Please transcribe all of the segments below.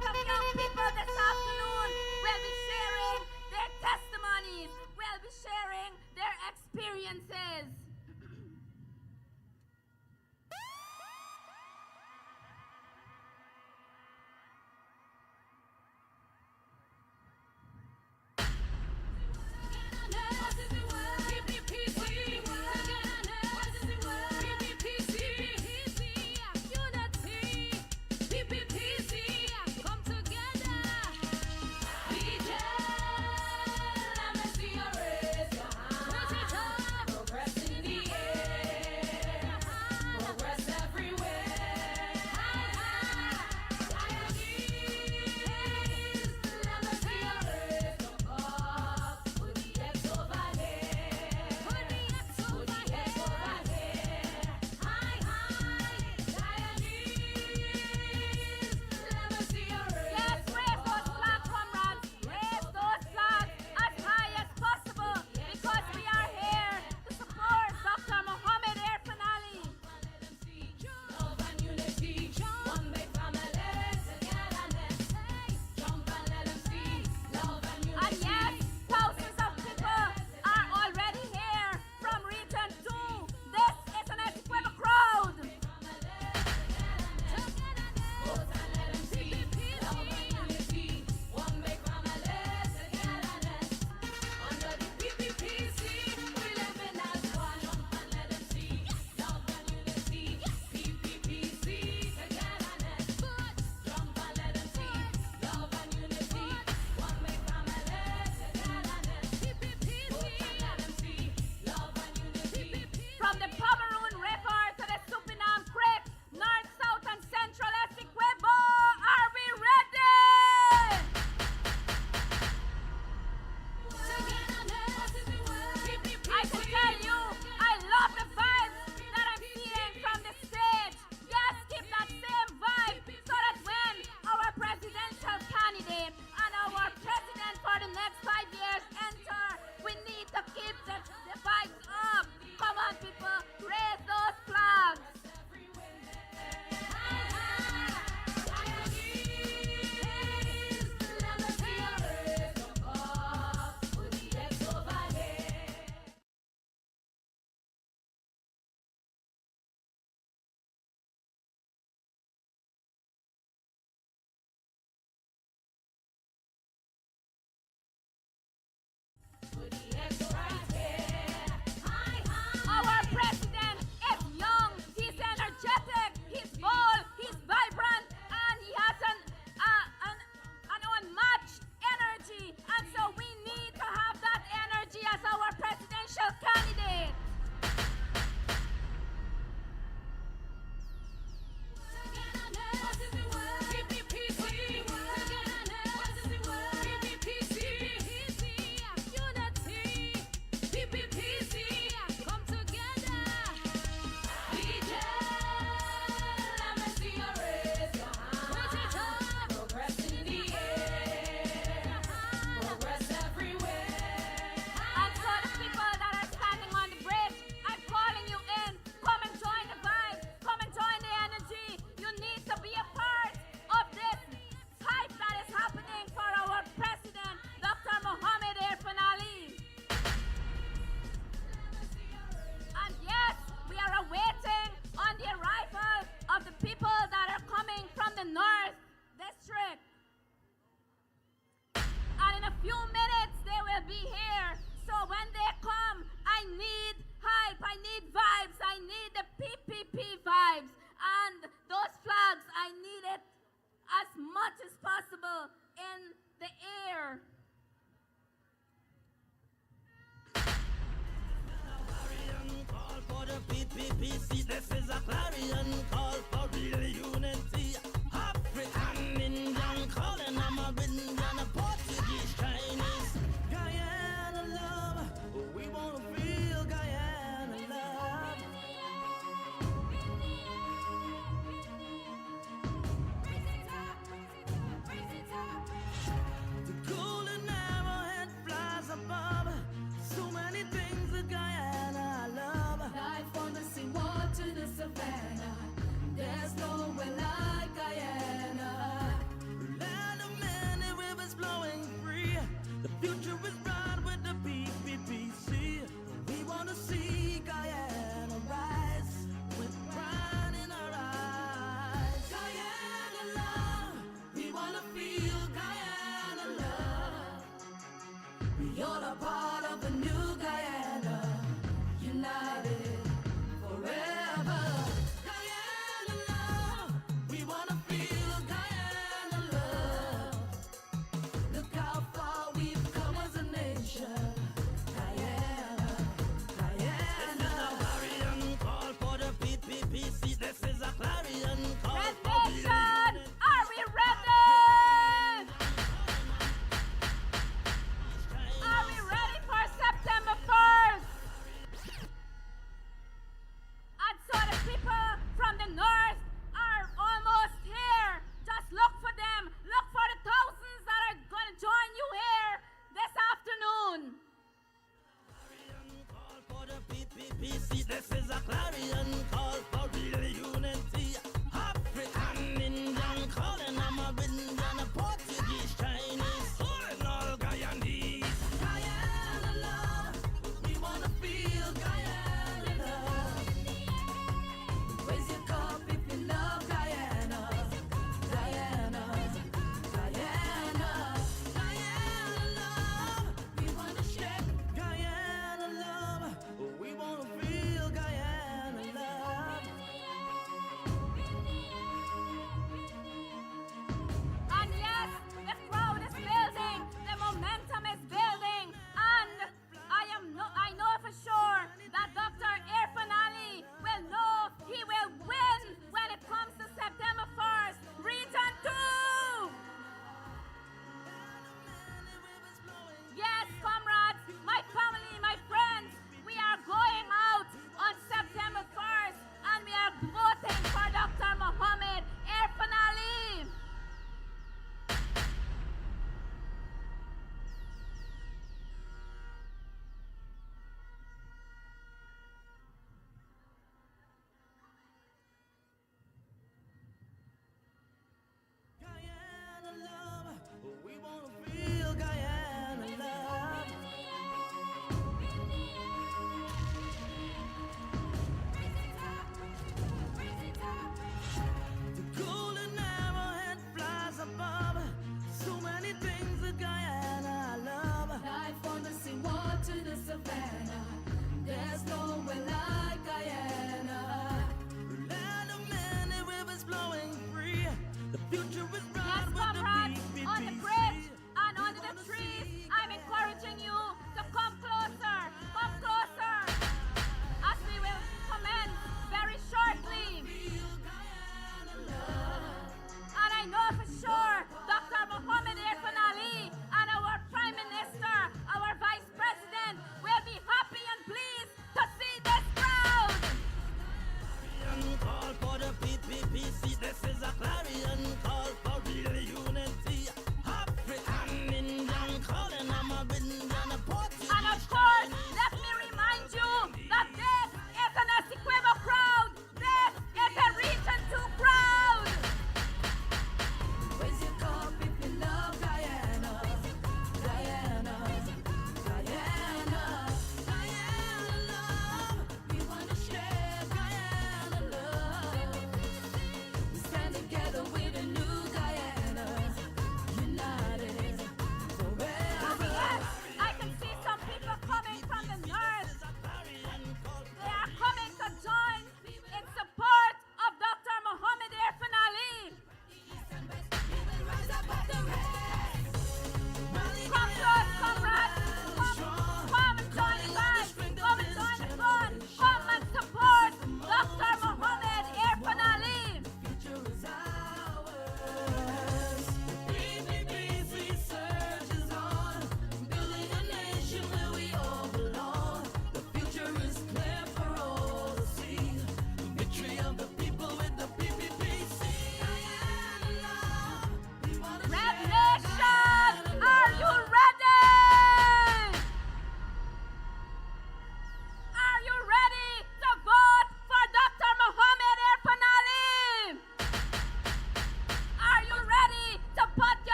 lot of young people this afternoon will be sharing their testimonies, will be sharing their experiences. Our president is young, he's energetic, he's bold, he's vibrant, and he has an unmatched energy. And so we need to have that energy as our presidential candidate. PPPC, this is a clarion call for real unity. African, Indian, calling Amarindian, Portuguese, Chinese. Guyana love, we wanna feel Guyana love.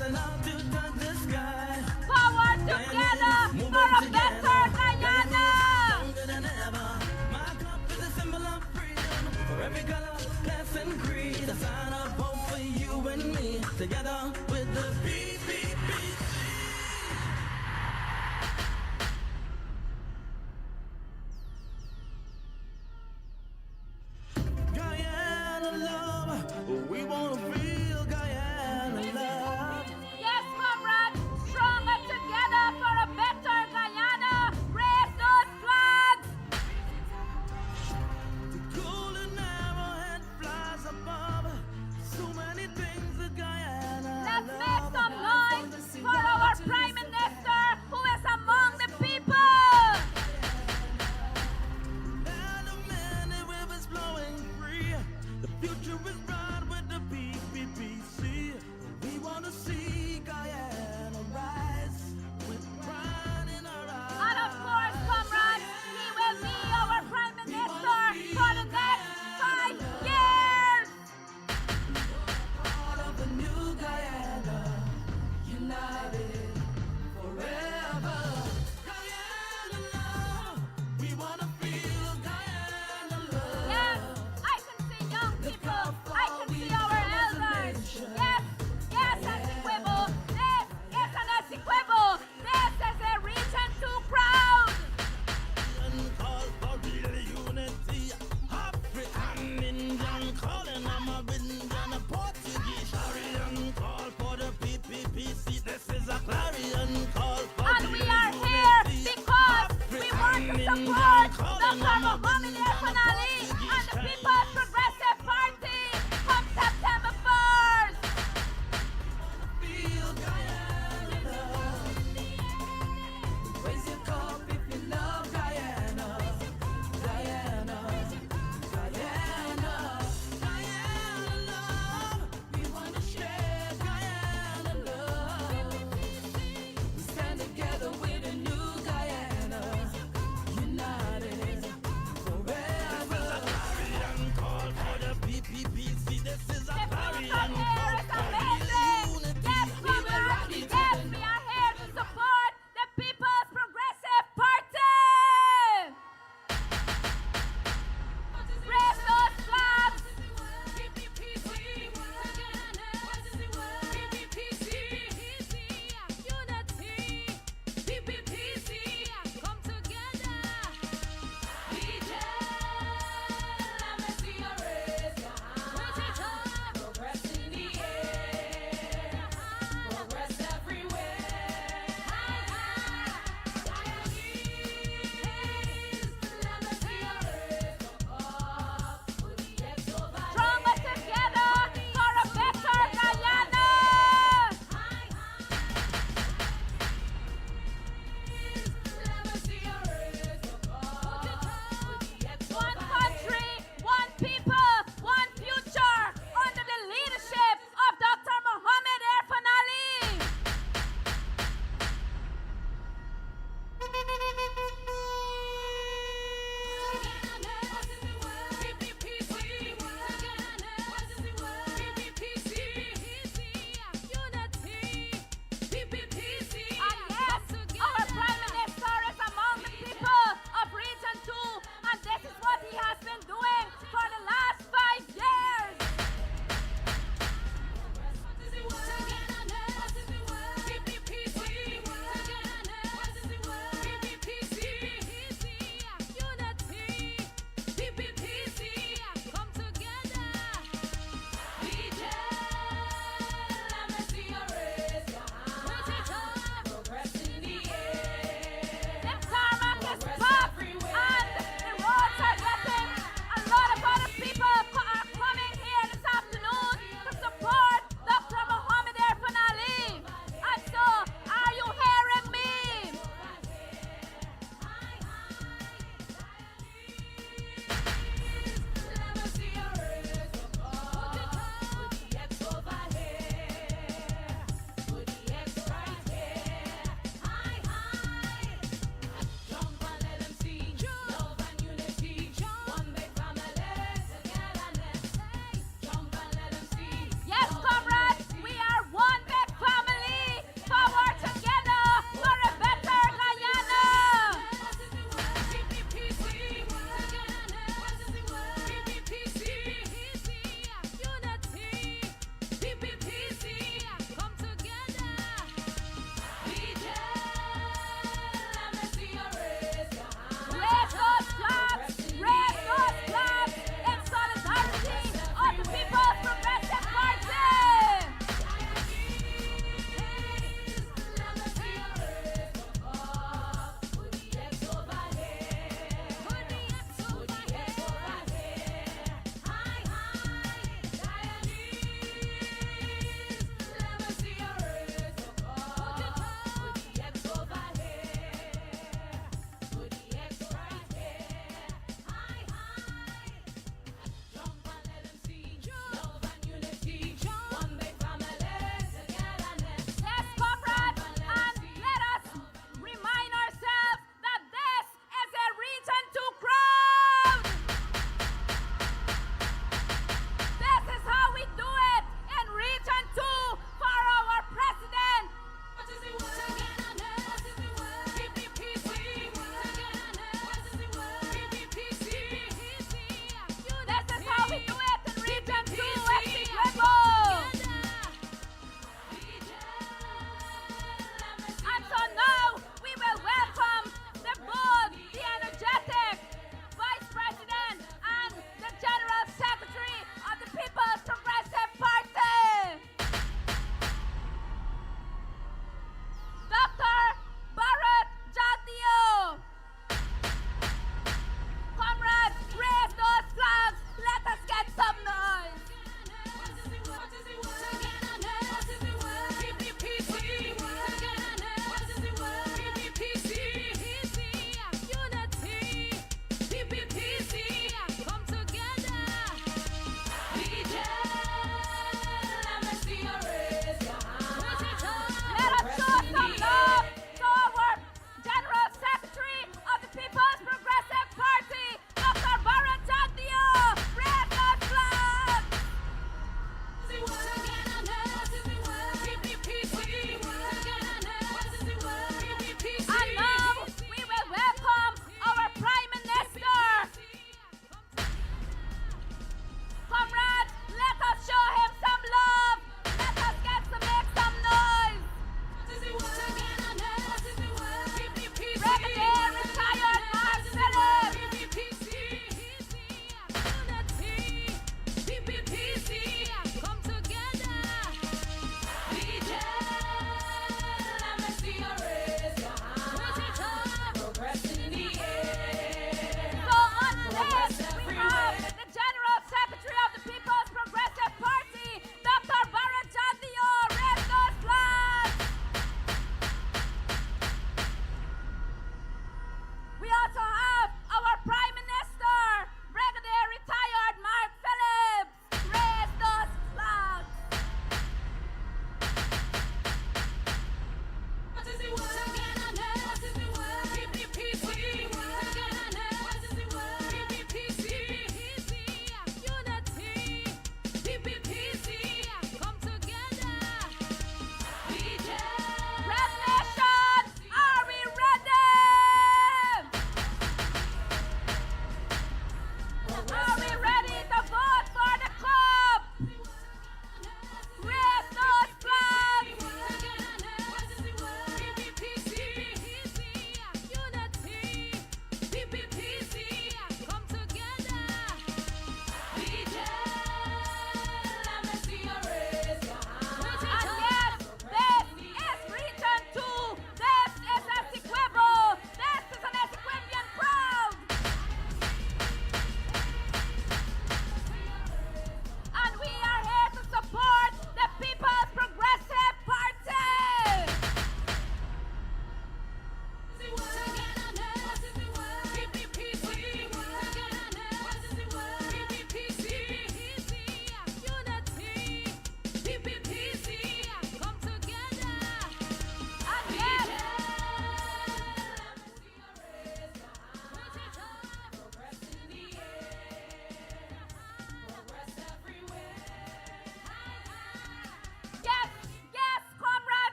rising up to touch the sky. Power together for a better Guyana. Stronger than ever. My cup is a symbol of freedom for every color, class, and creed. A sign of hope for you and me. Together with the PPPC. Guyana love, we wanna feel Guyana love. Yes, Ramraj, stronger together for a better Guyana. Raise those flags. The golden arrowhead flies above. So many things that Guyana Let's make some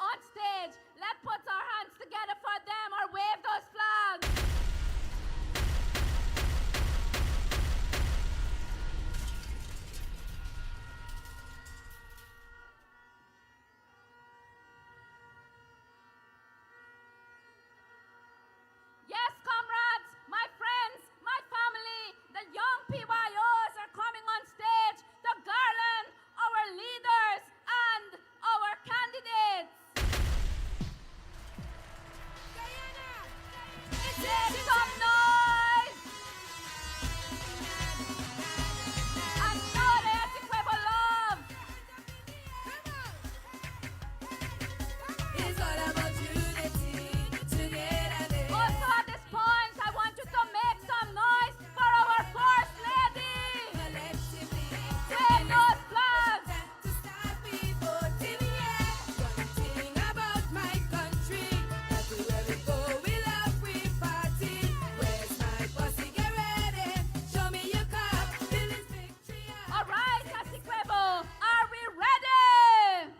on stage. Let's put our hands together for them or wave those flags. Yes, comrades, my friends, my family, the young PYOs are coming on stage to garland our leaders and our candidates. Guyana! Make some noise and show the Essequibo love. It's all about unity, togetherness. Also at this point, I want you to make some noise for our First Lady. Collectively, Wave those flags. to start people till the end. One thing about my country, everywhere we go, we love, we party. Where's my posse? Get ready, show me your cup, till it's victory. All right, Essequibo, are we ready?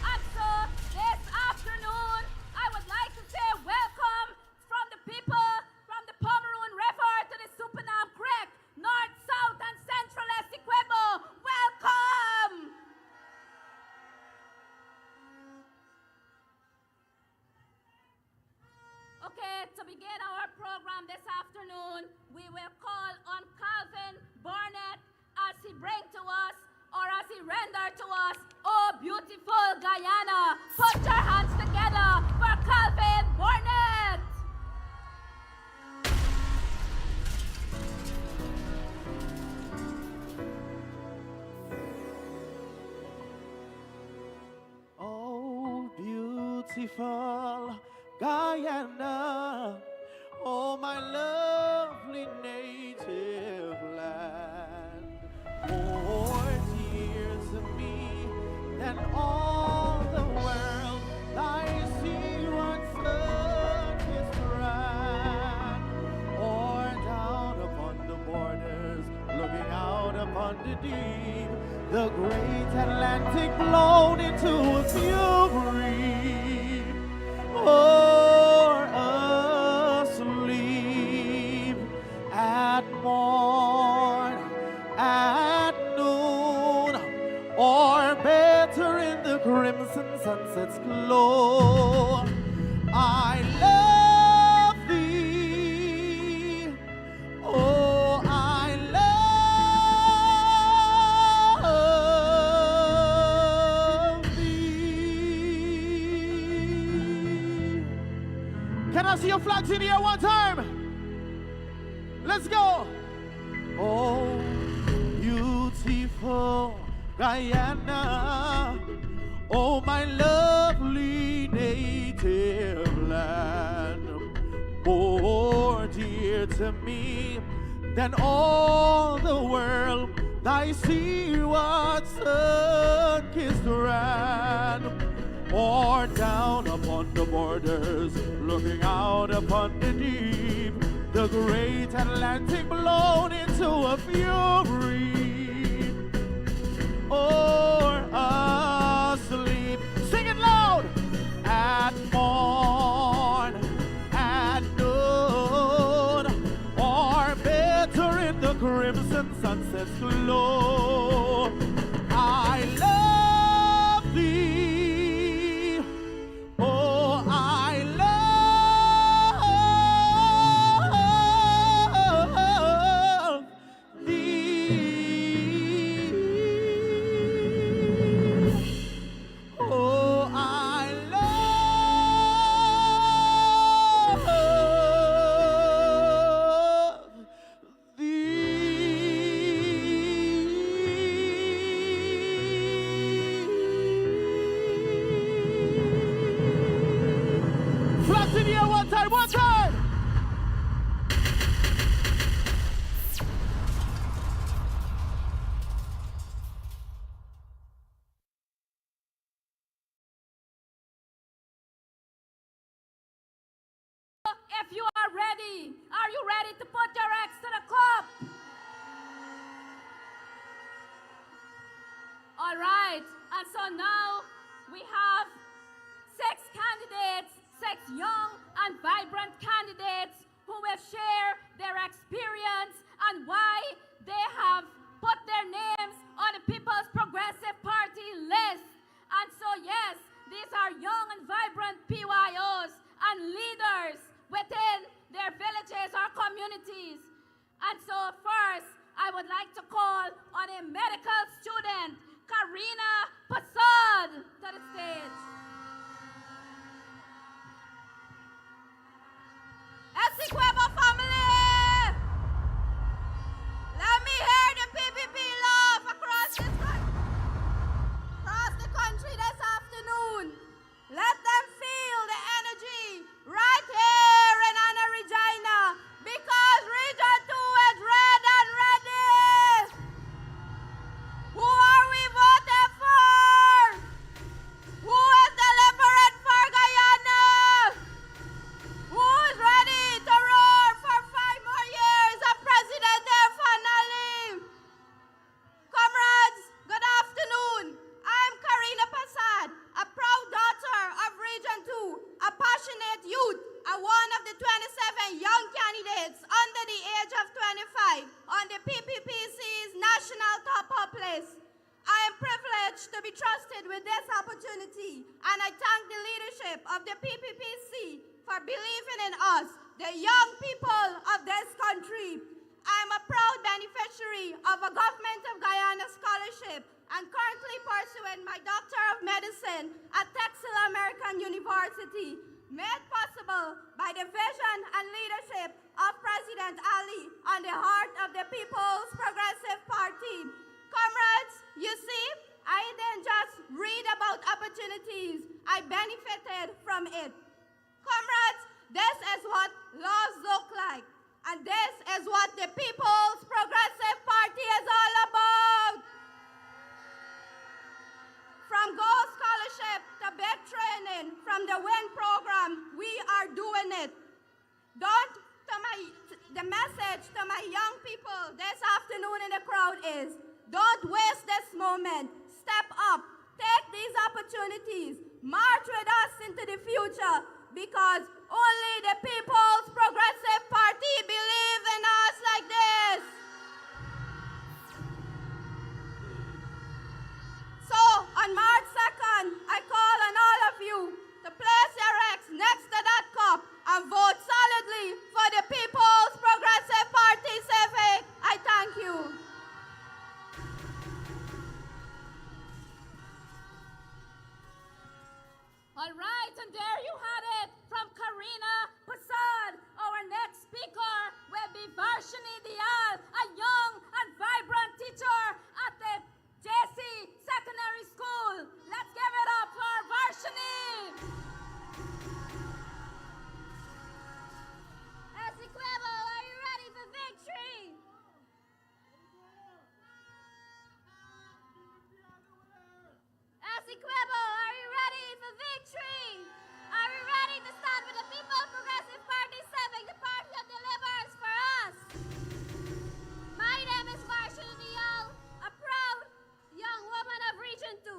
And so this afternoon, I would like to say welcome from the people from the Pomeroon River to the Supernam Creek, North, South, and Central Essequibo. Welcome! Okay, to begin our program this afternoon, we will call on Calvin Barnett as he bring to us or as he render to us, oh beautiful Guyana. Put your hands together for Calvin Barnett. Oh, beautiful Guyana, oh, my lovely native land, more dear to me than all the world. Thy sea once is grand, or down upon the borders, looking out upon the deep, the great Atlantic blown into a fury, or asleep at morn, at noon, or better in the crimson sunset's glow. I love thee, oh, I love thee. Can I see your flags in here one time? Let's go. Oh, beautiful Guyana, oh, my lovely native land, more dear to me than all the world. Thy sea-ward sun-kissed strand, or down upon the borders, looking out upon the deep, the great Atlantic blown into a fury, or asleep. Sing it loud! At morn, at noon, or better in the crimson sunset's glow. I love thee, oh, I love thee, oh, I love thee. Flags in here one time, one time! If you are ready to put your eggs to the cup? All right, and so now we have 6 young and vibrant candidates who will share their experience and why they have put their names on the People's Progressive Party list. And so yes, these are young and vibrant PYOs and leaders within their villages or communities. And so first, I would like to call on a medical student, Karina Passad, to the stage. Essequibo family! Let me hear the PPP love across the country this afternoon. Let them feel the energy right here in Anna Regina, because Region 2 is red and ready. Who are we voting for? Who is delivering for Guyana? Who is ready to roar for 5 more years of President Alleyne? Comrades, good afternoon. I'm Karina Passad, a proud daughter of Region 2, a passionate youth, and one of the 27 young candidates under the age of 25 on the PPPC's national top-up list. I am privileged to be trusted with this opportunity, and I thank the leadership of the PPPC for believing in us, the young people of this country. I am a proud beneficiary of a Government of Guyana scholarship and currently pursuing my Doctor of Medicine at Texas American University, made possible by the vision and leadership of President Ali on the heart of the People's Progressive Party. Comrades, you see, I didn't just read about opportunities, I benefited from it. Comrades, this is what laws look like, and this is what the People's Progressive Party is all about. From Gold Scholarship to bed training, from the WIN program, we are doing it. The message to my young people this afternoon in the crowd is, don't waste this moment. Step up. Take these opportunities. March with us into the future, because only the People's Progressive Party believes in us like this. So, on March 2nd, I call on all of you to place your X next to that cup and vote solidly for the People's Progressive Party Civic. I thank you. All right, and there you had it from Karina Passad. Our next speaker will be Varshini Dial, a young and vibrant teacher at the JC Secondary School. Let's give it up for Varshini. Essequibo, are you ready for victory? Essequibo, are you ready for victory? Are we ready to stand with the People's Progressive Party Civic, the party that delivers for us? My name is Varshini Dial, a proud young woman of Region 2.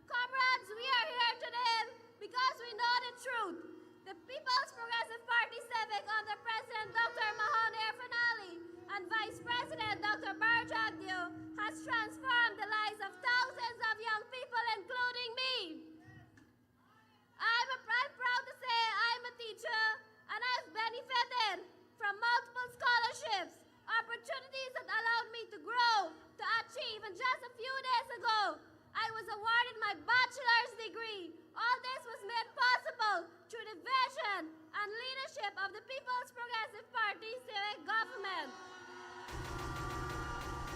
Comrades, we are here today because we know the truth. The People's Progressive Party Civic under President Dr. Mahathir Finali and Vice President Dr. Barbados has transformed the lives of thousands of young people, including me. I'm proud to say I'm a teacher, and I've benefited from multiple scholarships, opportunities that allowed me to grow, to achieve. And just a few days ago, I was awarded my bachelor's degree. All this was made possible through the vision and leadership of the People's Progressive Party civic government.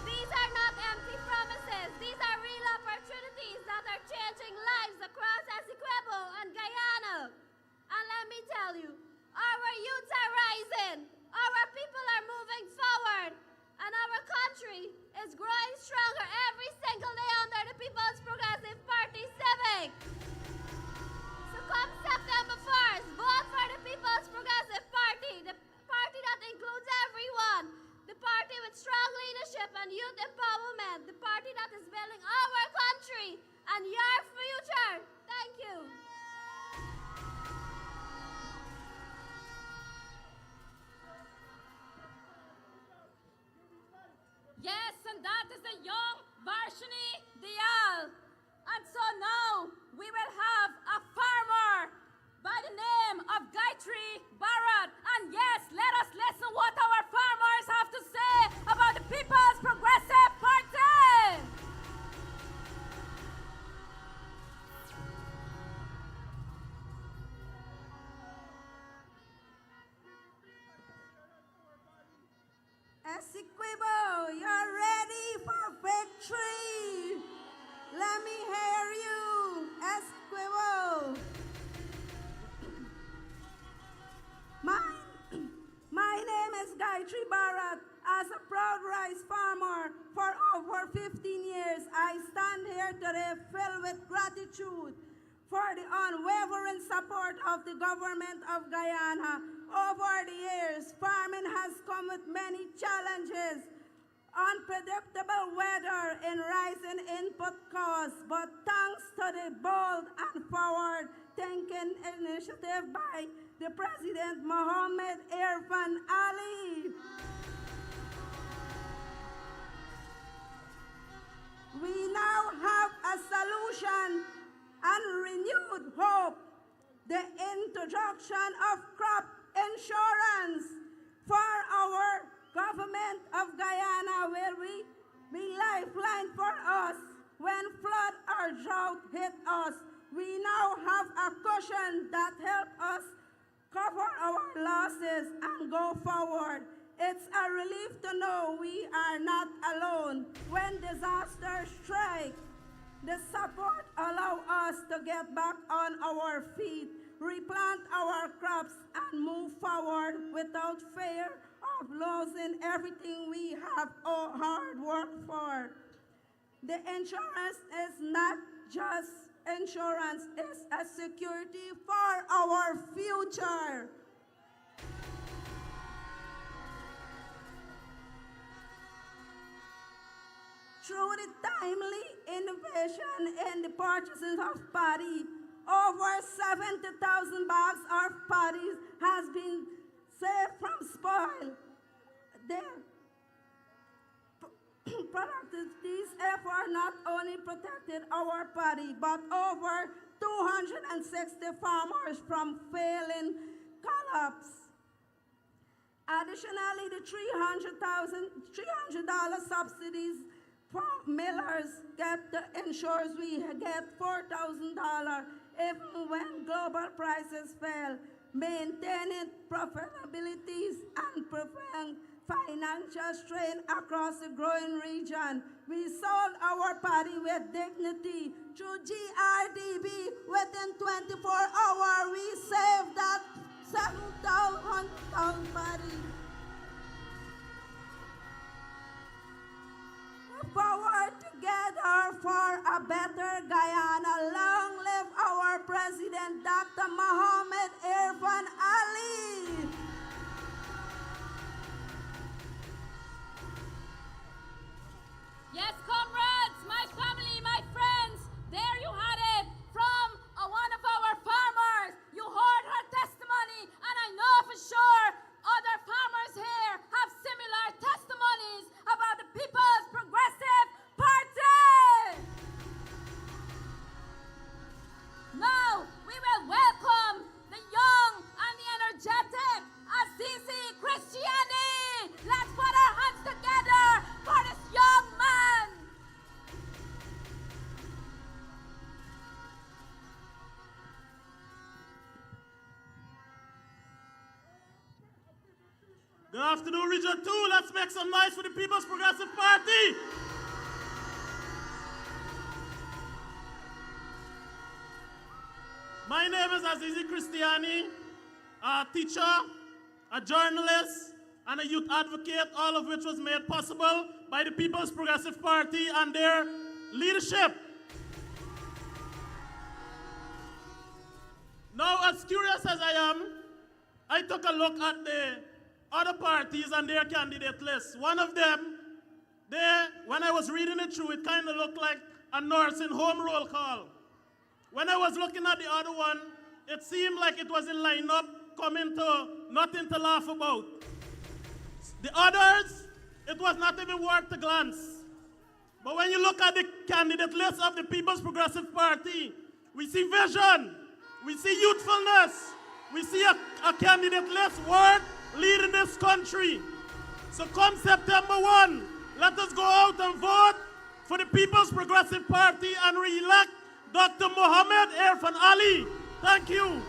These are not empty promises. These are real opportunities that are changing lives across Essequibo and Guyana. And let me tell you, our youths are rising, our people are moving forward, and our country is growing stronger every single day under the People's Progressive Party Civic. So come September 1st, vote for the People's Progressive Party, the party that includes everyone, the party with strong leadership and youth empowerment, the party that is building our country and your future. Thank you. Essequibo, you're ready for victory. Let me hear you, Essequibo. My name is Gayatri Bharat. As a proud rice farmer for over 15 years, I stand here today filled with gratitude for the unwavering support of the government of Guyana. Over the years, farming has come with many challenges, unpredictable weather and rising input costs, but thanks to the bold and forward-thinking initiative by the President Mohammed Irfan Ali, we now have a solution and renewed hope: the introduction of crop insurance for our government of Guyana will be lifeline for us when flood or drought hit us. We now have a cushion that helps us cover our losses and go forward. It's a relief to know we are not alone when disasters strike. The support allows us to get back on our feet, replant our crops, and move forward without fear of losing everything we have hard worked for. The insurance is not just insurance, it's a security for our future. Through the timely innovation in the purchasing of paddy, over 70,000 bags of paddy has been saved from spoil. These efforts not only protected our paddy, but over 260 farmers from failing collapse. Additionally, the $300 subsidies from millers get the insurance, we get $4,000 even when global prices fell, maintaining profitability and preventing financial strain across the growing region. We sold our paddy with dignity through GRDB. Within 24 hours, we saved that 7,000 pound paddy. Forward together for a better Guyana. Long live our President, Dr. Mohammed Irfan Ali. Yes, comrades, my family, my friends, there you had it from one of our farmers. You heard her testimony, and I know for sure other farmers here have similar testimonies about the People's Progressive Party. Now, we will welcome the young and the energetic Azizi Christiani. Let's put our hands together for this young man. Good afternoon, Region 2. Let's make some noise for the People's Progressive Party. My name is Azizi Christiani, a teacher, a journalist, and a youth advocate, all of which was made possible by the People's Progressive Party and their leadership. Now, as curious as I am, I took a look at the other parties and their candidate lists. One of them, when I was reading it through, it kind of looked like a nursing home roll call. When I was looking at the other one, it seemed like it was in line-up, coming to nothing to laugh about. The others, it was not even worth a glance. But when you look at the candidate list of the People's Progressive Party, we see vision, we see youthfulness, we see a candidate list worth leading this country. So come September 1, let us go out and vote for the People's Progressive Party and re-elect Dr. Mohammed Irfan Ali. Thank you.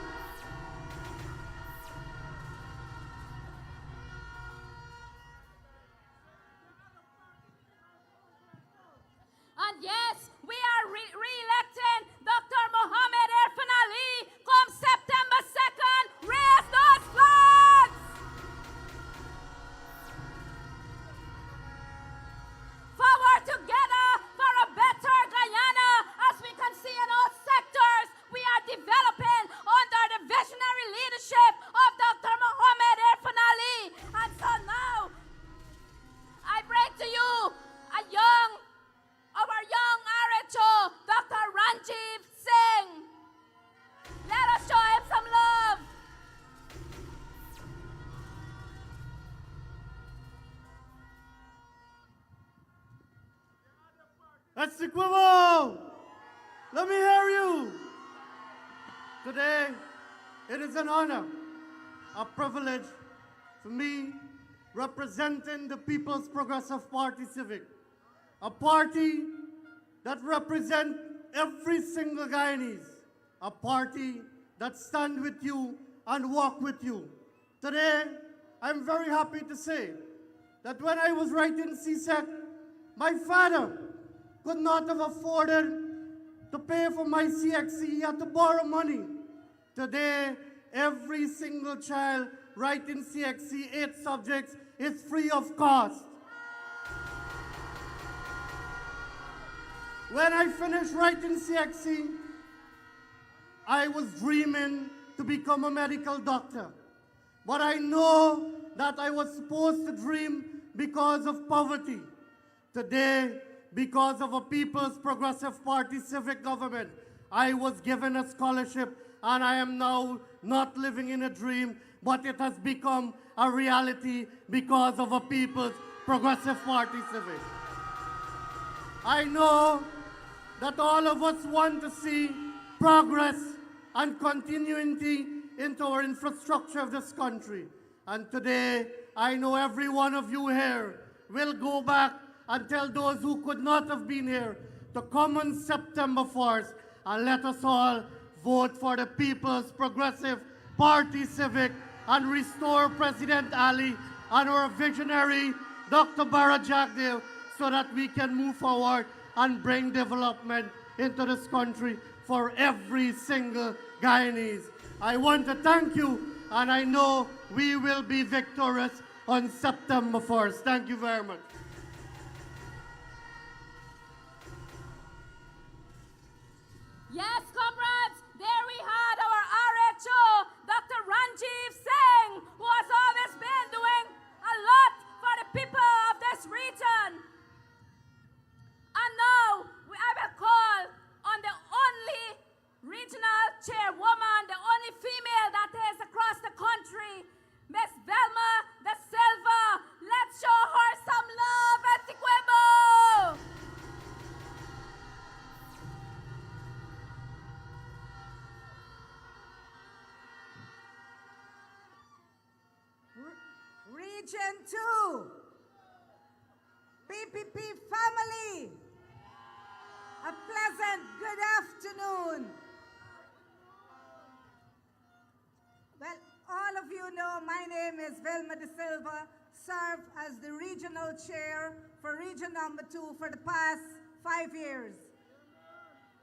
Essequibo! Let me hear you! Today, it is an honor, a privilege for me representing the People's Progressive Party Civic, a party that represents every single Guyanese, a party that stands with you and walk with you. Today, I'm very happy to say that when I was writing CSEC, my father could not have afforded to pay for my CXC. He had to borrow money. Today, every single child writing CXC, 8 subjects, is free of cost. When I finished writing CXC, I was dreaming to become a medical doctor. But I know that I was supposed to dream because of poverty. Today, because of a People's Progressive Party civic government, I was given a scholarship, and I am now not living in a dream, but it has become a reality because of a People's Progressive Party civic. I know that all of us want to see progress and continuity into our infrastructure of this country. And today, I know every one of you here will go back and tell those who could not have been here to come on September 1st and let us all vote for the People's Progressive Party Civic and restore President Ali and our visionary Dr. Barajagdev so that we can move forward and bring development into this country for every single Guyanese. I want to thank you, and I know we will be victorious on September 1st. Thank you very much. Yes, comrades, there we had our RHO, Dr. Ranjiv Singh, who has always been doing a lot for the people of this region. And now, I will call on the only regional chairwoman, the only female that is across the country, Miss Velma Da Silva. Let's show her some love at Essequibo! Region 2, PPP family, a pleasant good afternoon. Well, all of you know my name is Velma Da Silva, served as the regional chair for region number 2 for the past 5 years.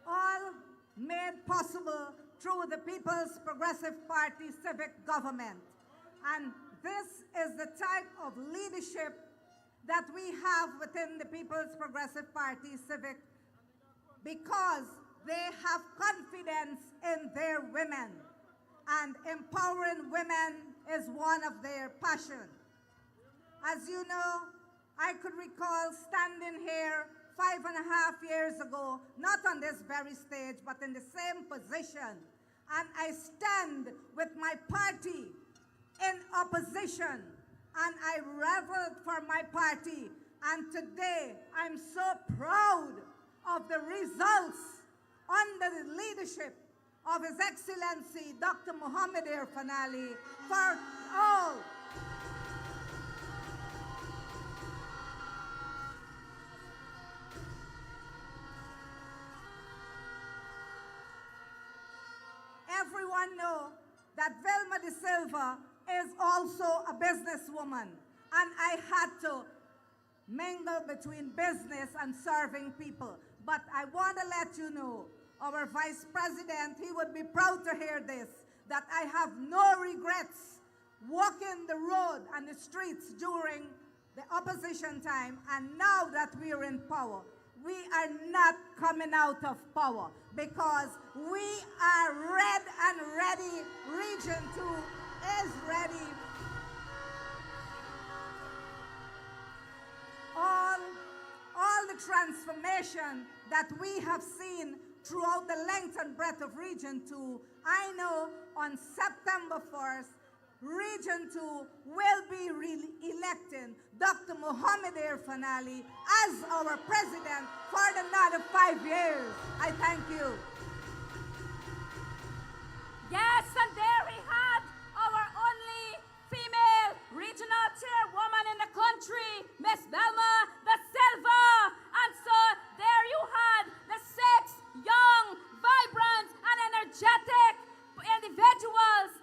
All made possible through the People's Progressive Party civic government. And this is the type of leadership that we have within the People's Progressive Party civic because they have confidence in their women, and empowering women is one of their passions. As you know, I could recall standing here 5.5 years ago, not on this very stage, but in the same position, and I stand with my party in opposition, and I reveled for my party. And today, I'm so proud of the results under the leadership of His Excellency Dr. Mohammed Irfan Ali for all. Everyone knows that Velma Da Silva is also a businesswoman, and I had to mingle between business and serving people. But I want to let you know, our Vice President, he would be proud to hear this, that I have no regrets walking the road and the streets during the opposition time, and now that we are in power, we are not coming out of power because we are red and ready. Region 2 is ready. All the transformation that we have seen throughout the length and breadth of Region 2, I know on September 1st, Region 2 will be electing Dr. Mohamed Irfanali as our president for another 5 years. I thank you. Yes, and there we had our only female regional chairwoman in the country, Miss Velma da Silva. And so there you had the 6 young, vibrant, and energetic individuals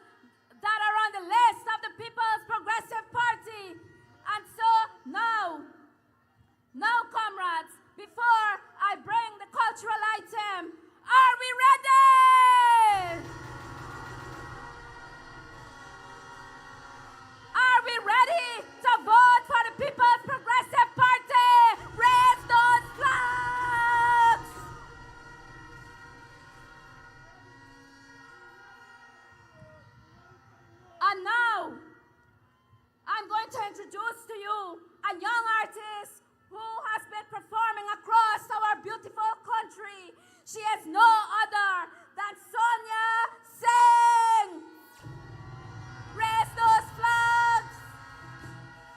that are on the list of the People's Progressive Party. And so now, comrades, before I bring the cultural item, are we ready? Are we ready to vote for the People's Progressive Party? Raise those flags! And now, I'm going to introduce to you a young artist who has been performing across our beautiful country. She is no other than Sonia Singh. Raise those flags.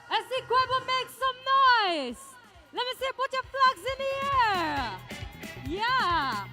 I see Quebo make some noise. Let me see, put your flags in the air. Yeah.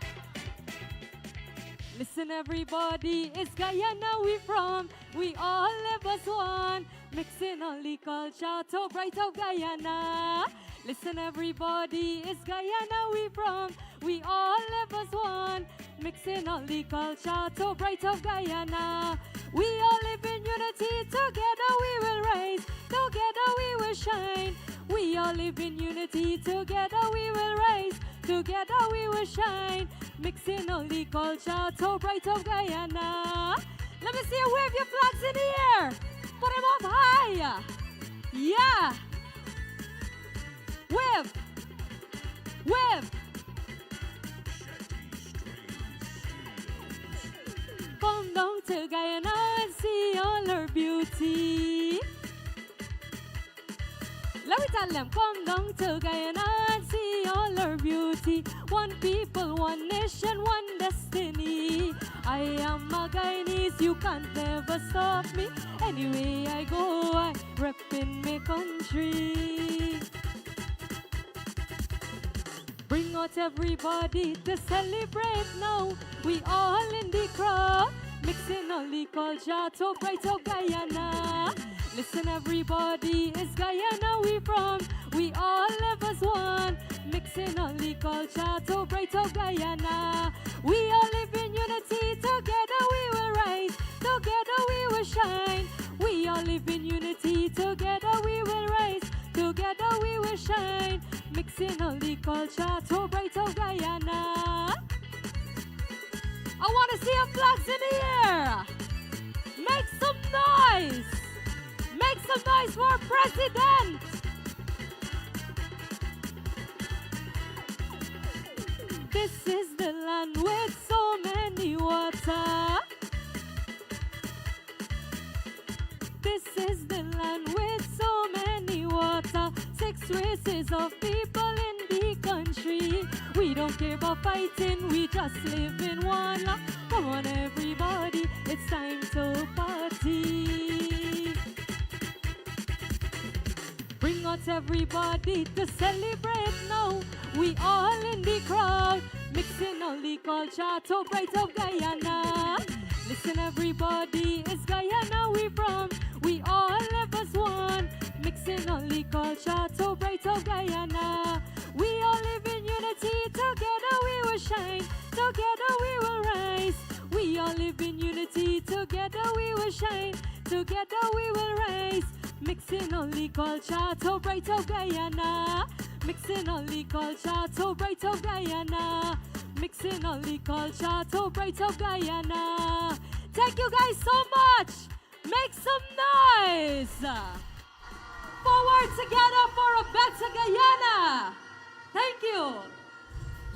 Listen everybody, it's Guyana we from. We all live as one. Mixing only culture, top right of Guyana. Listen everybody, it's Guyana we from. We all live as one. Mixing only culture, top right of Guyana. We all live in unity, together we will rise. Together we will shine. We all live in unity, together we will rise. Together we will shine. Mixing only culture, top right of Guyana. Let me see you wave your flags in the air. Put them up high. Yeah. Wave. Wave. Come down to Guyana and see all her beauty. Let me tell them, come down to Guyana and see all her beauty. One people, one nation, one destiny. I am a Guyanese, you can't never stop me. Anyway I go, I reppin' my country. Bring out everybody to celebrate now. We all in the crowd, mixing all the culture, top right of Guyana. Listen everybody, it's Guyana we from. We all live as one, mixing all the culture, top right of Guyana. We all live in unity, together we will rise. Together we will shine. We all live in unity, together we will rise. Together we will shine. Mixing all the culture, top right of Guyana. I want to see your flags in the air. Make some noise. Make some noise for President. This is the land with so many water. This is the land with so many water. 6 races of people in the country. We don't care about fighting, we just live in one. Come on everybody, it's time to party. Bring out everybody to celebrate now. We all in the crowd, mixing all the culture, top right of Guyana. Listen everybody, it's Guyana we from. We all live as one, mixing all the culture, top right of Guyana. We all live in unity, together we will shine. Together we will rise. We all live in unity, together we will shine. Together we will rise. Mixing all the culture, top right of Guyana. Mixing all the culture, top right of Guyana. Mixing all the culture, top right of Guyana. Thank you guys so much. Make some noise. Forward together for a better Guyana. Thank you.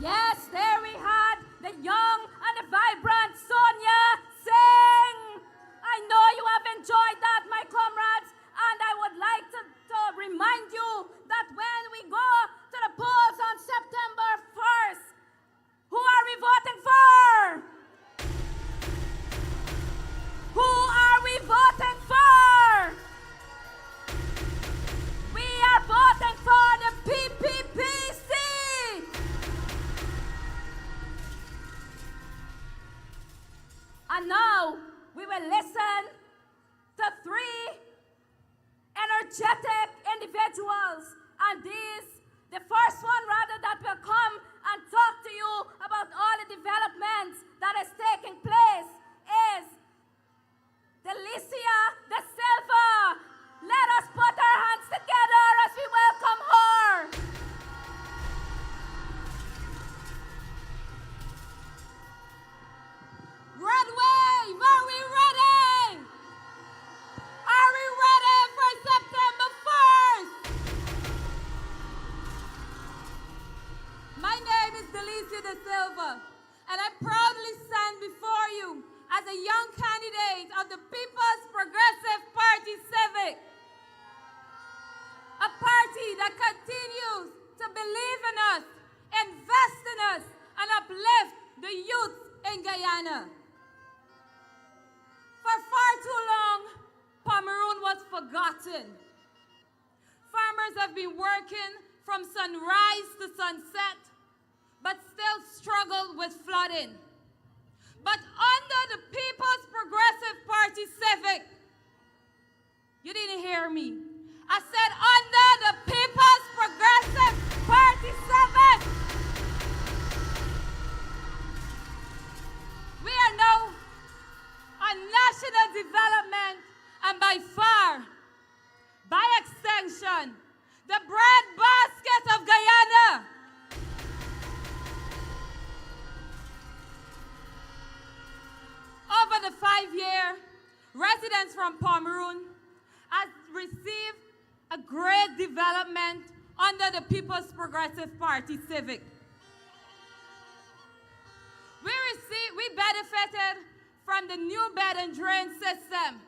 Yes, there we had the young and the vibrant Sonia Singh. I know you have enjoyed that, my comrades, and I would like to remind you that when we go to the polls on September 1st, who are we voting for? Who are we voting for? And now we will listen to three energetic individuals. And the first one rather, that will come and talk to you about all the developments that is taking place is the Lucia de Silva. Let us put our hands together as we welcome her. Red Wave, are we ready? Are we ready for September 1st? My name is Lucia de Silva, and I proudly stand before you as a young candidate of the People's Progressive Party Civic, a party that continues to believe in us, invest in us, and uplift the youth in Guyana. For far too long, Pomeroon was forgotten. Farmers have been working from sunrise to sunset, but still struggle with flooding. But under the People's Progressive Party Civic, you didn't hear me. I said under the People's Progressive Party Civic, we are now on national development, and by far, by extension, the bread basket of Guyana. Over the 5-year, residents from Pomeroon has received a great development under the People's Progressive Party Civic. We benefited from the new bed and drain system,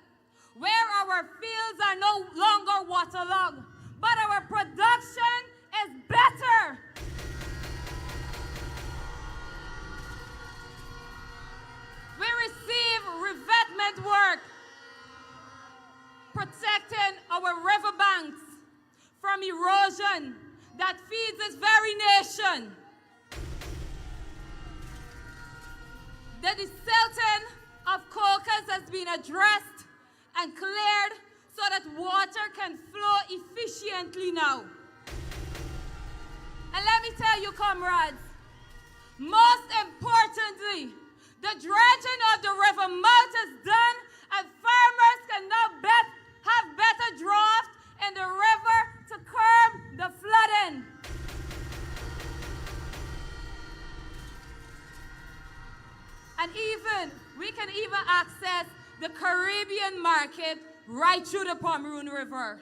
where our fields are no longer waterlogged, but our production is better. We receive revetment work, protecting our riverbanks from erosion that feeds this very nation. The desilting of caucus has been addressed and cleared so that water can flow efficiently now. And let me tell you, comrades, most importantly, the dredging of the river mouth is done, and farmers can now have better draft in the river to curb the flooding. And we can even access the Caribbean market right through the Pomeroon River.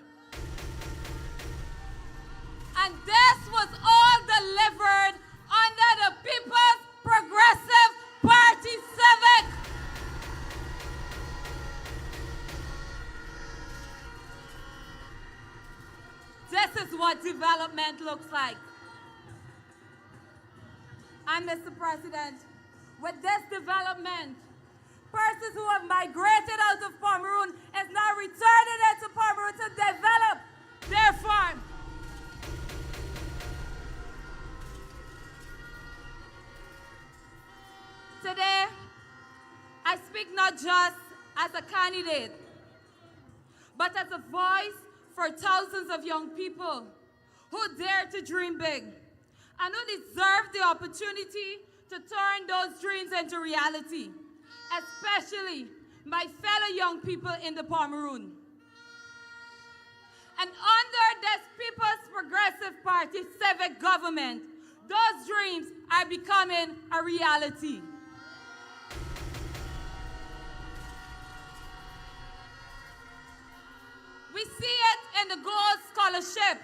And this was all delivered under the People's Progressive Party Civic. This is what development looks like. And Mr. President, with this development, persons who have migrated out of Pomeroon is now returning into Pomeroon to develop their farm. Today, I speak not just as a candidate, but as a voice for thousands of young people who dare to dream big and who deserve the opportunity to turn those dreams into reality, especially my fellow young people in the Pomeroon. And under this People's Progressive Party civic government, those dreams are becoming a reality. We see it in the Gold Scholarship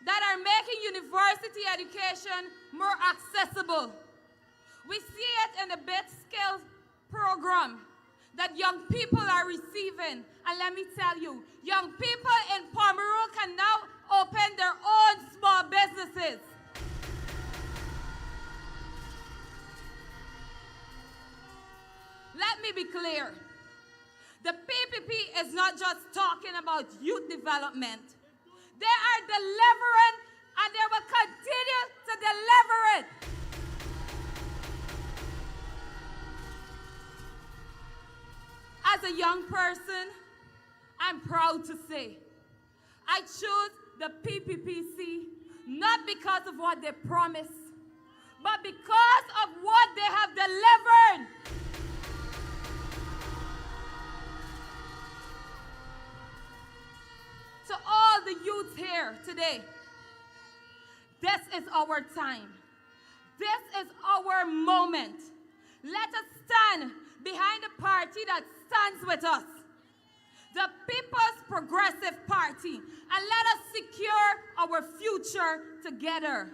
that are making university education more accessible. We see it in the BIT Skills program that young people are receiving. And let me tell you, young people in Pomeroon can now open their own small businesses. Let me be clear. The PPP is not just talking about youth development. They are delivering, and they will continue to deliver it. As a young person, I'm proud to say I choose the PPPC not because of what they promise, but because of what they have delivered. To all the youth here today, this is our time. This is our moment. Let us stand behind a party that stands with us, the People's Progressive Party, and let us secure our future together.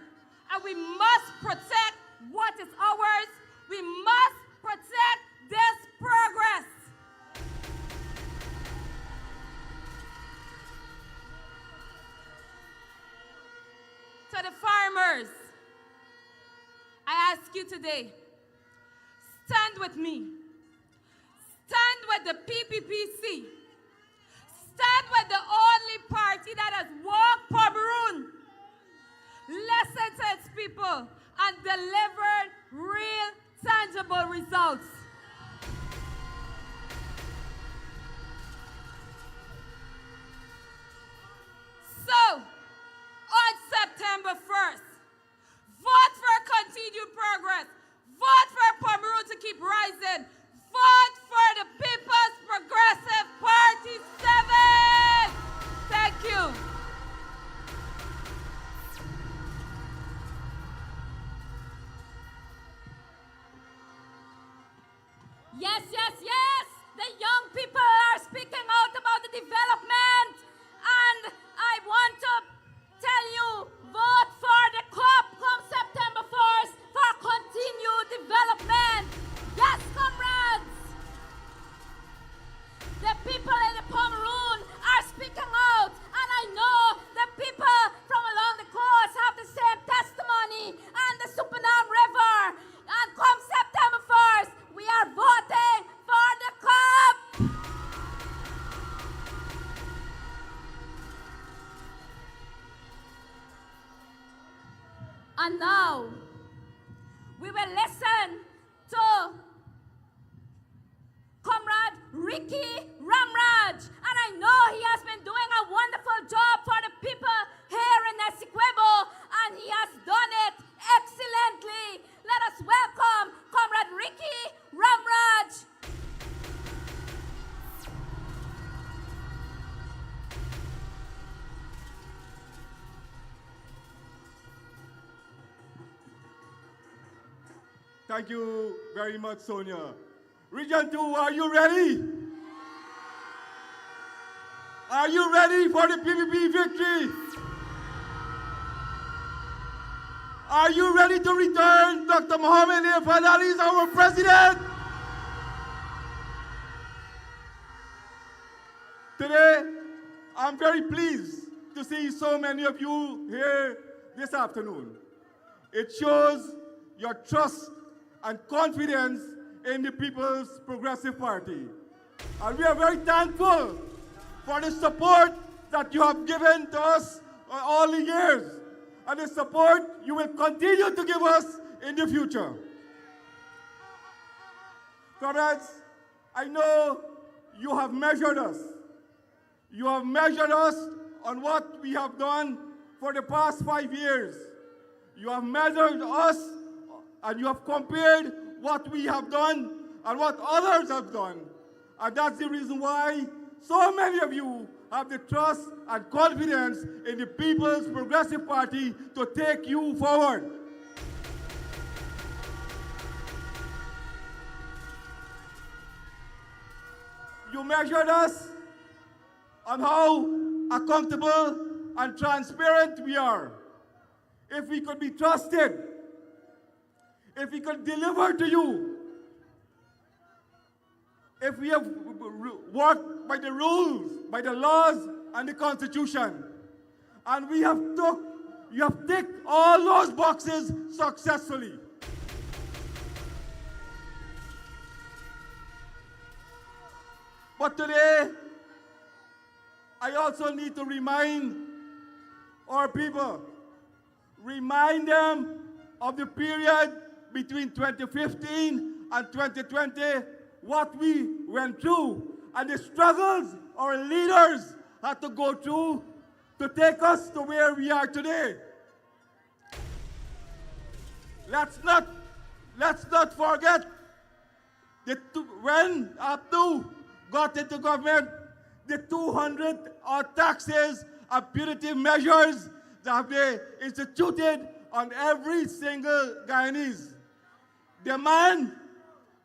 And we must protect what is ours. We must protect this progress. To the farmers, I ask you today, stand with me. Stand with the PPPC. Stand with the only party that has walked Pomeroon, listened to its people, and delivered real, tangible results. So, on September 1st, vote for continued progress. Vote for Pomeroon to keep rising. Vote for the People's Progressive Party 7. Thank you. Yes, yes, yes. The young people are speaking out about the development. And I want to tell you, vote for the COP come September 1st for continued development. Yes, comrades. The people in the Pomeroon are speaking out. And I know the people from along the coast have the same testimony and the Supernam River. And come September 1st, we are voting for the COP. And now, we will listen to Comrade Ricky Ramraj. And I know he has been doing a wonderful job for the people here in Essequibo, and he has done it excellently. Let us welcome Comrade Ricky Ramraj. Thank you very much, Sonia. Region 2, are you ready? Are you ready for the PPP victory? Are you ready to return Dr. Mohammed Ali as our president? Today, I'm very pleased to see so many of you here this afternoon. It shows your trust and confidence in the People's Progressive Party. And we are very thankful for the support that you have given to us all the years, and the support you will continue to give us in the future. Comrades, I know you have measured us. You have measured us on what we have done for the past 5 years. You have measured us and you have compared what we have done and what others have done. And that's the reason why so many of you have the trust and confidence in the People's Progressive Party to take you forward. You measured us on how accountable and transparent we are. If we could be trusted, if we could deliver to you, if we have worked by the rules, by the laws and the Constitution, and you have ticked all those boxes successfully. But today, I also need to remind our people, remind them of the period between 2015 and 2020, what we went through, and the struggles our leaders had to go through to take us to where we are today. Let's not forget that when Abdu got into government, the 200 odd taxes and punitive measures that they instituted on every single Guyanese. The man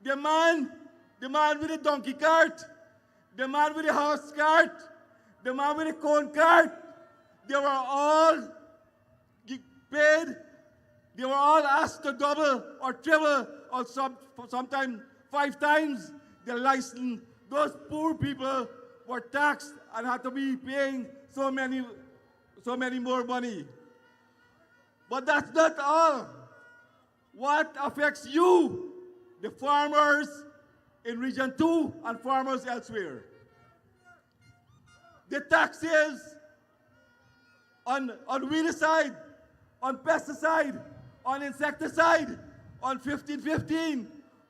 with the donkey cart, the man with the horse cart, the man with the corn cart, they were all paid. They were all asked to double or triple or sometimes 5 times the license. Those poor people were taxed and had to be paying so many more money. But that's not all. What affects you, the farmers in Region 2 and farmers elsewhere? The taxes on weedicide, on pesticide, on insecticide, on 1515,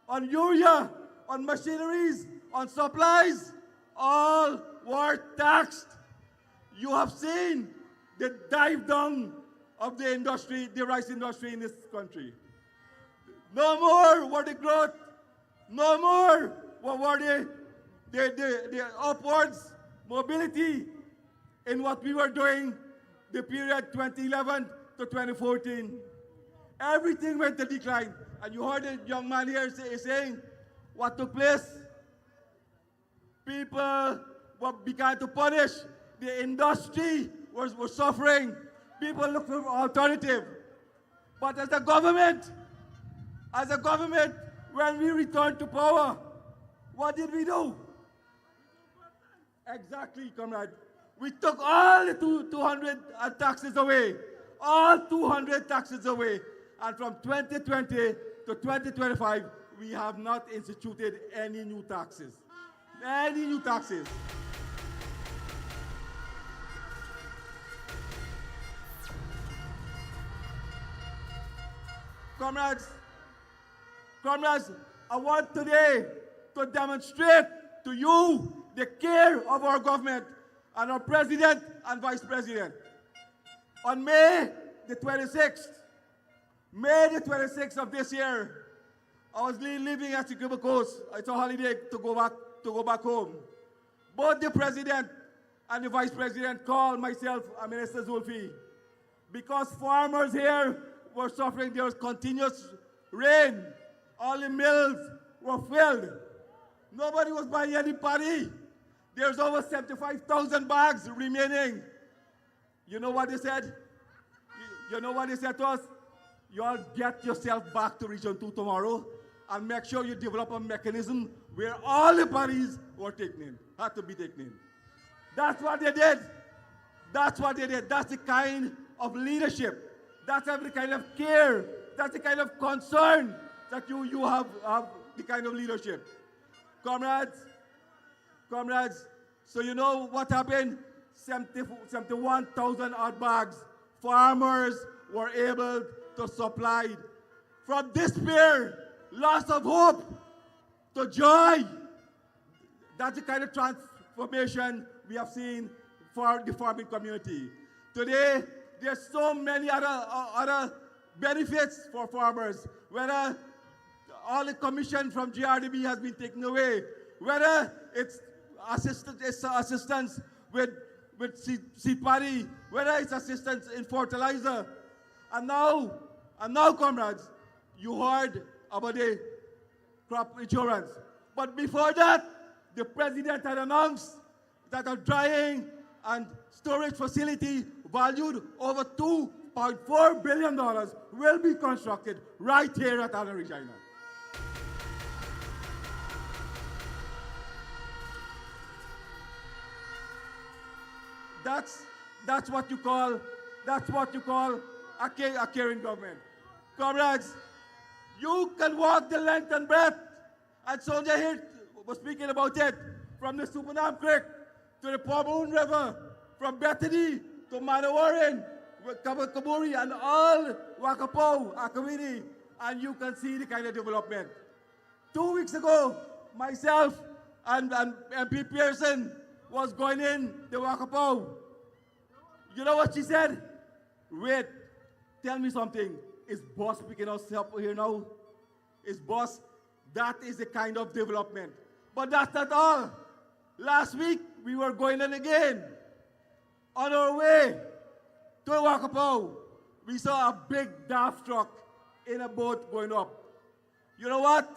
on urea, on machineries, on supplies, all were taxed. You have seen the dive down of the industry, the rice industry in this country. No more were the growth, no more were the upwards mobility in what we were doing the period 2011 to 2014. Everything went to decline. And you heard the young man here saying what took place. People began to punish. The industry was suffering. People looked for alternative. But as a government, when we returned to power, what did we do? Exactly, comrade. We took all the 200 taxes away. All 200 taxes away. And from 2020 to 2025, we have not instituted any new taxes. Any new taxes. Comrades, I want today to demonstrate to you the care of our government and our president and vice president. On May the 26th of this year, I was leaving at the Cuba Coast. It's a holiday to go back home. Both the president and the vice president called myself and Minister Zulfi because farmers here were suffering. There was continuous rain. All the mills were filled. Nobody was buying any paddy. There's over 75,000 bags remaining. You know what they said? You know what they said to us? You all get yourself back to Region 2 tomorrow and make sure you develop a mechanism where all the parties were taken in, had to be taken in. That's what they did. That's what they did. That's the kind of leadership. That's the kind of care. That's the kind of concern that you have the kind of leadership. Comrades, so you know what happened? 71,000 odd bags. Farmers were able to supply from despair, loss of hope, to joy. That's the kind of transformation we have seen for the farming community. Today, there's so many other benefits for farmers, whether all the commission from GRDB has been taken away, whether it's assistance with seed paddy, whether it's assistance in fertilizer. And now, comrades, you heard about the crop insurance. But before that, the president had announced that a drying and storage facility valued over $2.4 billion will be constructed right here at Anna Regina. That's what you call a caring government. Comrades, you can walk the length and breadth, and Sonja here was speaking about it, from the Supanam Creek to the Pomoon River, from Bethany to Manawarin, Kaburi, and all Wakapo, Akawini, and you can see the kind of development. 2 weeks ago, myself and MP Pearson was going in the Wakapow. You know what she said? Wait, tell me something. Is boss picking us up here now? Is boss? That is the kind of development. But that's not all. Last week, we were going in again. On our way to Wakapow, we saw a big daft truck in a boat going up. You know what?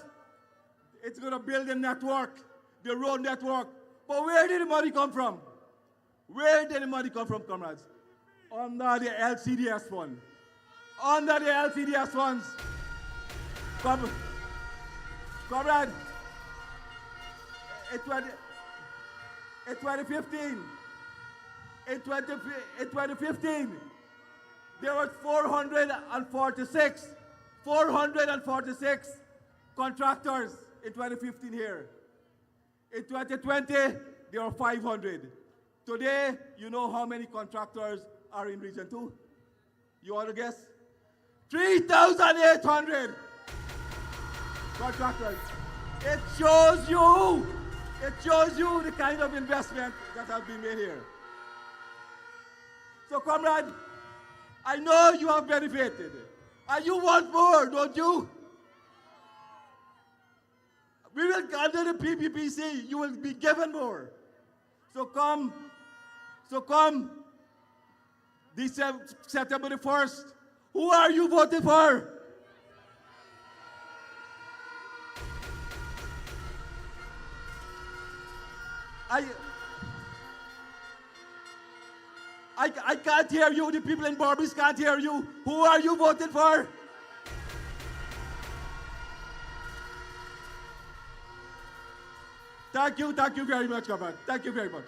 It's going to build a network, the road network. But where did the money come from? Where did the money come from, comrades? Under the LCDS fund. Under the LCDS funds. Comrade, in 2015, there were 446 contractors in 2015 here. In 2020, there were 500. Today, you know how many contractors are in Region 2? You want to guess? 3,800 contractors. It shows you the kind of investment that has been made here. So, comrade, I know you have benefited. And you want more, don't you? We will, under the PPPC, you will be given more. So come this September the 1st. Who are you voting for? I can't hear you. The people in Barbados can't hear you. Who are you voting for? Thank you very much, Governor. Thank you very much.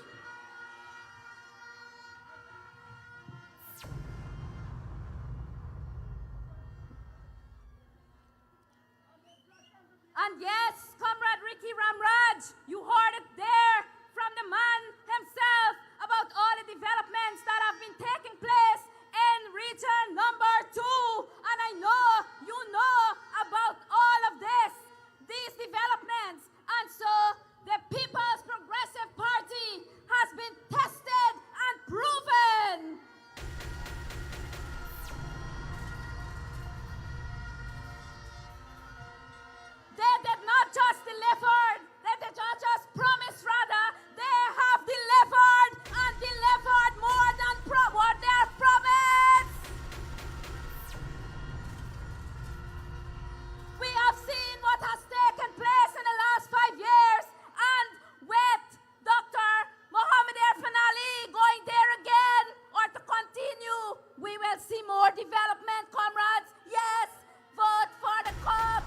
And yes, Comrade Ricky Ramraj, you heard it there from the man himself about all the developments that have been taking place in region number 2. And I know you know about all of these developments. And so the People's Progressive Party has been tested and proven. They did not just deliver, they did not just promise, rather, they have delivered and delivered more than what they have promised. We have seen what has taken place in the last 5 years, and with Dr. Mohammed Irfan Ali going there again, or to continue, we will see more development, comrades. Yes, vote for the COP.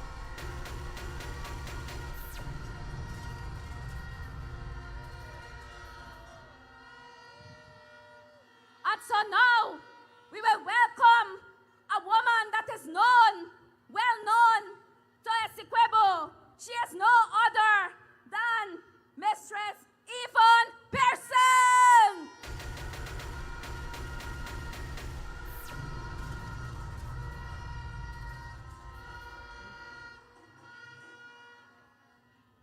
And so now, we will welcome a woman that is known, well known to Essequibo. She is no other than Mistress Yvonne Pearson.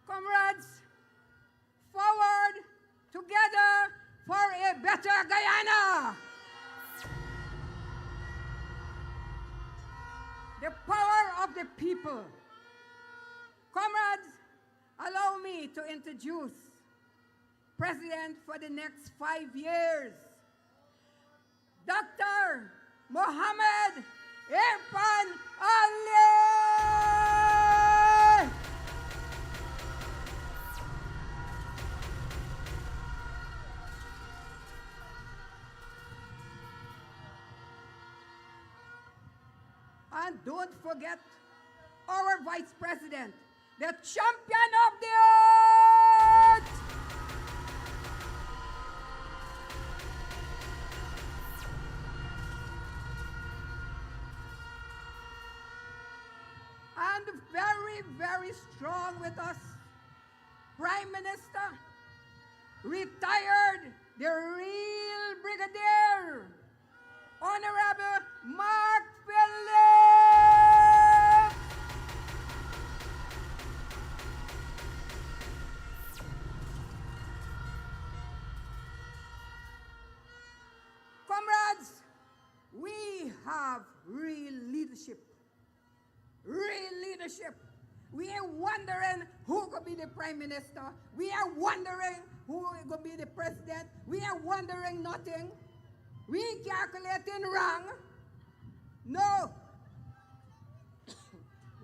Comrades, forward together for a better Guyana. The power of the people. Comrades, allow me to introduce President for the next 5 years, Dr. Mohammed Irfan Ali. And don't forget our Vice President, the champion of the earth. And very, very strong with us, Prime Minister, retired, the real brigadier, Honorable Mark Phillips. leadership. We are wondering who could be the prime minister. We are wondering who could be the president. We are wondering nothing. We calculating wrong. No.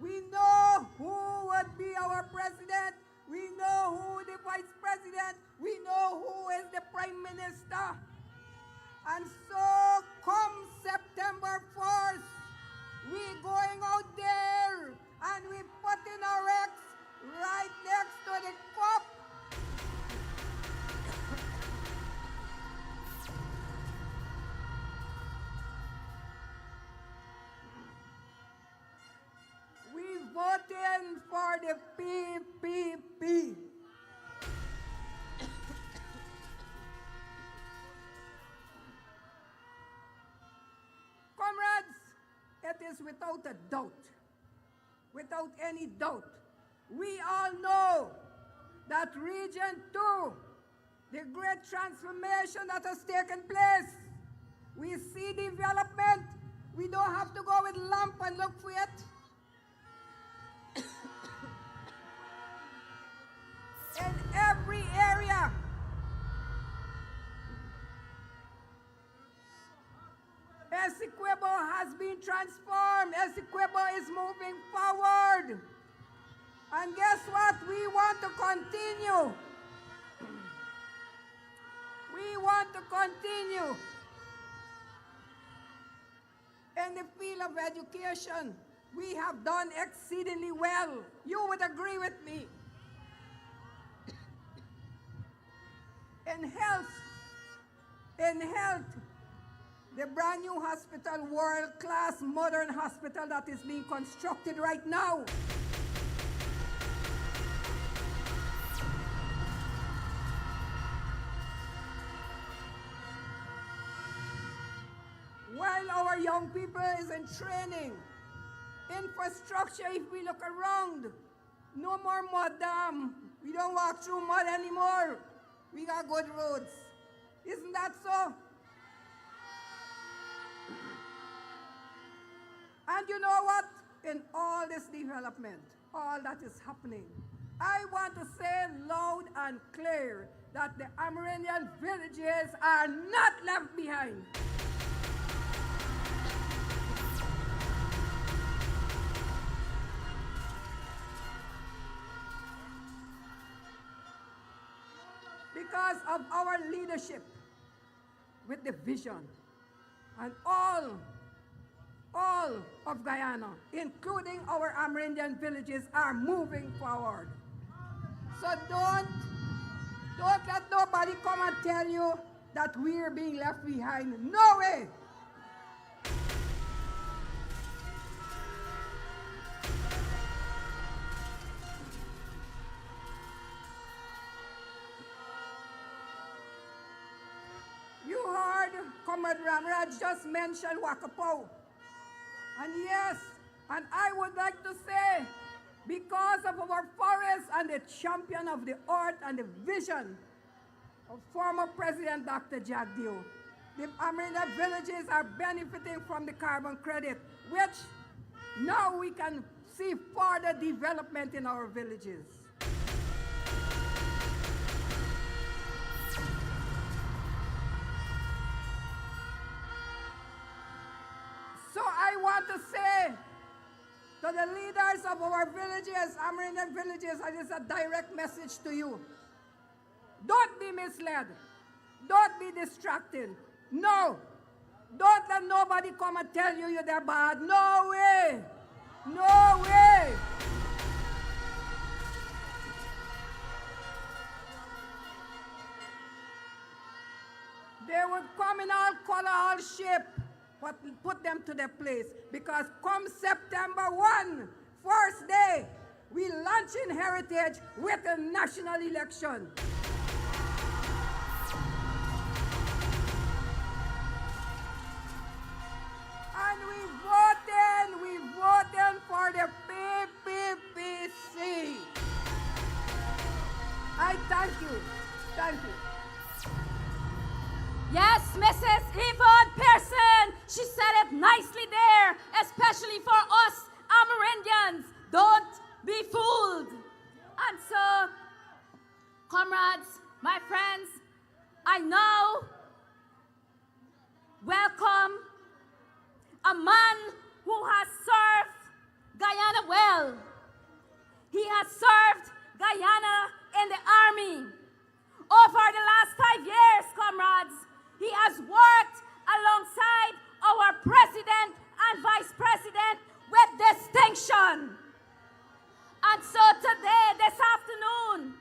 We know who would be our president. We know who the vice president. We know who is the prime minister. And so come September 1st, we going out there and we putting our eggs right next to the cup. We voting for the PPP. Comrades, it is without a doubt, without any doubt, we all know that Region 2, the great transformation that has taken place, we see development. We don't have to go with lamp and look for it. In every area. Essequibo has been transformed. Essequibo is moving forward. And guess what? We want to continue. We want to continue. In the field of education, we have done exceedingly well. You would agree with me. In health, the brand new hospital, world-class modern hospital that is being constructed right now. While our young people is in training, infrastructure, if we look around, no more mud dam. We don't walk through mud anymore. We got good roads. Isn't that so? And you know what? In all this development, all that is happening, I want to say loud and clear that the Amarindian villages are not left behind. Because of our leadership with the vision, and all of Guyana, including our Amarindian villages, are moving forward. So don't let nobody come and tell you that we're being left behind. No way! You heard Comrade Ramraj just mention Wakapo. And yes, and I would like to say, because of our forests and the champion of the earth and the vision of former President Dr. Jagdeo, the Amarindian villages are benefiting from the carbon credit, which now we can see further development in our villages. So I want to say to the leaders of our villages, Amarindian villages, and it's a direct message to you. Don't be misled. Don't be distracted. No. Don't let nobody come and tell you you're bad. No way. No way. They would come in all color, all shape, but put them to their place. Because come September 1, first day, we launch in Heritage with a national election. And we voted for the PPPC. I thank you. Thank you. Yes, Mrs. Yvonne Pearson, she said it nicely there, especially for us Amarindians. Don't be fooled. And so, comrades, my friends, I now welcome a man who has served Guyana well. He has served Guyana in the army. Over the last 5 years, comrades, he has worked alongside our president and vice president with distinction. And so today, this afternoon,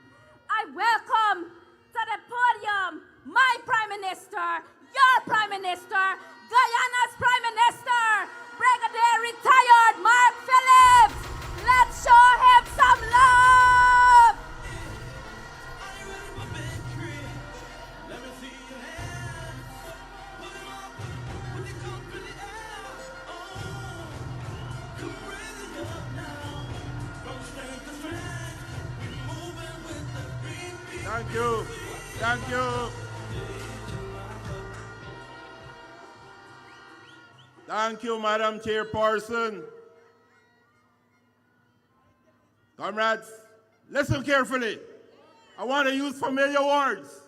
I welcome to the podium my Prime Minister, your Prime Minister, Guyana's Prime Minister, Brigadier Retired Mark Phillips. Let's show him some love. Are you ready for victory? Let me see your hands. Put 'em up, put your guns in the air. Oh, come raise it up now. From strength to strength, we're moving with the beat. Thank you. Thank you. Thank you, Madam Chairperson. Comrades, listen carefully. I want to use familiar words.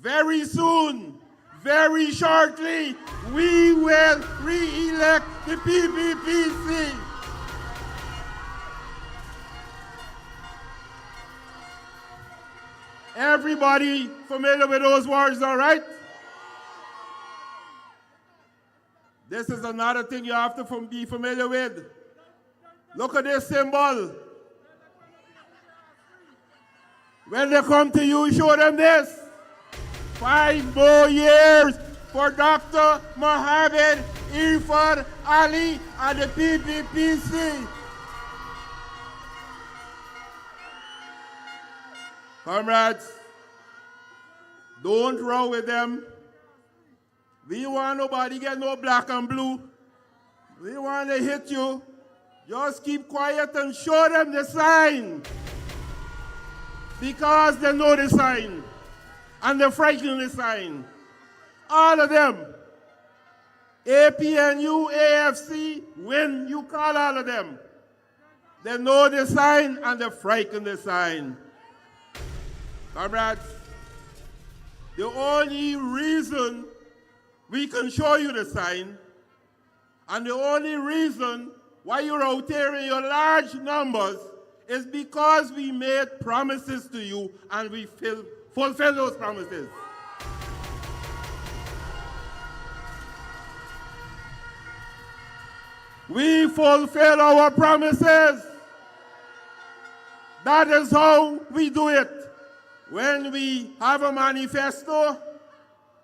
Very soon, very shortly, we will re-elect the PPPC. Everybody familiar with those words, all right? This is another thing you have to be familiar with. Look at this symbol. When they come to you, show them this. 5 more years for Dr. Mohammed Ian Alleyne and the PPPC. Comrades, don't row with them. We don't want nobody get no black and blue. We don't want to hit you. Just keep quiet and show them the sign. Because they know the sign. And they're frightened the sign. All of them. APNU, AFC, when you call all of them. They know the sign and they're frightened the sign. Comrades, the only reason we can show you the sign, and the only reason why you're out there in your large numbers is because we made promises to you and we fulfill those promises. We fulfill our promises. That is how we do it. When we have a manifesto,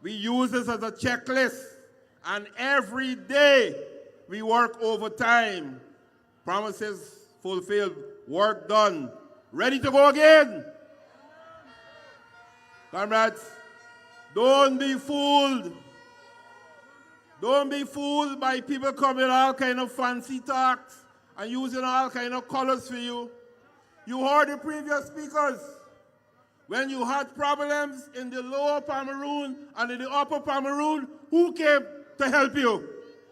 we use this as a checklist, and every day we work overtime. Promises fulfilled, work done. Ready to go again? Comrades, don't be fooled. Don't be fooled by people coming all kind of fancy talks and using all kind of colors for you. You heard the previous speakers. When you had problems in the lower Pomeroon and in the upper Pomeroon, who came to help you?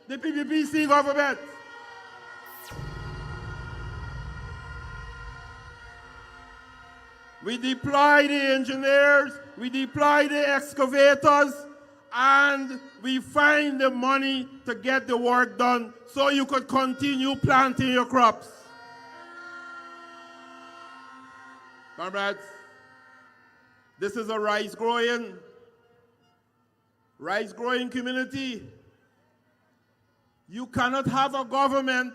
The PPPC government. We deploy the engineers, we deploy the excavators, and we find the money to get the work done so you could continue planting your crops. Comrades, this is a rice-growing community. You cannot have a government,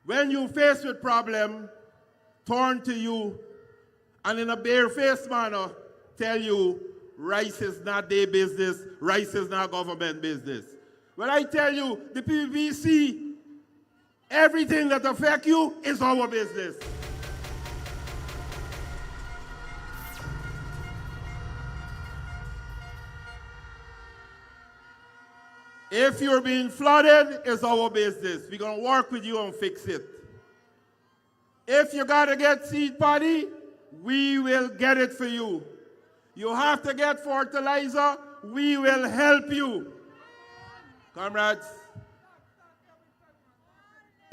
when you face with problem, turn to you and in a bare-faced manner tell you rice is not their business, rice is not government business. When I tell you the PPPC, everything that affects you is our business. If you're being flooded, it's our business. We're going to work with you and fix it. If you got to get seed paddy, we will get it for you. You have to get fertilizer, we will help you. Comrades,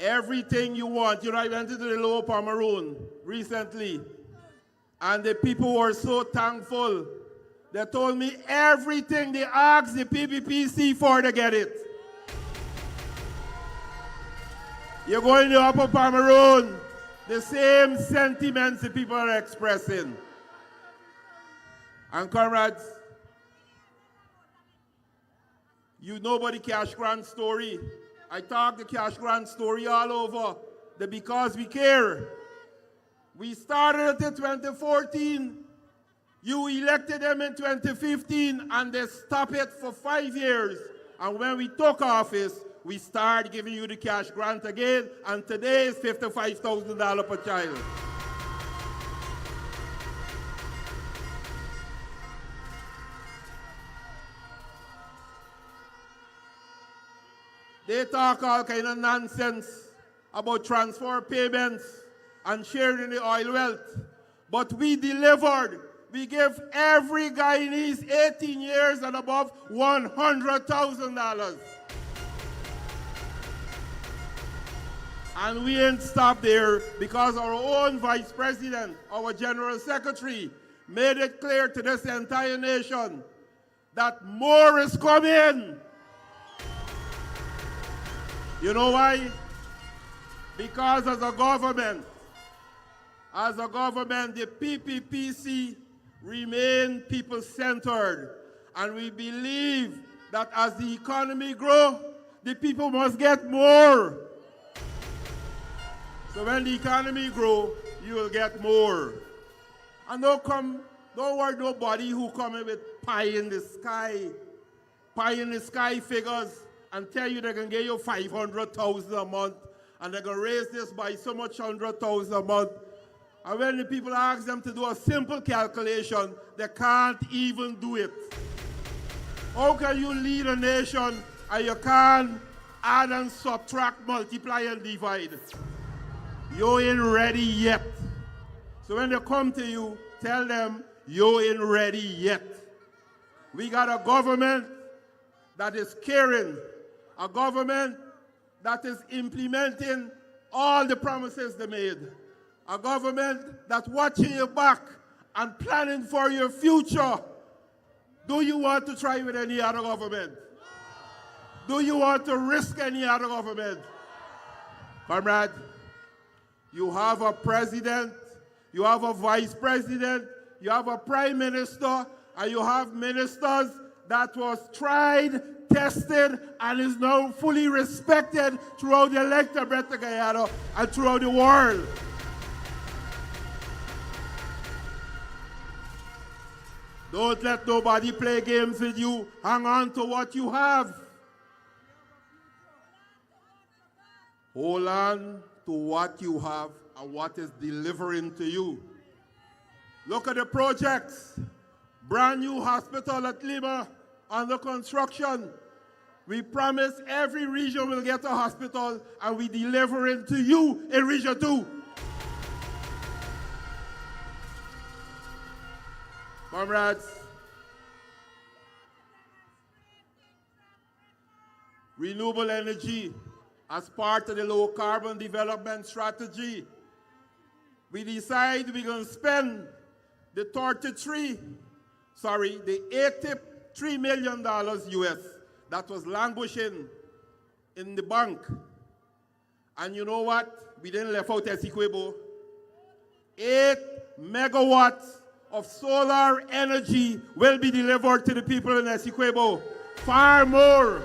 everything you want. You know, I went into the Lower Pomeroon recently, and the people were so thankful. They told me everything they asked the PPPC for to get it. You're going to Upper Pomeroon, the same sentiments the people are expressing. And comrades, you know about the cash grant story. I talk the cash grant story all over. The because we care. We started it in 2014. You elected them in 2015 and they stopped it for 5 years. And when we took office, we started giving you the cash grant again, and today is $55,000 per child. They talk all kind of nonsense about transfer payments and sharing the oil wealth. But we delivered. We gave every Guyanese 18 years and above $100,000. And we ain't stopped there because our own vice president, our general secretary, made it clear to this entire nation that more is coming. You know why? Because as a government, the PPPC remain people-centered. And we believe that as the economy grows, the people must get more. So when the economy grows, you will get more. And don't worry nobody who come in with pie in the sky figures and tell you they're going to give you $500,000 a month and they're going to raise this by so much $100,000 a month. And when the people ask them to do a simple calculation, they can't even do it. How can you lead a nation and you can't add and subtract, multiply and divide? You ain't ready yet. So when they come to you, tell them you ain't ready yet. We got a government that is caring, a government that is implementing all the promises they made, a government that's watching your back and planning for your future. Do you want to try with any other government? Do you want to risk any other government? Comrade, you have a president, you have a vice president, you have a prime minister, and you have ministers that was tried, tested, and is now fully respected throughout the electorate of Guyana and throughout the world. Don't let nobody play games with you. Hang on to what you have. Hold on to what you have and what is delivering to you. Look at the projects. Brand new hospital at Lima under construction. We promise every region will get a hospital and we deliver it to you in Region 2. Comrades, renewable energy as part of the low carbon development strategy. We decide we're going to spend the $83 million US that was languishing in the bank. And you know what? We didn't left out Essequibo. 8 megawatts of solar energy will be delivered to the people in Essequibo. Far more.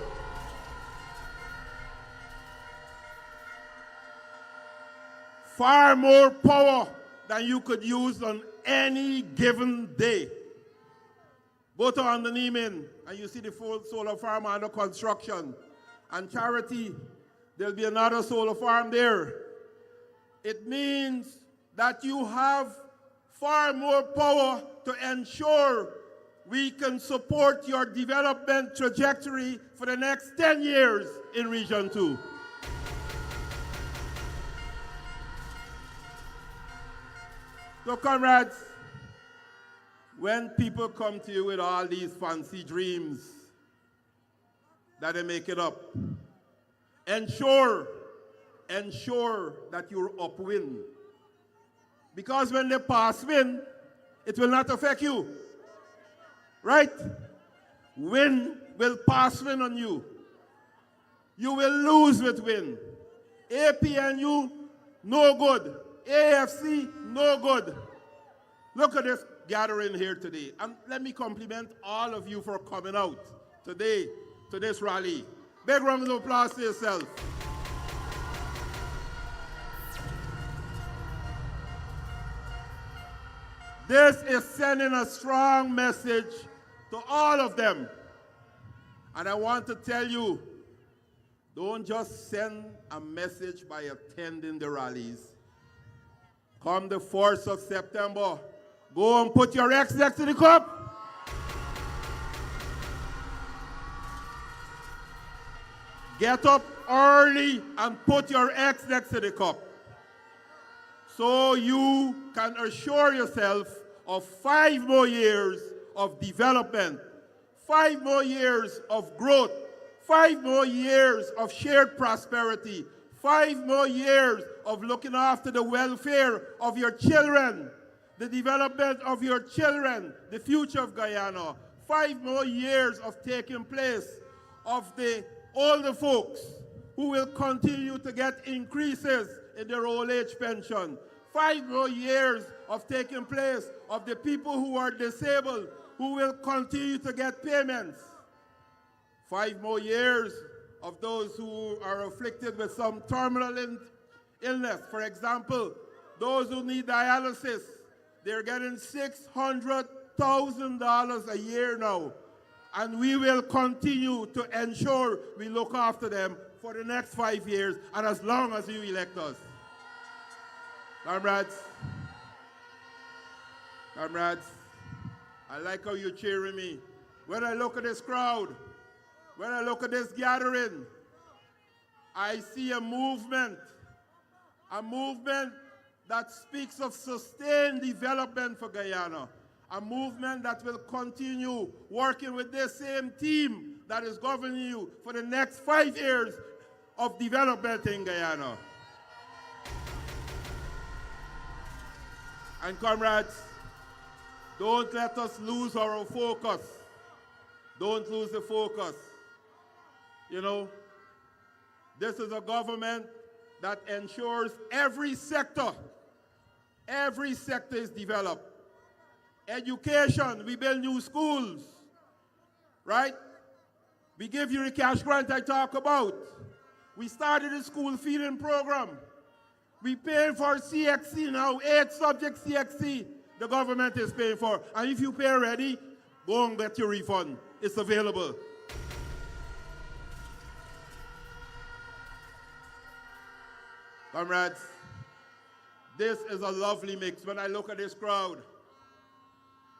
Far more power than you could use on any given day. Go to Amarindian and you see the full solar farm under construction. And Charity, there'll be another solar farm there. It means that you have far more power to ensure we can support your development trajectory for the next 10 years in Region 2. So comrades, when people come to you with all these fancy dreams that they make it up, ensure ensure that you're upwind. Because when they pass wind, it will not affect you. Right? Wind will pass wind on you. You will lose with wind. APNU, no good. AFC, no good. Look at this gathering here today. And let me compliment all of you for coming out today to this rally. Big round of applause to yourself. This is sending a strong message to all of them. And I want to tell you, don't just send a message by attending the rallies. Come the 4th of September, go and put your X next to the cup. Get up early and put your X next to the cup, so you can assure yourself of 5 more years of development, 5 more years of growth, 5 more years of shared prosperity, 5 more years of looking after the welfare of your children, the development of your children, the future of Guyana, 5 more years of taking place of the older folks who will continue to get increases in their old age pension, 5 more years of taking place of the people who are disabled who will continue to get payments, 5 more years of those who are afflicted with some terminal illness. For example, those who need dialysis, they're getting $600,000 a year now. And we will continue to ensure we look after them for the next 5 years and as long as you elect us. Comrades, I like how you're cheering me. When I look at this crowd, when I look at this gathering, I see a movement that speaks of sustained development for Guyana, a movement that will continue working with this same team that is governing you for the next 5 years of development in Guyana. And comrades, don't let us lose our focus. Don't lose the focus. You know, this is a government that ensures every sector is developed. Education, we build new schools, right? We give you the cash grant I talk about. We started a school feeding program. We pay for CXC now, 8 subject CXC the government is paying for. And if you pay already, go and get your refund. It's available. Comrades, this is a lovely mix. When I look at this crowd,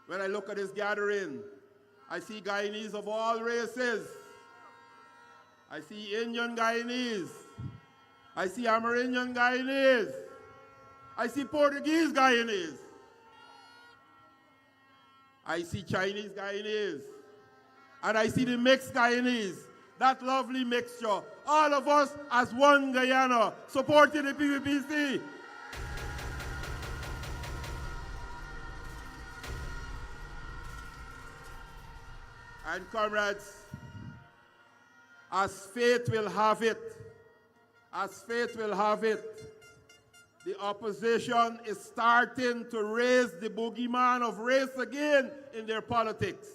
when I look at this gathering, I see Guyanese of all races. I see Indian Guyanese. I see Amarindian Guyanese. I see Portuguese Guyanese. I see Chinese Guyanese. And I see the mixed Guyanese. That lovely mixture. All of us as one Guyana, supporting the PPPC. And comrades, as fate will have it, the opposition is starting to raise the boogeyman of race again in their politics.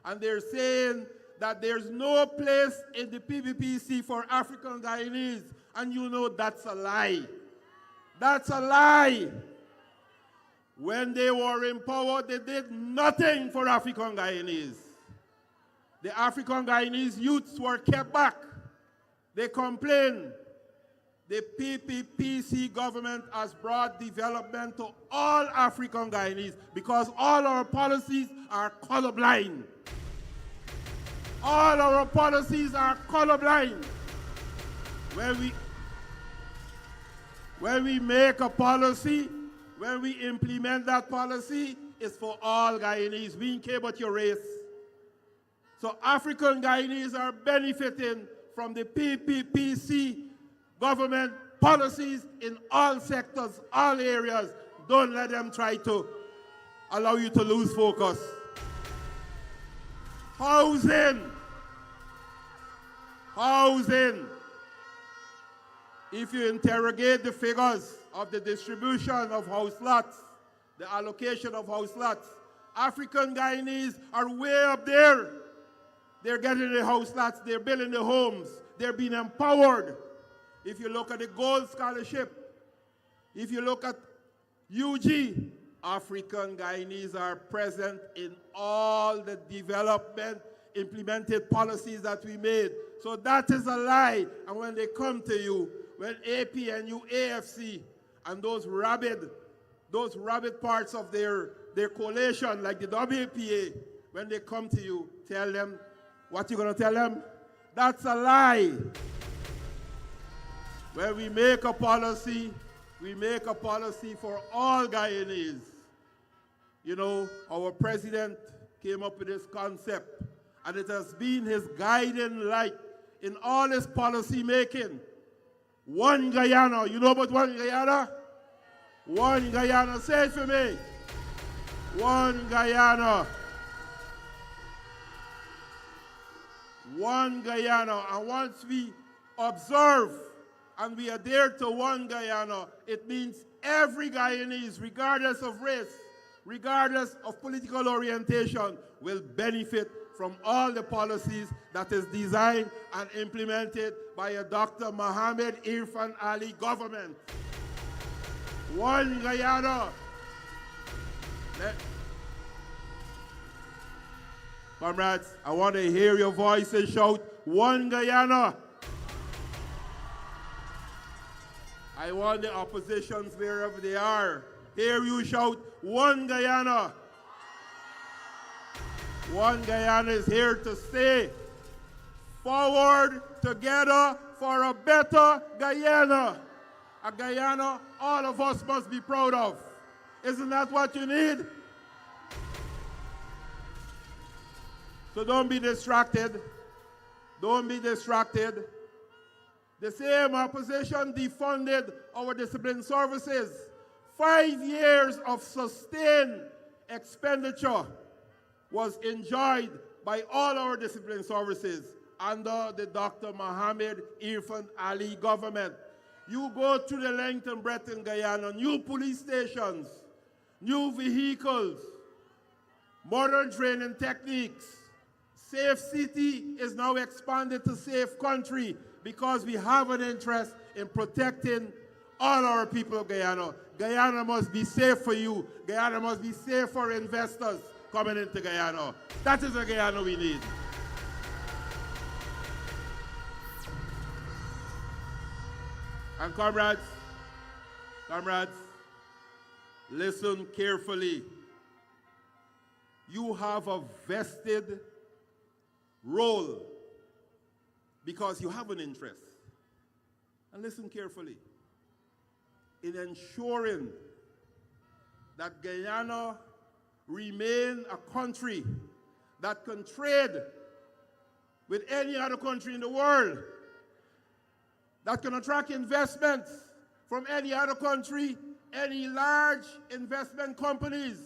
And they're saying that there's no place in the PPPC for African Guyanese. And you know that's a lie. That's a lie. When they were in power, they did nothing for African Guyanese. The African Guyanese youths were kept back. They complained. The PPPC government has brought development to all African Guyanese because all our policies are colorblind. All our policies are colorblind. When we make a policy, when we implement that policy, it's for all Guyanese. We don't care about your race. So African Guyanese are benefiting from the PPPC government policies in all sectors, all areas. Don't let them try to allow you to lose focus. Housing. Housing. If you interrogate the figures of the distribution of house lots, the allocation of house lots, African Guyanese are way up there. They're getting the house lots, they're building the homes, they're being empowered. If you look at the Gold Scholarship, if you look at UG, African Guyanese are present in all the development, implemented policies that we made. So that is a lie. And when they come to you, when APNU, AFC, and those rabid parts of their coalition, like the WPA, when they come to you, tell them, what you going to tell them? That's a lie. When we make a policy for all Guyanese. You know, our president came up with this concept, and it has been his guiding light in all his policy making. One Guyana. You know about one Guyana? One Guyana. Say it for me. One Guyana. One Guyana. And once we observe and we adhere to one Guyana, it means every Guyanese, regardless of race, regardless of political orientation, will benefit from all the policies that is designed and implemented by a Dr. Mohammed Irfan Ali government. One Guyana. Comrades, I want to hear your voice and shout, one Guyana. I want the oppositions wherever they are. Hear you shout, one Guyana. One Guyana is here to stay. Forward together for a better Guyana. A Guyana all of us must be proud of. Isn't that what you need? So don't be distracted. Don't be distracted. The same opposition defunded our discipline services. 5 years of sustained expenditure was enjoyed by all our discipline services under the Dr. Mohammed Irfan Ali government. You go through the length and breadth in Guyana, new police stations, new vehicles, modern training techniques. Safe city is now expanded to safe country because we have an interest in protecting all our people of Guyana. Guyana must be safe for you. Guyana must be safe for investors coming into Guyana. That is the Guyana we need. And comrades, listen carefully. You have a vested role because you have an interest. And listen carefully. In ensuring that Guyana remain a country that can trade with any other country in the world, that can attract investments from any other country, any large investment companies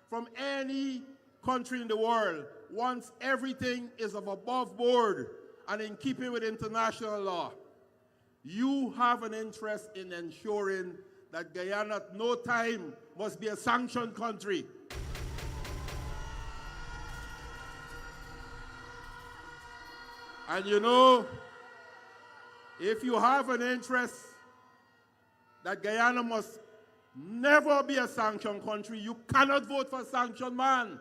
from any country in the world, once everything is of above board and in keeping with international law. You have an interest in ensuring that Guyana at no time must be a sanctioned country. And you know, if you have an interest that Guyana must never be a sanctioned country, you cannot vote for a sanctioned man.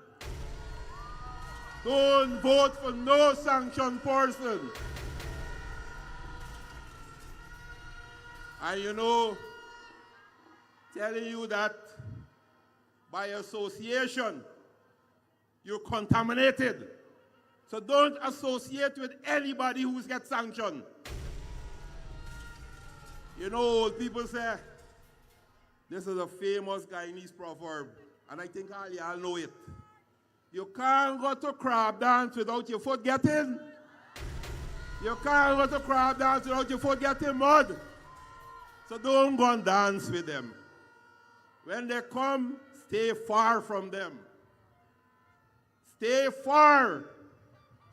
Don't vote for no sanctioned person. And you know, telling you that by association, you're contaminated. So don't associate with anybody who gets sanctioned. You know, old people say, this is a famous Guyanese proverb, and I think all y'all know it. You can't go to crab dance without your foot getting. You can't go to crab dance without your foot getting mud. So don't go and dance with them. When they come, stay far from them. Stay far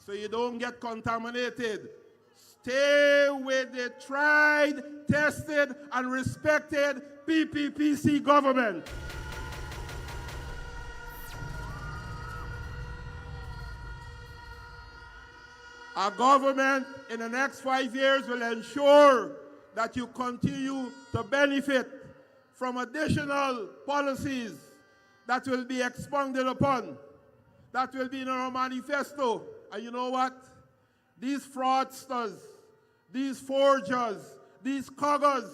so you don't get contaminated. Stay with the tried, tested, and respected PPPC government. Our government in the next 5 years will ensure that you continue to benefit from additional policies that will be expounded upon, that will be in our manifesto. And you know what? These fraudsters, these forgers, these coggers,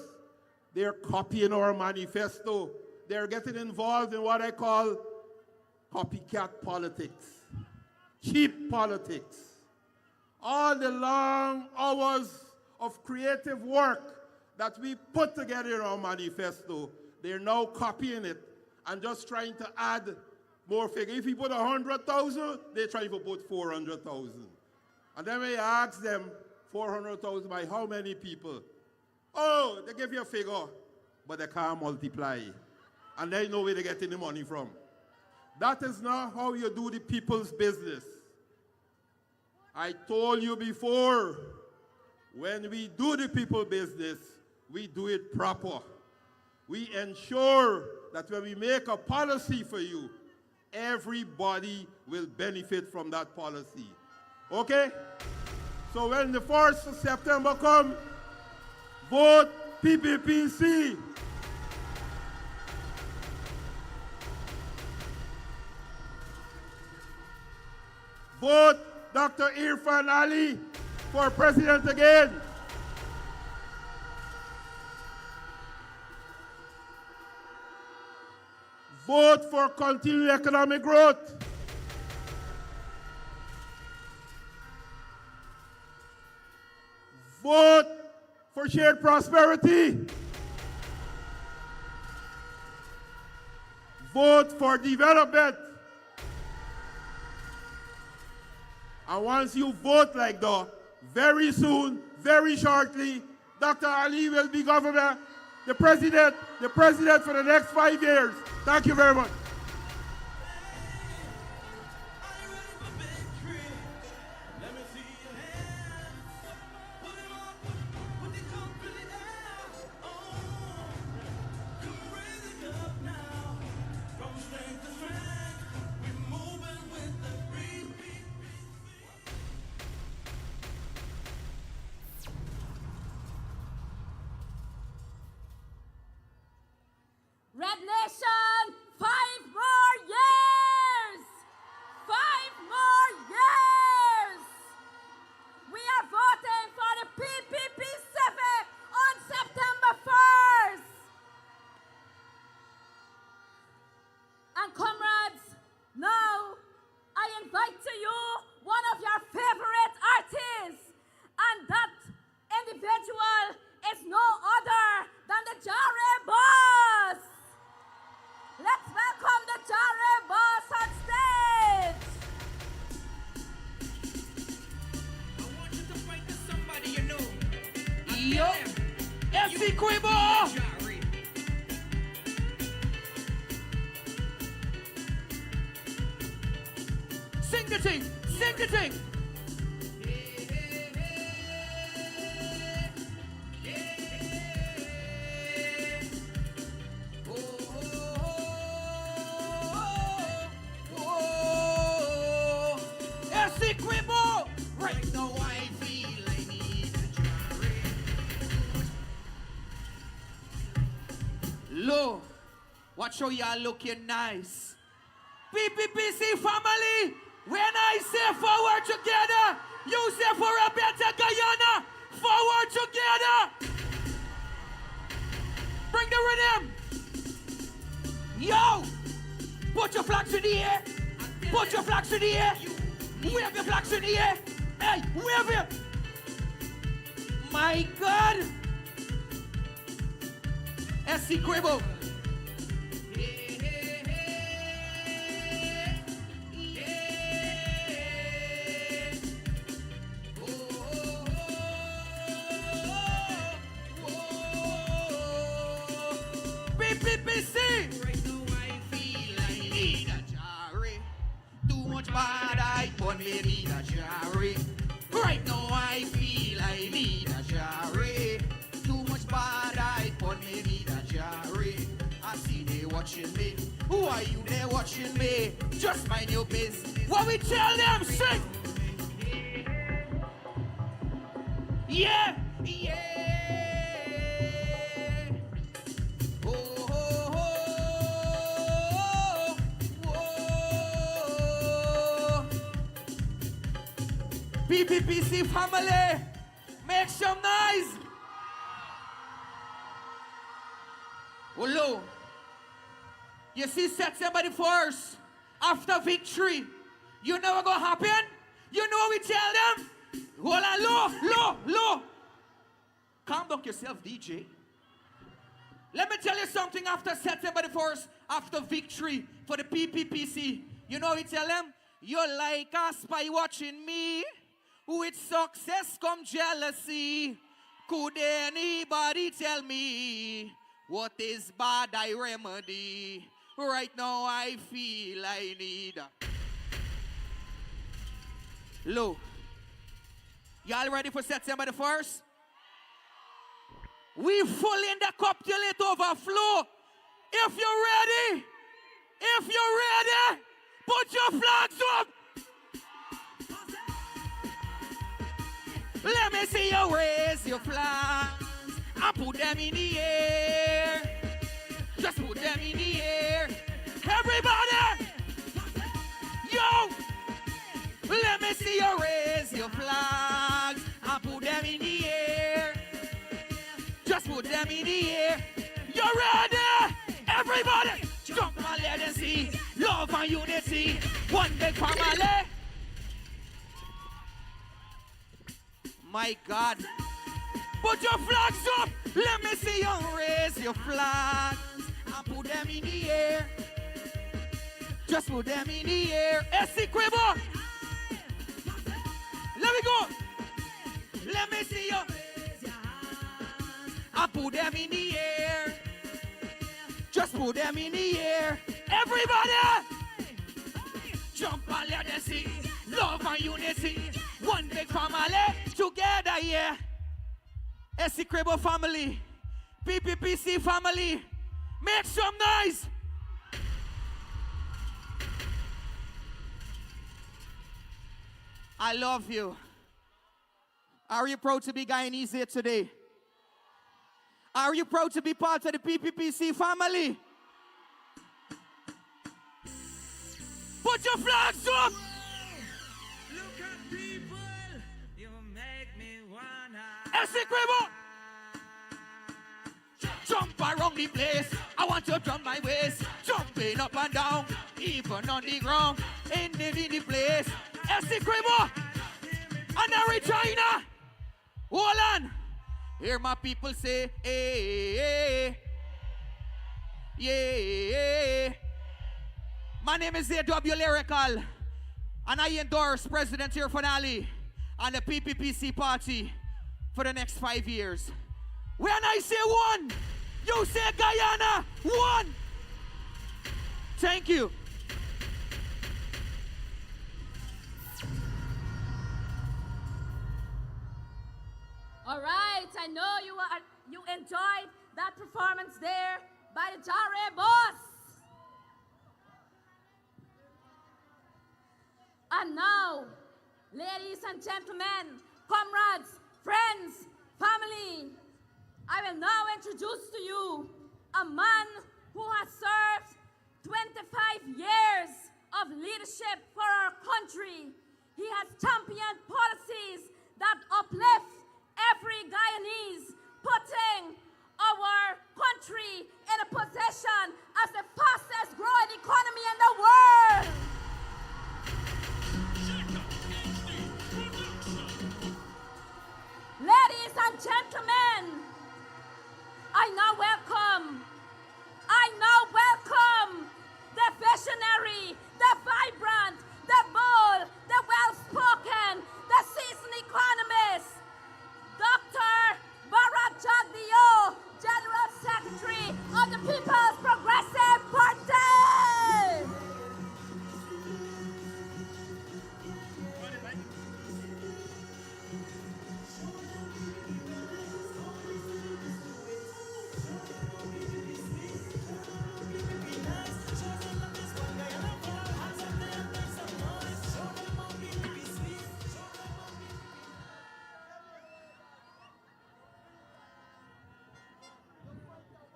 they're copying our manifesto. They're getting involved in what I call copycat politics, cheap politics. All the long hours of creative work that we put together in our manifesto, they're now copying it and just trying to add more figures. If you put 100,000, they try to put 400,000. And then when you ask them, 400,000 by how many people? Oh, they give you a figure, but they can't multiply. And they know where they're getting the money from. That is not how you do the people's business. I told you before, when we do the people business, we do it proper. We ensure that when we make a policy for you, everybody will benefit from that policy. Okay? So when the 1st of September comes, vote PPPC. Vote Dr. Ian Alleyne for president again. Vote for continued economic growth. Vote for shared prosperity. Vote for development. And once you vote like that, very soon, very shortly, Dr. Alleyne will be governor, the president for the next 5 years. Thank you very much. Red Nation, 5 more years! 5 more years! We are voting for the PPPC on September 1st. And comrades, now I invite to you one of your favorite artists, and that individual is no other than the Jarre Boss. Let's welcome the Jarre Boss on stage. I want you to fight to somebody you know. Yo, Effie Quibo. Sing the thing, sing the thing. Right now I feel I need a Jarre. Lo, watch how y'all looking nice. PPPC family, when I say forward together, you say for a better Guyana. Forward together. Bring the rhythm. Yo, put your flags in the air. Put your flags in the air. Wave your flags in the air. Hey, wave it. My God. SC Quibble. PPPC. Right now I feel I need a jarry. Too much bad I but me need a jarry. Right now I feel I need a jarry. Too much bad I but me need a jarry. I see they watching me. Who are you there watching me? Just mind your business. What we tell them, sing. Yeah, yeah. Oh, oh, oh, oh. PPPC family, make some noise. Hello. You see September the 1st, after victory, you know what's going to happen? You know what we tell them? Hold on, low. Calm down yourself, DJ. Let me tell you something after September the 1st, after victory for the PPPC. You know what we tell them? You're like a spy watching me. With success come jealousy. Could anybody tell me what is bad I remedy? Right now I feel I need Low. Y'all ready for September the 1st? We full in the cup till it overflow. If you're ready, put your flags up. Let me see you raise your flags and put them in the air. Just put them in the air. Everybody! Yo! Let me see you raise your flags and put them in the air. Just put them in the air. You ready? Everybody! Jump and let them see love and unity. One big family. My God. Put your flags up. Let me see you raise your flags and put them in the air. Just put them in the air. Essequibo. Let me go. Let me see you. I put them in the air. Just put them in the air. Everybody. Jump and let them see love and unity. One big family together, yeah. Essequibo family. PPPC family. Make some noise. I love you. Are you proud to be Guyanese here today? Are you proud to be part of the PPPC family? Put your flags up! Look at people, you make me wanna. Essequibo! Jump around the place. I want to drum my waist. Jumping up and down, even on the ground. In the place. Essequibo! Anna Regina! Hold on! Hear my people say, hey, yeah. My name is A.W. Lyrical, and I endorse President here finale and the PPPC party for the next 5 years. When I say one, you say Guyana, one. Thank you. All right, I know you enjoyed that performance there by the Jare Boss. And now, ladies and gentlemen, comrades, friends, family, I will now introduce to you a man who has served 25 years of leadership for our country. He has championed policies that uplift every Guyanese, putting our country in a position as the fastest growing economy in the world. Ladies and gentlemen, I now welcome the visionary, the vibrant, the bold, the well-spoken,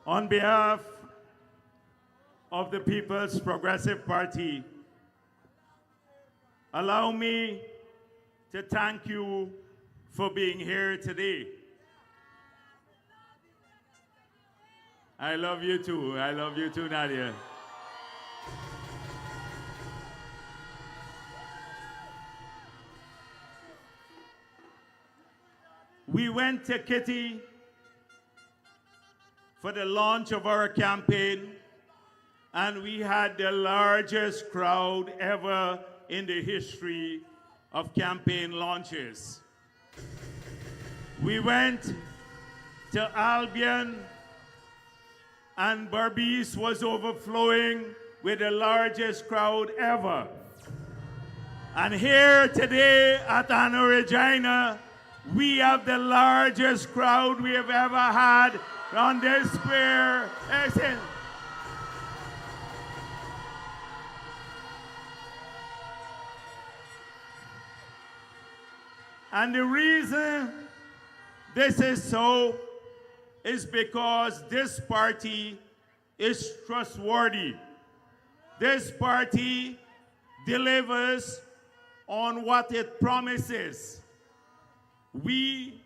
On behalf of the People's Progressive Party, allow me to thank you for being here today. I love you too. I love you too, Nadia. We went to Kitty for the launch of our campaign, and we had the largest crowd ever in the history of campaign launches. We went to Albion, and Barbados was overflowing with the largest crowd ever. And here today at Anna Regina, we have the largest crowd we have ever had on this square. Listen. And the reason this is so is because this party is trustworthy. This party delivers on what it promises. We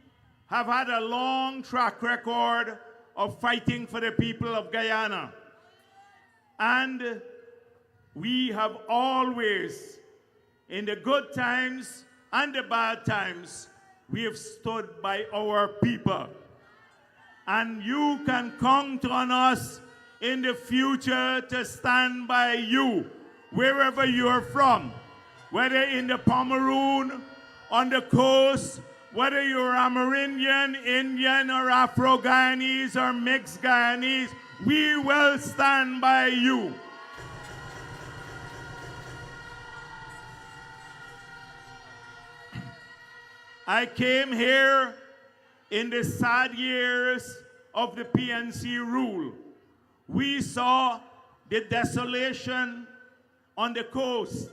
have had a long track record of fighting for the people of Guyana. And we have always, in the good times and the bad times, we have stood by our people. And you can count on us in the future to stand by you, wherever you're from, whether in the Pomeroon, on the coast, whether you're Amarindian, Indian, or Afro-Guyanese, or mixed Guyanese, we will stand by you. I came here in the sad years of the PNC rule. We saw the desolation on the coast.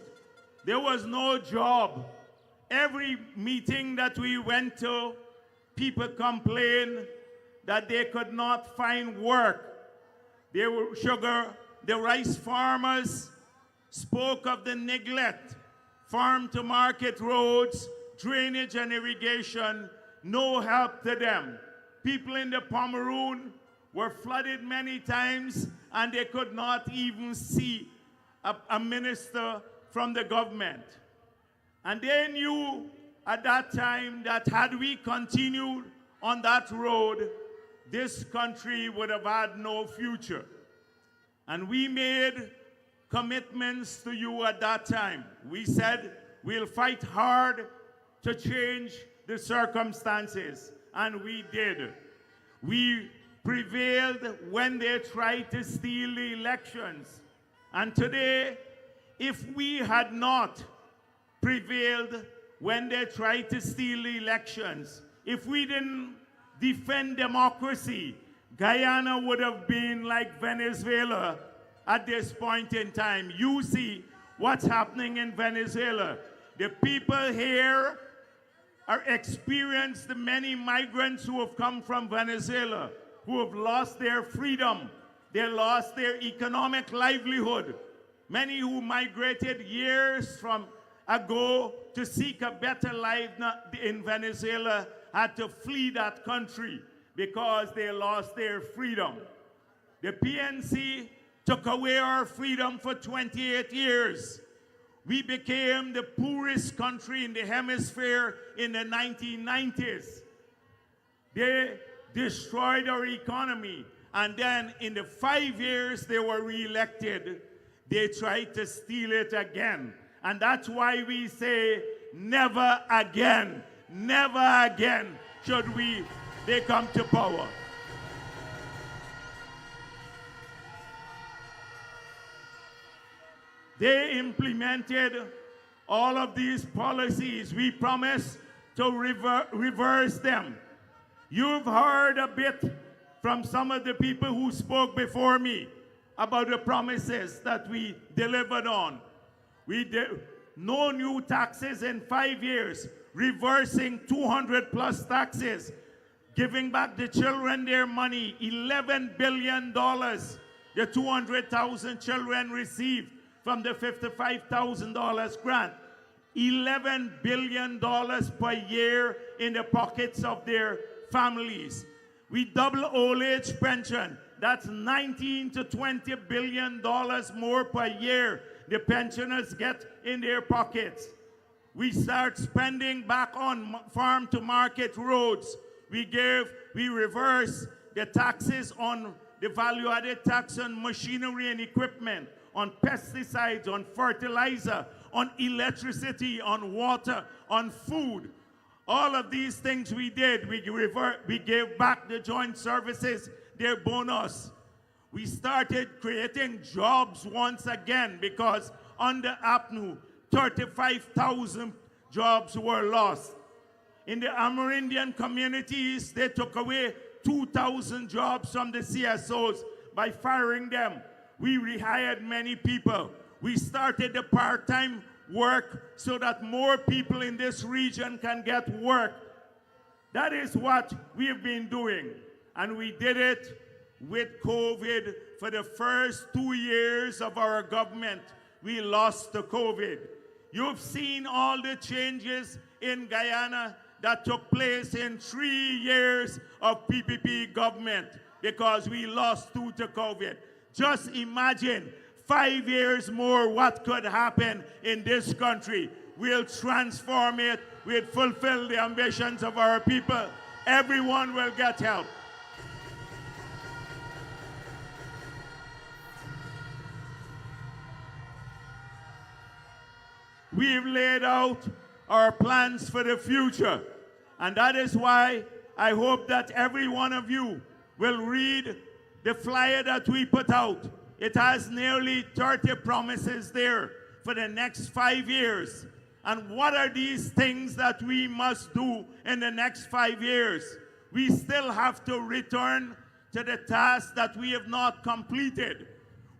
There was no job. Every meeting that we went to, people complained that they could not find work. The rice farmers spoke of the neglect, farm-to-market roads, drainage and irrigation, no help to them. People in the Pomeroon were flooded many times, and they could not even see a minister from the government. And they knew at that time that had we continued on that road, this country would have had no future. And we made commitments to you at that time. We said we'll fight hard to change the circumstances, and we did. We prevailed when they tried to steal the elections. And today, if we had not prevailed when they tried to steal the elections, if we didn't defend democracy, Guyana would have been like Venezuela at this point in time. You see what's happening in Venezuela. The people here are experienced the many migrants who have come from Venezuela, who have lost their freedom. They lost their economic livelihood. Many who migrated years from ago to seek a better life in Venezuela had to flee that country because they lost their freedom. The PNC took away our freedom for 28 years. We became the poorest country in the hemisphere in the 1990s. They destroyed our economy. And then in the 5 years they were re-elected, they tried to steal it again. And that's why we say, never again should they come to power. They implemented all of these policies. We promised to reverse them. You've heard a bit from some of the people who spoke before me about the promises that we delivered on. No new taxes in 5 years, reversing 200+ taxes, giving back the children their money, $11 billion. The 200,000 children received from the $55,000 grant. $11 billion per year in the pockets of their families. We double old age pension. That's $19 to $20 billion more per year the pensioners get in their pockets. We start spending back on farm to market roads. We reverse the taxes on the value-added tax on machinery and equipment, on pesticides, on fertilizer, on electricity, on water, on food. All of these things we did. We gave back the joint services their bonus. We started creating jobs once again because under APNU, 35,000 jobs were lost. In the Amarindian communities, they took away 2,000 jobs from the CSOs by firing them. We rehired many people. We started the part-time work so that more people in this region can get work. That is what we have been doing. And we did it with COVID. For the first 2 years of our government, we lost to COVID. You've seen all the changes in Guyana that took place in 3 years of PPP government because we lost due to COVID. Just imagine 5 years more what could happen in this country. We'll transform it. We'll fulfill the ambitions of our people. Everyone will get help. We've laid out our plans for the future. And that is why I hope that every one of you will read the flyer that we put out. It has nearly 30 promises there for the next 5 years. And what are these things that we must do in the next 5 years? We still have to return to the tasks that we have not completed.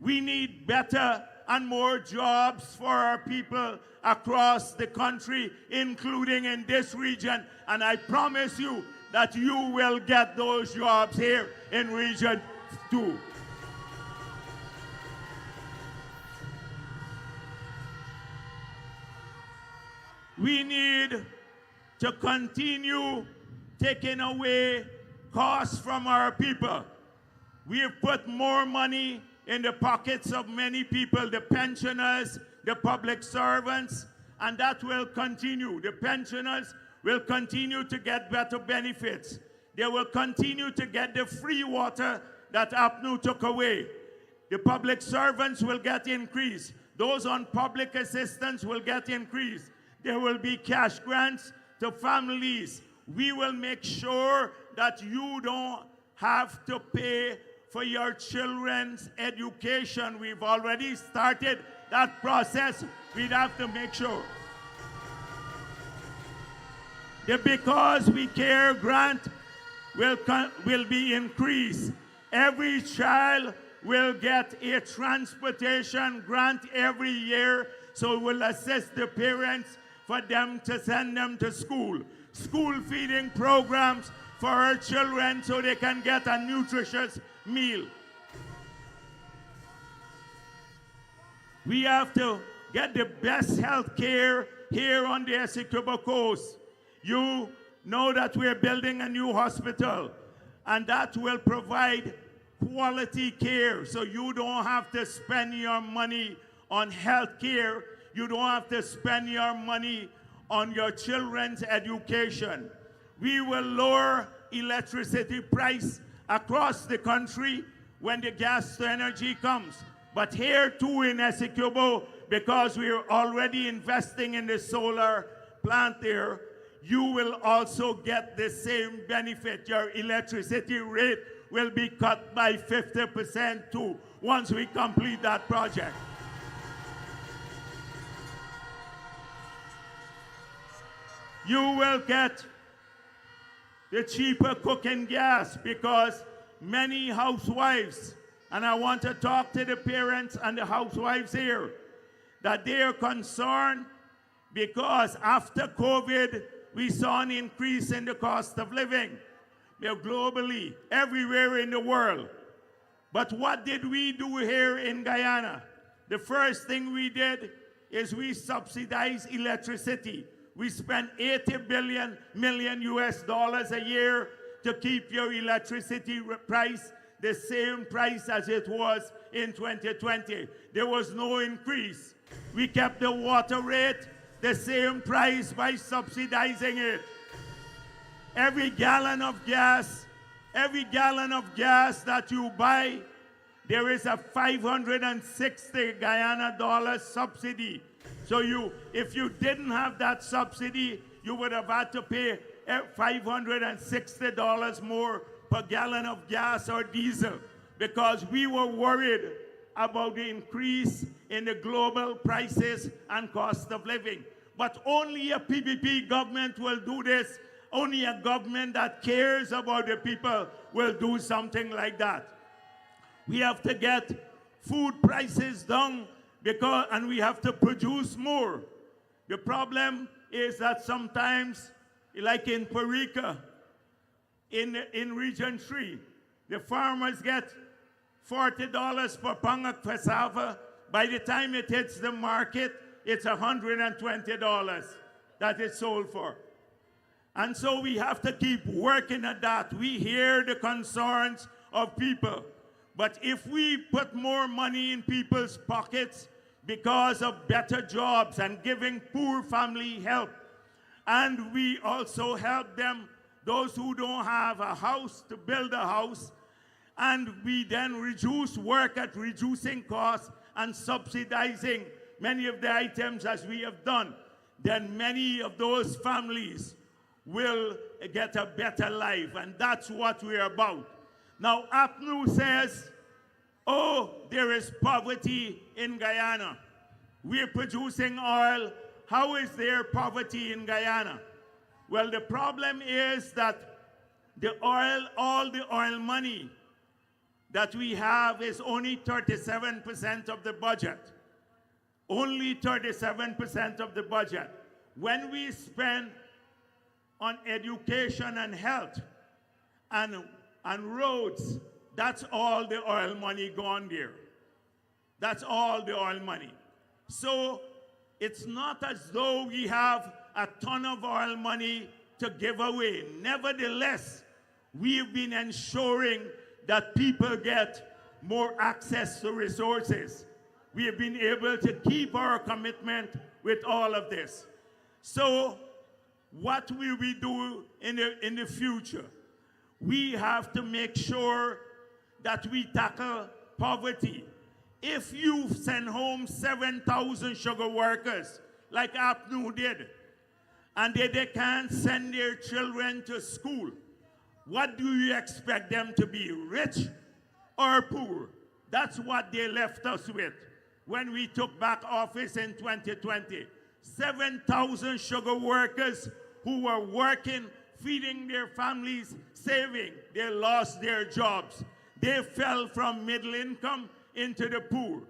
We need better and more jobs for our people across the country, including in this region. And I promise you that you will get those jobs here in Region 2. We need to continue taking away costs from our people. We have put more money in the pockets of many people, the pensioners, the public servants, and that will continue. The pensioners will continue to get better benefits. They will continue to get the free water that APNU took away. The public servants will get increased. Those on public assistance will get increased. There will be cash grants to families. We will make sure that you don't have to pay for your children's education. We've already started that process. We'd have to make sure. The Because We Care grant will be increased. Every child will get a transportation grant every year, so it will assist the parents for them to send them to school. School feeding programs for our children so they can get a nutritious meal. We have to get the best health care here on the Essequibo Coast. You know that we're building a new hospital, and that will provide quality care, so you don't have to spend your money on health care. You don't have to spend your money on your children's education. We will lower electricity price across the country when the gas to energy comes. But here too in Essequibo, because we are already investing in the solar plant there, you will also get the same benefit. Your electricity rate will be cut by 50% too once we complete that project. You will get the cheaper cooking gas because many housewives, and I want to talk to the parents and the housewives here, that they are concerned because after COVID, we saw an increase in the cost of living. globally, everywhere in the world. But what did we do here in Guyana? The first thing we did is we subsidized electricity. We spent $80 million US a year to keep your electricity price the same price as it was in 2020. There was no increase. We kept the water rate the same price by subsidizing it. Every gallon of gas that you buy, there is a 560 Guyana dollars subsidy. So if you didn't have that subsidy, you would have had to pay $560 more per gallon of gas or diesel, because we were worried about the increase in the global prices and cost of living. But only a PPP government will do this. Only a government that cares about the people will do something like that. We have to get food prices down and we have to produce more. The problem is that sometimes, like in Perica, in Region 3, the farmers get $40 per pound of cassava. By the time it hits the market, it's $120 that it's sold for. And so we have to keep working at that. We hear the concerns of people. But if we put more money in people's pockets because of better jobs and giving poor family help, and we also help them, those who don't have a house, to build a house, and we then reduce work at reducing costs and subsidizing many of the items as we have done, then many of those families will get a better life, and that's what we're about. Now, APNU says, oh, there is poverty in Guyana. We're producing oil. How is there poverty in Guyana? Well, the problem is that all the oil money that we have is only 37% of the budget. Only 37% of the budget. When we spend on education and health and roads, that's all the oil money gone there. That's all the oil money. So it's not as though we have a ton of oil money to give away. Nevertheless, we've been ensuring that people get more access to resources. We have been able to keep our commitment with all of this. So what will we do in the future? We have to make sure that we tackle poverty. If you send home 7,000 sugar workers, like APNU did, and they can't send their children to school, what do you expect them to be, rich or poor? That's what they left us with when we took back office in 2020. 7,000 sugar workers who were working, feeding their families, saving. They lost their jobs. They fell from middle income into the poor.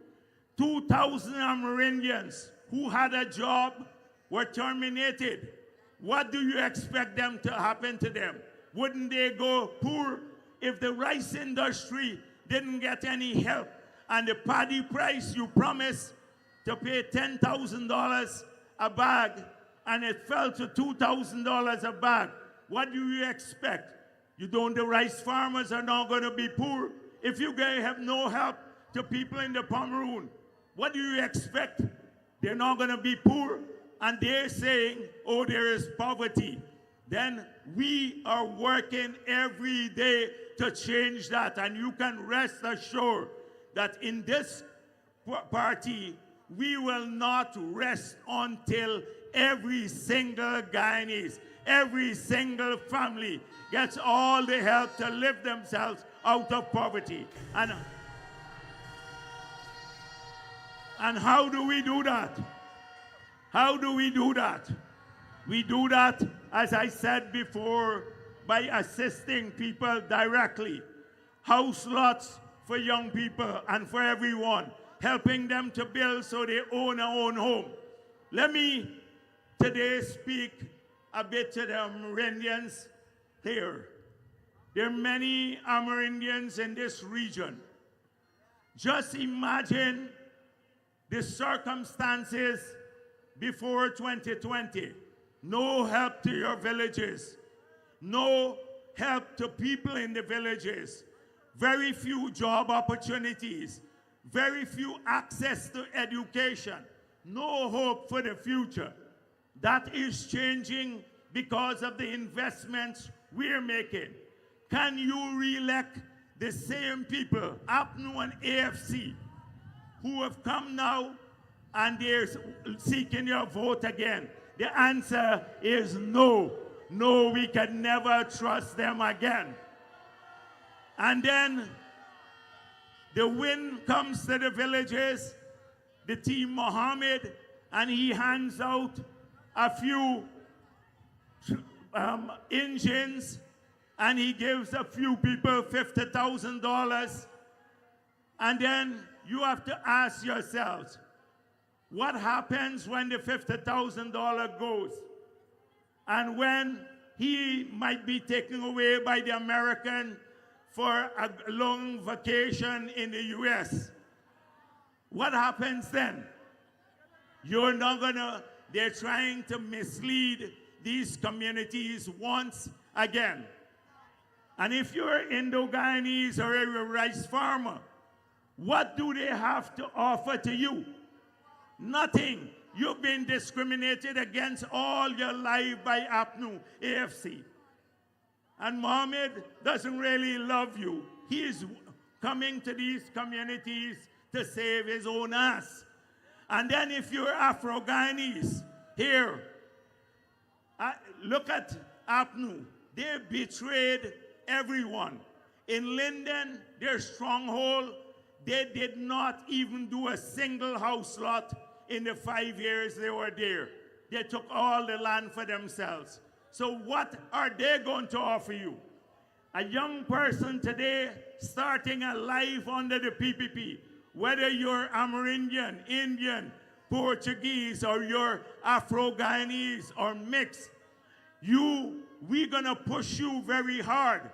2,000 Amarindians who had a job were terminated. What do you expect them to happen to them? Wouldn't they go poor? If the rice industry didn't get any help and the paddy price you promised to pay $10,000 a bag and it fell to $2,000 a bag, what do you expect? The rice farmers are not going to be poor. If you guys have no help to people in the Pomeroon, what do you expect? They're not going to be poor, and they're saying, oh, there is poverty. Then we are working every day to change that, and you can rest assured that in this party, we will not rest until every single Guyanese, every single family gets all the help to lift themselves out of poverty. And how do we do that? How do we do that? We do that, as I said before, by assisting people directly. House lots for young people and for everyone, helping them to build so they own their own home. Let me today speak a bit to the Amarindians here. There are many Amarindians in this region. Just imagine the circumstances before 2020. No help to your villages. No help to people in the villages. Very few job opportunities. Very few access to education. No hope for the future. That is changing because of the investments we're making. Can you re-elect the same people, APNU and AFC, who have come now and they're seeking your vote again? The answer is no. No, we can never trust them again. And then the wind comes to the villages, the team Mohammed, and he hands out a few engines, and he gives a few people $50,000. And then you have to ask yourselves, what happens when the $50,000 goes? And when he might be taken away by the American for a long vacation in the US? What happens then? You're not gonna, they're trying to mislead these communities once again. And if you're Indo-Guyanese or a rice farmer, what do they have to offer to you? Nothing. You've been discriminated against all your life by APNU, AFC. And Mohammed doesn't really love you. He is coming to these communities to save his own ass. And then if you're Afro-Guyanese, here, look at APNU. They betrayed everyone. In Linden, their stronghold, they did not even do a single house lot in the 5 years they were there. They took all the land for themselves. So what are they going to offer you? A young person today starting a life under the PPP, whether you're Amarindian, Indian, Portuguese, or you're Afro-Guyanese or mixed, we're gonna push you very hard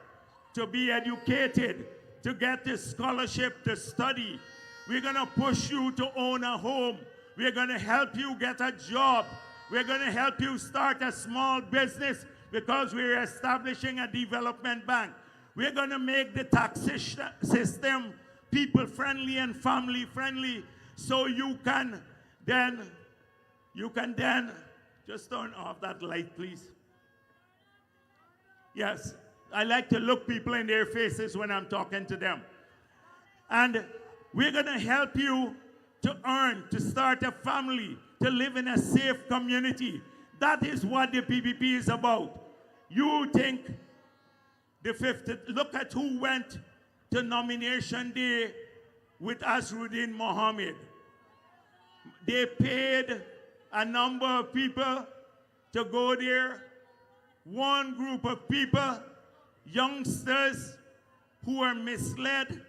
to be educated, to get the scholarship to study. We're gonna push you to own a home. We're gonna help you get a job. We're gonna help you start a small business because we're establishing a development bank. We're gonna make the tax system people-friendly and family-friendly, so you can then, just turn off that light, please. Yes, I like to look people in their faces when I'm talking to them. And we're gonna help you to earn, to start a family, to live in a safe community. That is what the PPP is about. You think look at who went to nomination day with Azruddin Mohammed. They paid a number of people to go there. One group of people, youngsters who were misled,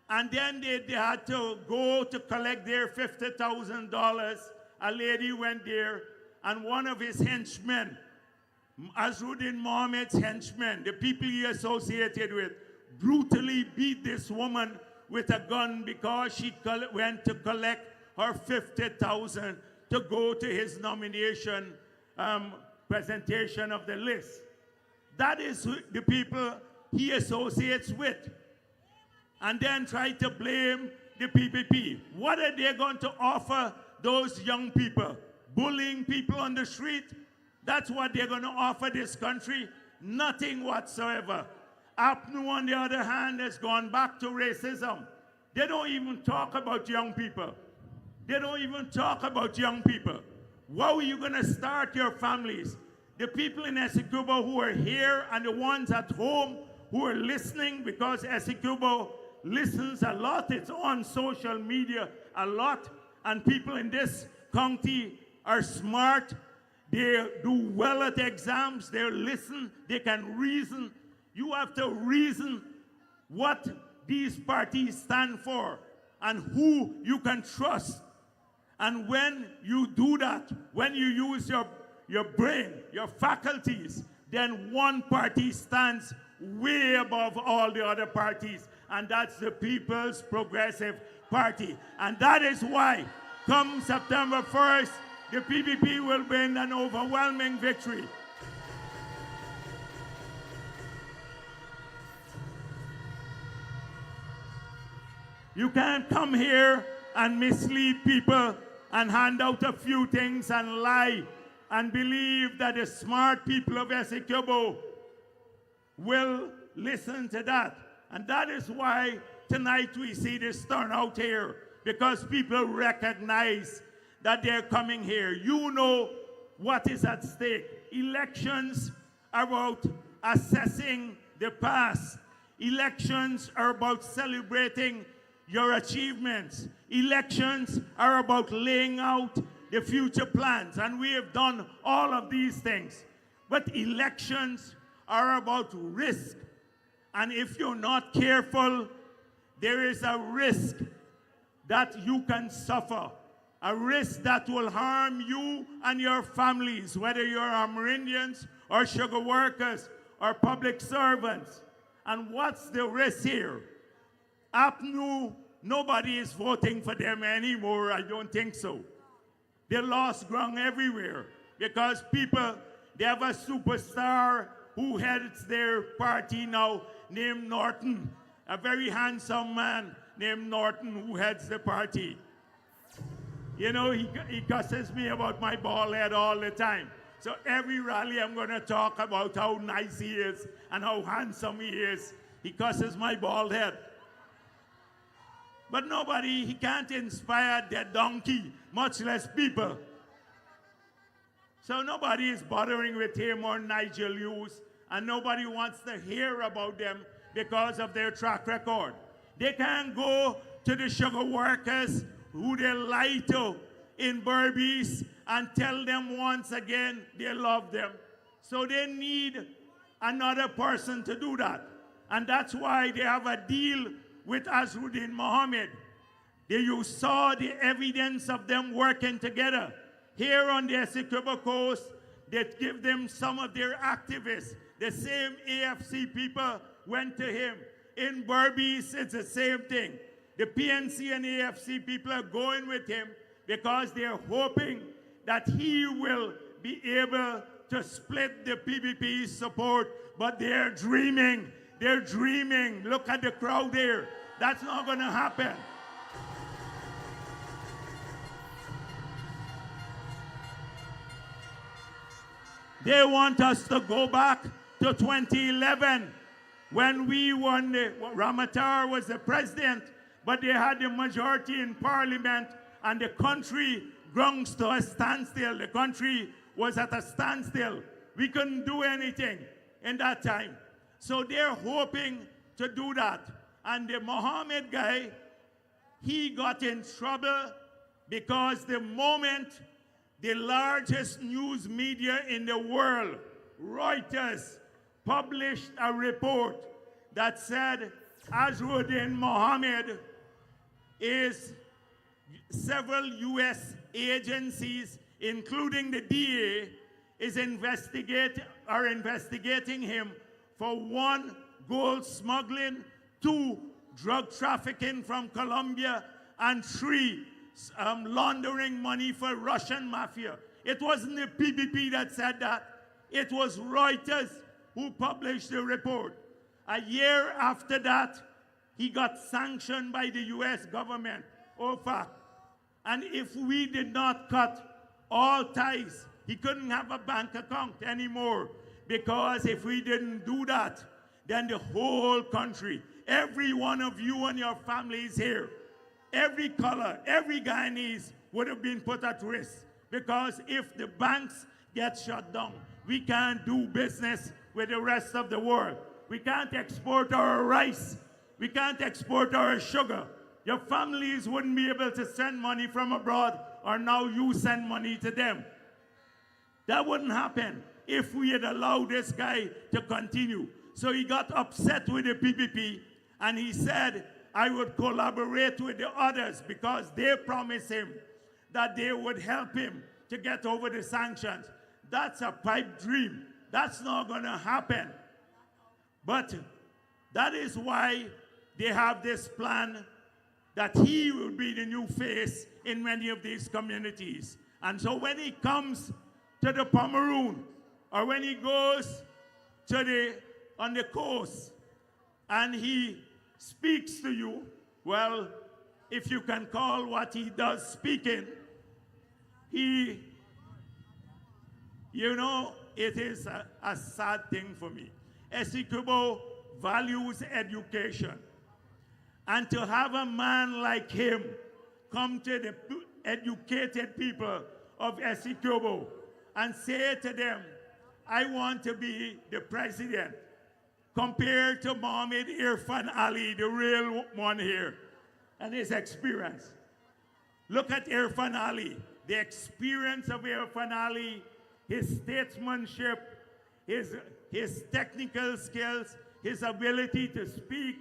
and then they had to go to collect their $50,000. A lady went there, and one of his henchmen, Azruddin Mohammed's henchmen, the people he associated with, brutally beat this woman with a gun because she went to collect her $50,000 to go to his nomination presentation of the list. That is the people he associates with. And then try to blame the PPP. What are they going to offer those young people? Bullying people on the street? That's what they're going to offer this country? Nothing whatsoever. APNU, on the other hand, has gone back to racism. They don't even talk about young people. They don't even talk about young people. How are you going to start your families? The people in Essecubo who are here and the ones at home who are listening, because Essecubo listens a lot. It's on social media a lot. And people in this county are smart. They do well at exams. They listen. They can reason. You have to reason what these parties stand for and who you can trust. And when you do that, when you use your brain, your faculties, then one party stands way above all the other parties, and that's the People's Progressive Party. And that is why, come September 1st, the PPP will win an overwhelming victory. You can't come here and mislead people and hand out a few things and lie and believe that the smart people of Essequibo will listen to that. And that is why tonight we see this turnout here, because people recognize that they're coming here. You know what is at stake. Elections are about assessing the past. Elections are about celebrating your achievements. Elections are about laying out the future plans, and we have done all of these things. But elections are about risk, and if you're not careful, there is a risk that you can suffer, a risk that will harm you and your families, whether you're Amarindians or sugar workers or public servants. And what's the risk here? APNU, nobody is voting for them anymore. I don't think so. They lost ground everywhere because people, they have a superstar who heads their party now named Norton, a very handsome man named Norton who heads the party. You know, he cusses me about my bald head all the time. So every rally I'm going to talk about how nice he is and how handsome he is. He cusses my bald head. But nobody, he can't inspire that donkey, much less people. So nobody is bothering with him or Nigel Hughes, and nobody wants to hear about them because of their track record. They can't go to the sugar workers who they lie to in Barbados and tell them once again they love them. So they need another person to do that. And that's why they have a deal with Azruddin Mohammed. You saw the evidence of them working together. Here on the Essequibo coast, they give them some of their activists. The same AFC people went to him. In Barbados, it's the same thing. The PNC and AFC people are going with him because they're hoping that he will be able to split the PPP support, but they're dreaming. They're dreaming. Look at the crowd there. That's not going to happen. They want us to go back to 2011 when we won. Ramatar was the president, but they had the majority in parliament and the country ground to a standstill. The country was at a standstill. We couldn't do anything in that time. So they're hoping to do that. And the Mohammed guy, he got in trouble because the moment the largest news media in the world, Reuters, published a report that said Azruddin Mohammed is several U.S. agencies, including the DA, is investigating him for 1, gold smuggling, 2, drug trafficking from Colombia, and 3, laundering money for Russian mafia. It wasn't the PPP that said that. It was Reuters who published the report. A year after that, he got sanctioned by the U.S. government, OFAC. And if we did not cut all ties, he couldn't have a bank account anymore. Because if we didn't do that, then the whole country, every one of you and your families here, every color, every Guyanese would have been put at risk. Because if the banks get shut down, we can't do business with the rest of the world. We can't export our rice. We can't export our sugar. Your families wouldn't be able to send money from abroad, or now you send money to them. That wouldn't happen if we had allowed this guy to continue. So he got upset with the PPP, and he said, I would collaborate with the others because they promised him that they would help him to get over the sanctions. That's a pipe dream. That's not going to happen. But that is why they have this plan that he will be the new face in many of these communities. And so when he comes to the Pomeroon, or when he goes to on the coast, and he speaks to you, well, if you can call what he does speaking, he, you know, it is a sad thing for me. Essequibo values education. And to have a man like him come to the educated people of Essequibo and say to them, I want to be the president, compared to Mohammed Irfan Ali, the real one here, and his experience. Look at Irfan Ali, the experience of Irfan Ali, his statesmanship, his technical skills, his ability to speak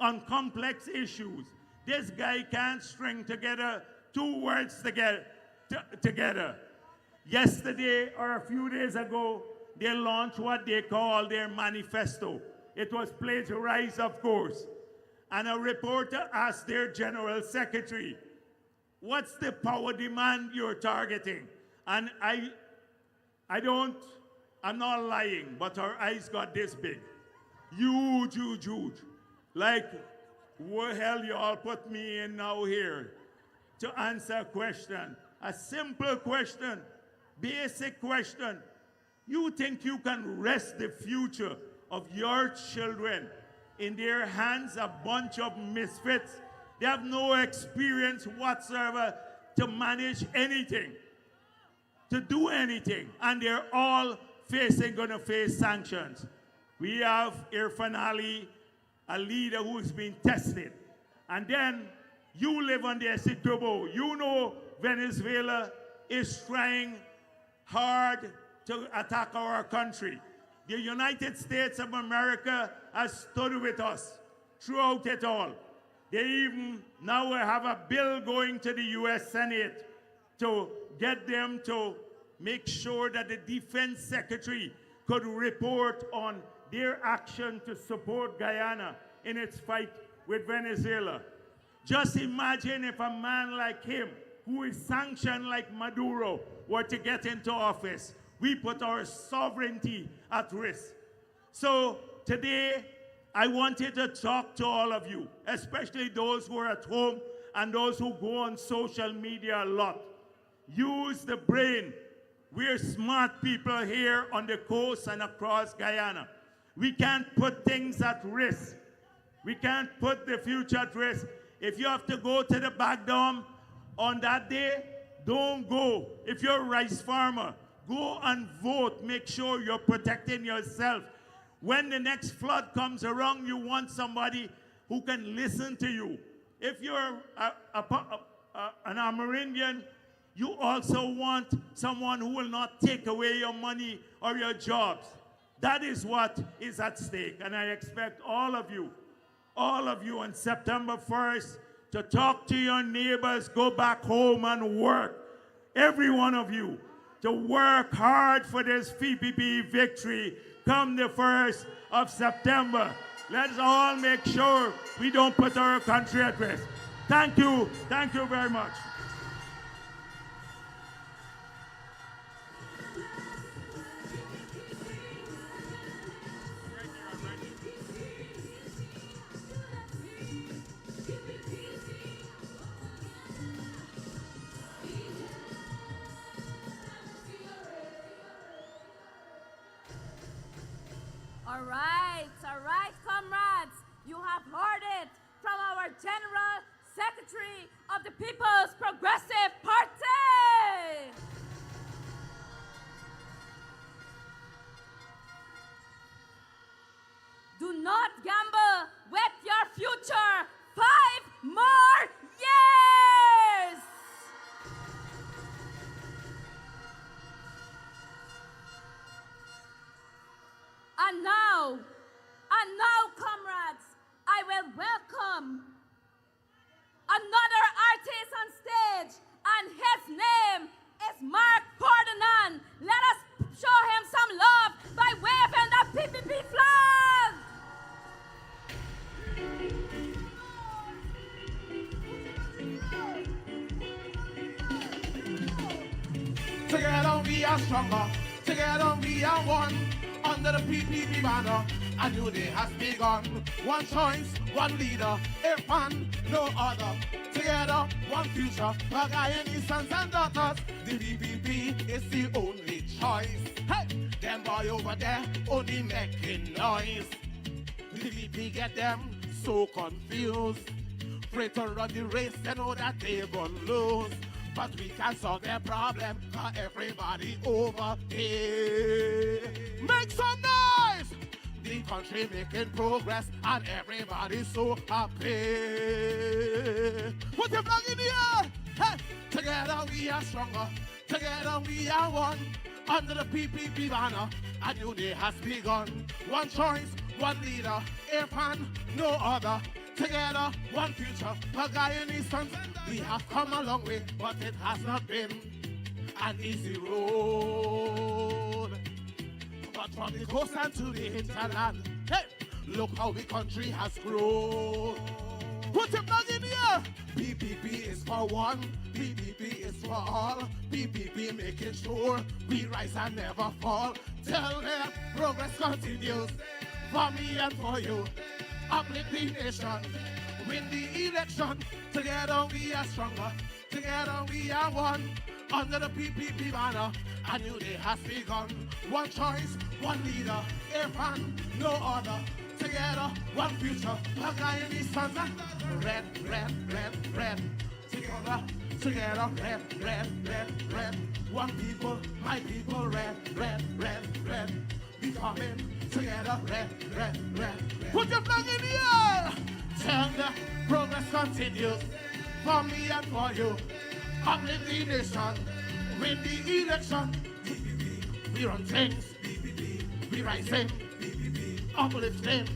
on complex issues. This guy can't string together two words together. Yesterday, or a few days ago, they launched what they call their manifesto. It was plagiarized, of course. And a reporter asked their general secretary, what's the power demand you're targeting? And I'm not lying, but her eyes got this big. Huge, huge, huge. Like, what the hell you all put me in now here to answer a question? A simple question, basic question. You think you can rest the future of your children in their hands, a bunch of misfits? They have no experience whatsoever to manage anything, to do anything, and they're all gonna face sanctions. We have Irfan Ali, a leader who's been tested. And then you live on the Essequibo. You know Venezuela is trying hard to attack our country. The United States of America has stood with us throughout it all. They even now have a bill going to the US Senate to get them to make sure that the defense secretary could report on their action to support Guyana in its fight with Venezuela. Just imagine if a man like him, who is sanctioned like Maduro, were to get into office. We put our sovereignty at risk. So today, I wanted to talk to all of you, especially those who are at home and those who go on social media a lot. Use the brain. We're smart people here on the coast and across Guyana. We can't put things at risk. We can't put the future at risk. If you have to go to the back dorm on that day, don't go. If you're a rice farmer, go and vote. Make sure you're protecting yourself. When the next flood comes around, you want somebody who can listen to you. If you're an Amarindian, you also want someone who will not take away your money or your jobs. That is what is at stake. And I expect all of you on September 1st to talk to your neighbors, go back home and work. Every one of you to work hard for this PPP victory come the 1st of September. Let's all make sure we don't put our country at risk. Thank you very much. All right, comrades. You have heard it from our General Secretary of the People's Progressive Party. Do not gamble with your future. 5 more years. And now, comrades, I will welcome another artist on stage. Together we are stronger. Together we are one. Under the PPP banner, a new day has begun. One choice, one leader, A.N, no other. Together, one future, for Guyanese sons and daughters. The PPP is the only choice. Hey, them boy over there only making noise. The PPP get them so confused. Afraid to run the race, they know that they're gonna lose. But we can solve their problem for everybody over here. Make some noise! The country making progress and everybody's so happy. Put your flag in the air! Hey! Together we are stronger. Together we are one. Under the PPP banner, a new day has begun. One choice, one leader, A.N, no other. Together, one future, for Guyanese sons. We have come a long way, but it has not been an easy road. But from the coastline to the hinterland, hey, look how the country has grown. Put your flag in the air. PPP is for one, PPP is for all. PPP making sure we rise and never fall. Tell them progress continues for me and for you. Uplift the nation, win the election. Together we are stronger. Together we are one. Under the PPP banner, a new day has begun. One choice, one leader, A.N, no other. Together, one future, for Guyanese sons and red, red, red, red. Together, together, red, red, red, red. One people, my people, red, red, red, red. We coming together, red, red, red, red. Put your flag in the air. Tell the progress continues for me and for you. Uplift the nation, win the election. We run things, we rising, uplifting,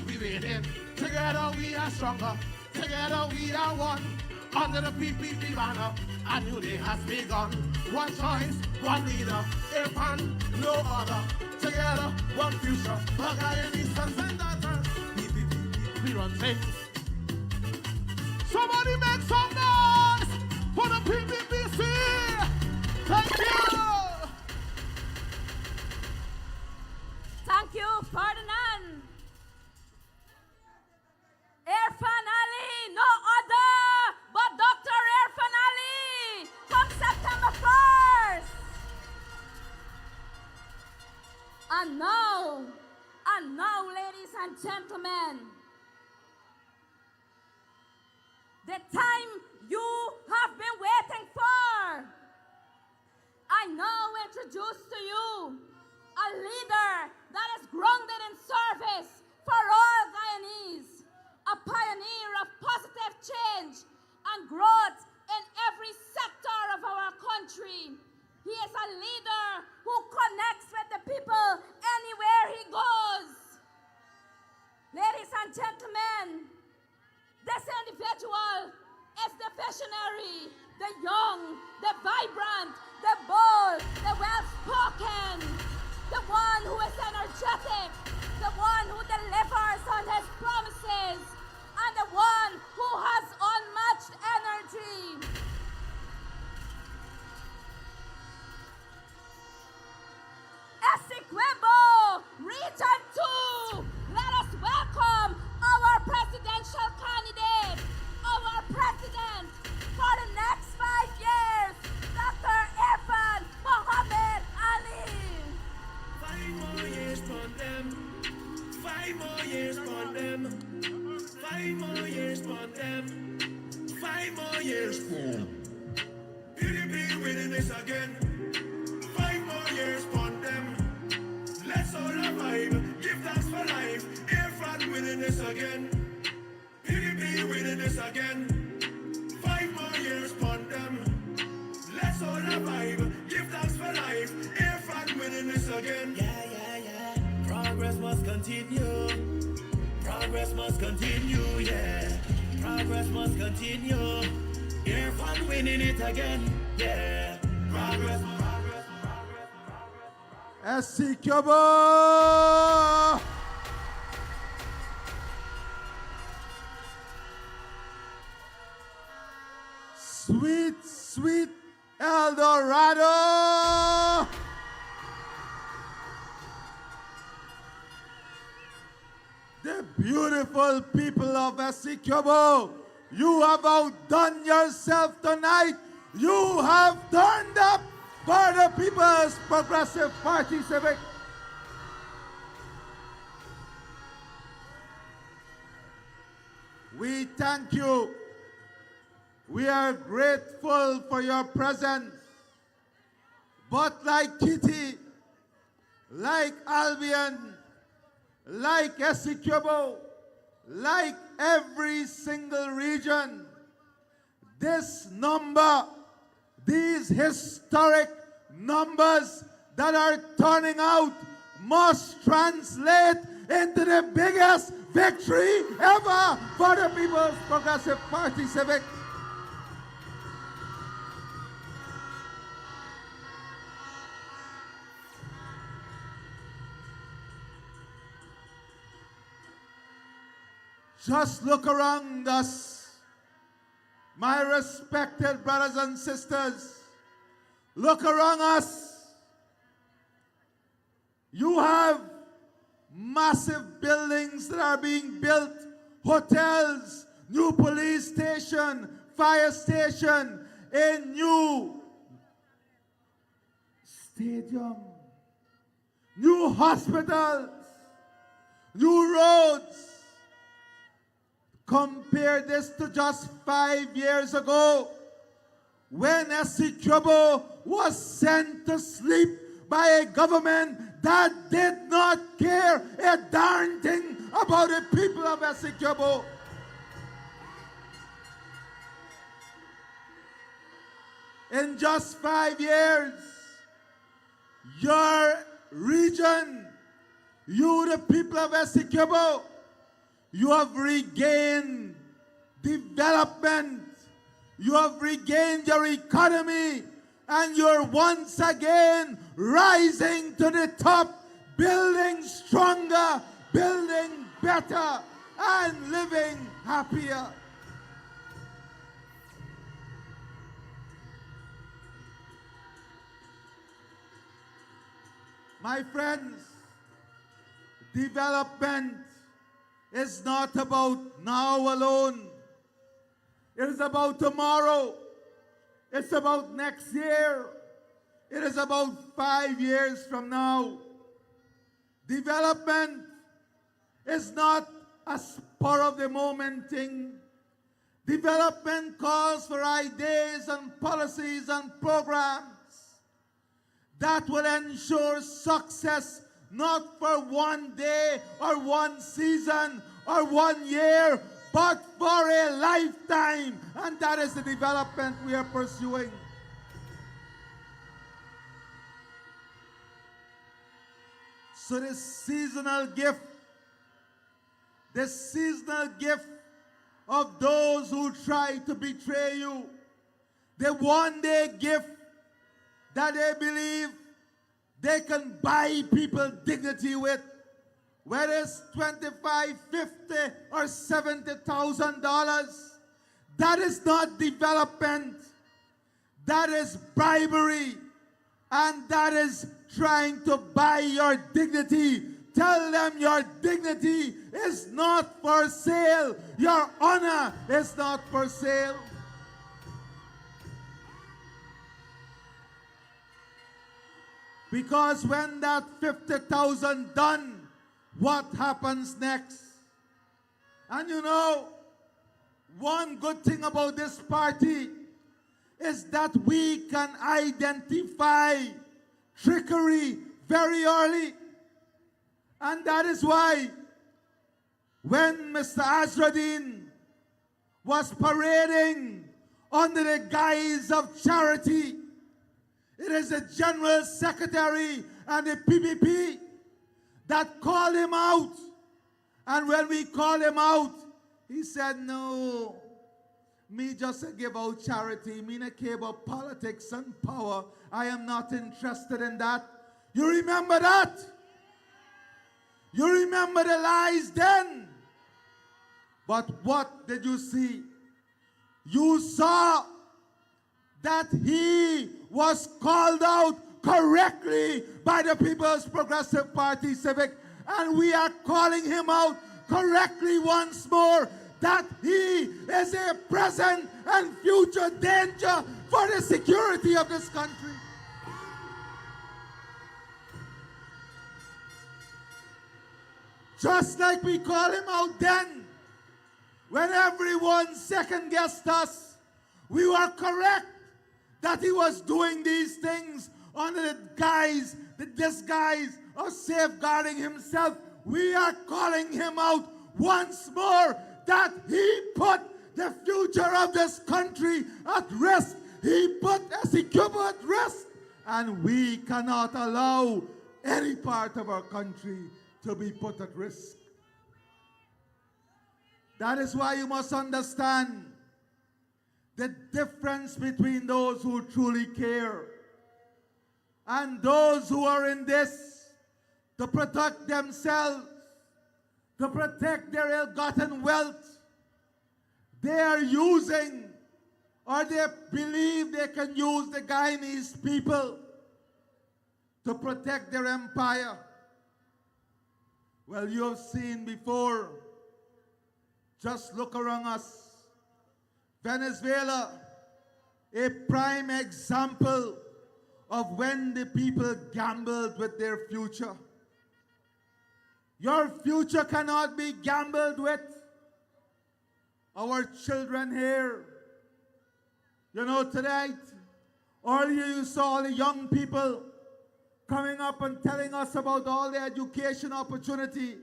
we waiting. Together we are stronger, together we are one. Under the PPP banner, a new day has begun. One choice, one leader, A.N, no other. Together, one future, for Guyanese sons and daughters. We run things. Somebody make some noise for the PPPC. Thank you. Thank you, Ferdinand. Irfan Ali, no other but Dr. Irfan Ali, from September 1st. And now, ladies and gentlemen, the time you have been waiting for. I now introduce to you a leader that is grounded in service for all Guyanese, a pioneer of positive change and growth in every sector of our country. He is a leader who connects with the people anywhere he goes. Ladies and gentlemen, this individual is the visionary, the young, the vibrant, the bold, the well-spoken, the one who is energetic, the one who delivers on his promises, and the one who has unmatched energy. Essequibo, Region 2, let us welcome our presidential candidate, our president for the next 5 years, Dr. Irfan Mohammed Ali. 5 more years for them. 5 more years for them. 5 more years for them. 5 more years for them. PDP winning this again. 5 more years for them. Let's all revive. Give thanks for life. Irfan winning this again. PDP winning this again. 5 more years for them. Let's all revive. Give thanks for life. Irfan winning this again. Yeah. Progress must continue. Progress must continue, yeah. Progress must continue. Irfan winning it again, yeah. Progress. Essequibo. Sweet El Dorado. The beautiful people of Essequibo, you have outdone yourself tonight. You have turned up for the People's Progressive Party Civic. We thank you. We are grateful for your presence. But like Kitty, like Albion, like Essequibo, like every single region, this number, these historic numbers that are turning out must translate into the biggest victory ever for the People's Progressive Party Civic. Just look around us, my respected brothers and sisters. Look around us. You have massive buildings that are being built, hotels, new police station, fire station, a new stadium, new hospitals, new roads. Compare this to just 5 years ago when Essequibo was sent to sleep by a government that did not care a darn thing about the people of Essequibo. In just 5 years, your region, you the people of Essequibo, you have regained development. You have regained your economy. And you're once again rising to the top, building stronger, building better, and living happier. My friends, development is not about now alone. It is about tomorrow. It's about next year. It is about 5 years from now. Development is not a spur of the moment thing. Development calls for ideas and policies and programs that will ensure success not for one day or one season or 1 year, but for a lifetime. And that is the development we are pursuing. So this seasonal gift of those who try to betray you, the one-day gift that they believe they can buy people dignity with, whether it's $25, $50, or $70,000, that is not development. That is bribery, and that is trying to buy your dignity. Tell them your dignity is not for sale. Your honor is not for sale. Because when that 50,000 done, what happens next? And you know, one good thing about this party is that we can identify trickery very early. And that is why when Mr. Azraddin was parading under the guise of charity, it is the General Secretary and the PPP that called him out. And when we called him out, he said, no, me just give out charity. Me not care about politics and power. I am not interested in that. You remember that? You remember the lies then? But what did you see? You saw that he was called out correctly by the People's Progressive Party Civic, and we are calling him out correctly once more that he is a present and future danger for the security of this country. Just like we call him out then, when everyone second-guessed us, we were correct that he was doing these things under the disguise of safeguarding himself. We are calling him out once more that he put the future of this country at risk. He put Essequibo at risk, and we cannot allow any part of our country to be put at risk. That is why you must understand the difference between those who truly care and those who are in this to protect themselves, to protect their ill-gotten wealth. They are using, or they believe they can use the Guyanese people to protect their empire. Well, you have seen before, just look around us. Venezuela, a prime example of when the people gambled with their future. Your future cannot be gambled with. Our children here, you know, tonight, earlier you saw all the young people coming up and telling us about all the education opportunity.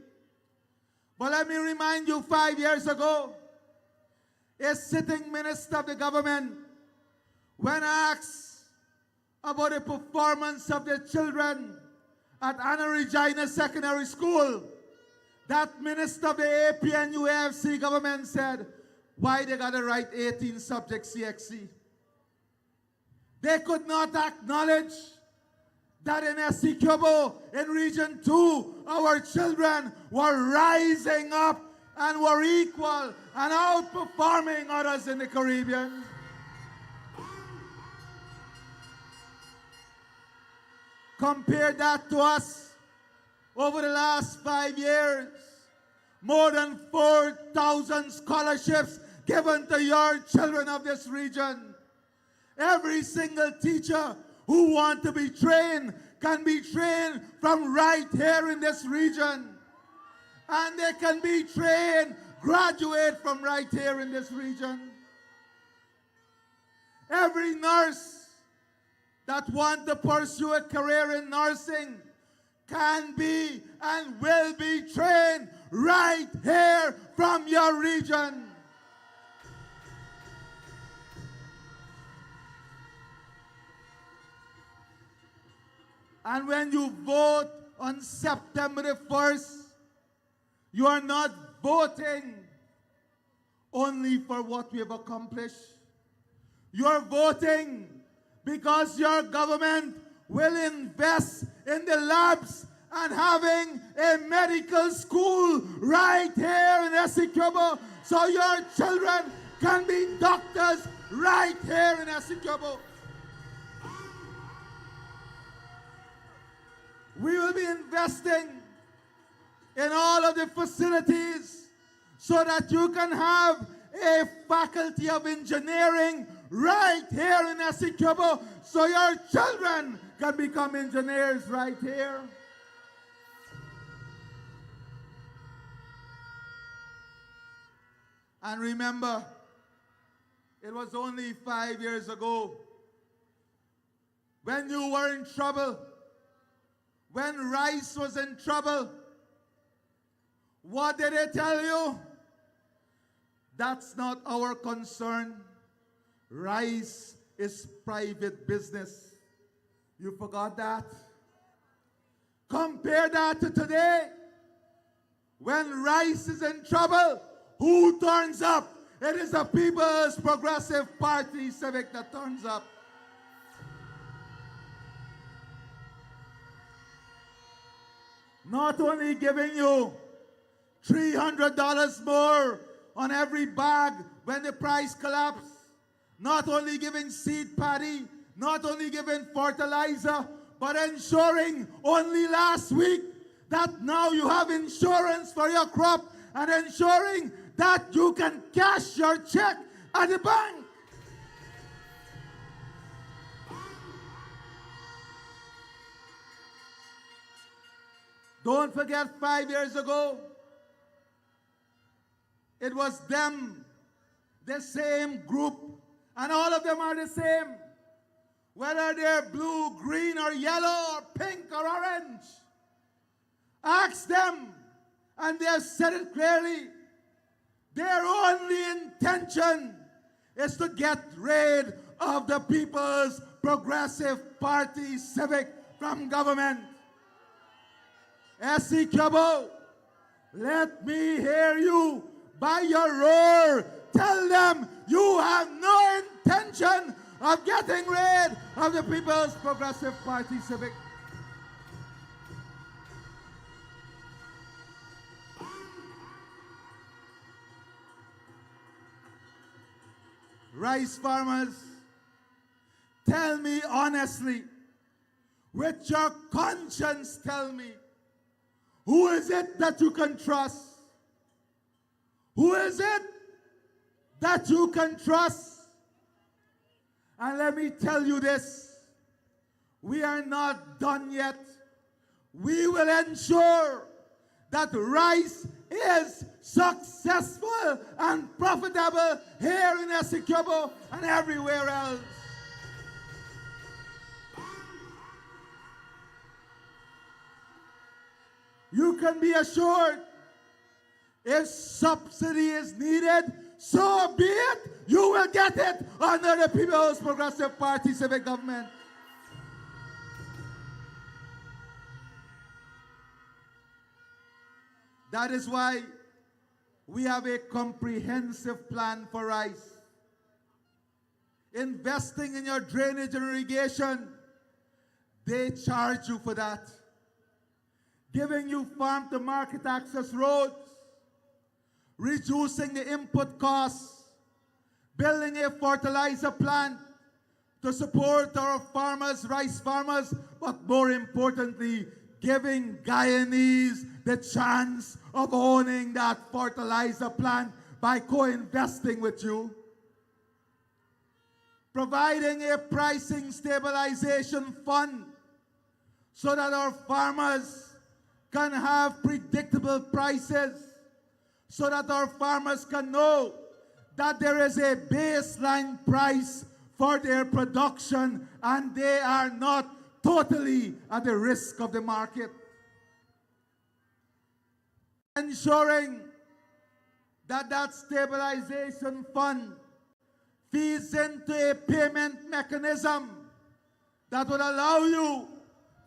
But let me remind you, 5 years ago, a sitting minister of the government, when asked about the performance of the children at Anna Regina Secondary School, that minister of the A.P.N. UAFC government said, why they gotta write 18 subjects CXC? They could not acknowledge that in Essequibo, in Region 2, our children were rising up and were equal and outperforming others in the Caribbean. Compare that to us. Over the last 5 years, more than 4,000 scholarships given to your children of this region. Every single teacher who want to be trained can be trained from right here in this region. And they can be trained, graduate from right here in this region. Every nurse that want to pursue a career in nursing can be and will be trained right here from your region. And when you vote on September the 1st, you are not voting only for what we have accomplished. You are voting because your government will invest in the labs and having a medical school right here in Essequibo so your children can be doctors right here in Essequibo. We will be investing in all of the facilities so that you can have a faculty of engineering right here in Essequibo so your children can become engineers right here. And remember, it was only 5 years ago when you were in trouble, when rice was in trouble. What did they tell you? That's not our concern. Rice is private business. You forgot that? Compare that to today. When rice is in trouble, who turns up? It is the People's Progressive Party Civic that turns up. Not only giving you $300 more on every bag when the price collapsed, not only giving seed paddy, not only giving fertilizer, but ensuring only last week that now you have insurance for your crop and ensuring that you can cash your check at the bank. Don't forget 5 years ago, it was them, the same group, and all of them are the same. Whether they're blue, green, or yellow, or pink, or orange. Ask them, and they have said it clearly. Their only intention is to get rid of the People's Progressive Party Civic from government. S.C. Kyobo, let me hear you by your roar. Tell them you have no intention of getting rid of the People's Progressive Party Civic. Rice farmers, tell me honestly, with your conscience tell me, who is it that you can trust? Who is it that you can trust? And let me tell you this, we are not done yet. We will ensure that rice is successful and profitable here in Essequibo and everywhere else. You can be assured, if subsidy is needed, so be it. You will get it under the People's Progressive Party Civic Government. That is why we have a comprehensive plan for rice. Investing in your drainage and irrigation, they charge you for that. Giving you farm-to-market access roads, reducing the input costs, building a fertilizer plant to support our farmers, rice farmers, but more importantly, giving Guyanese the chance of owning that fertilizer plant by co-investing with you. Providing a pricing stabilization fund so that our farmers can have predictable prices, so that our farmers can know that there is a baseline price for their production and they are not totally at the risk of the market. Ensuring that that stabilization fund feeds into a payment mechanism that would allow you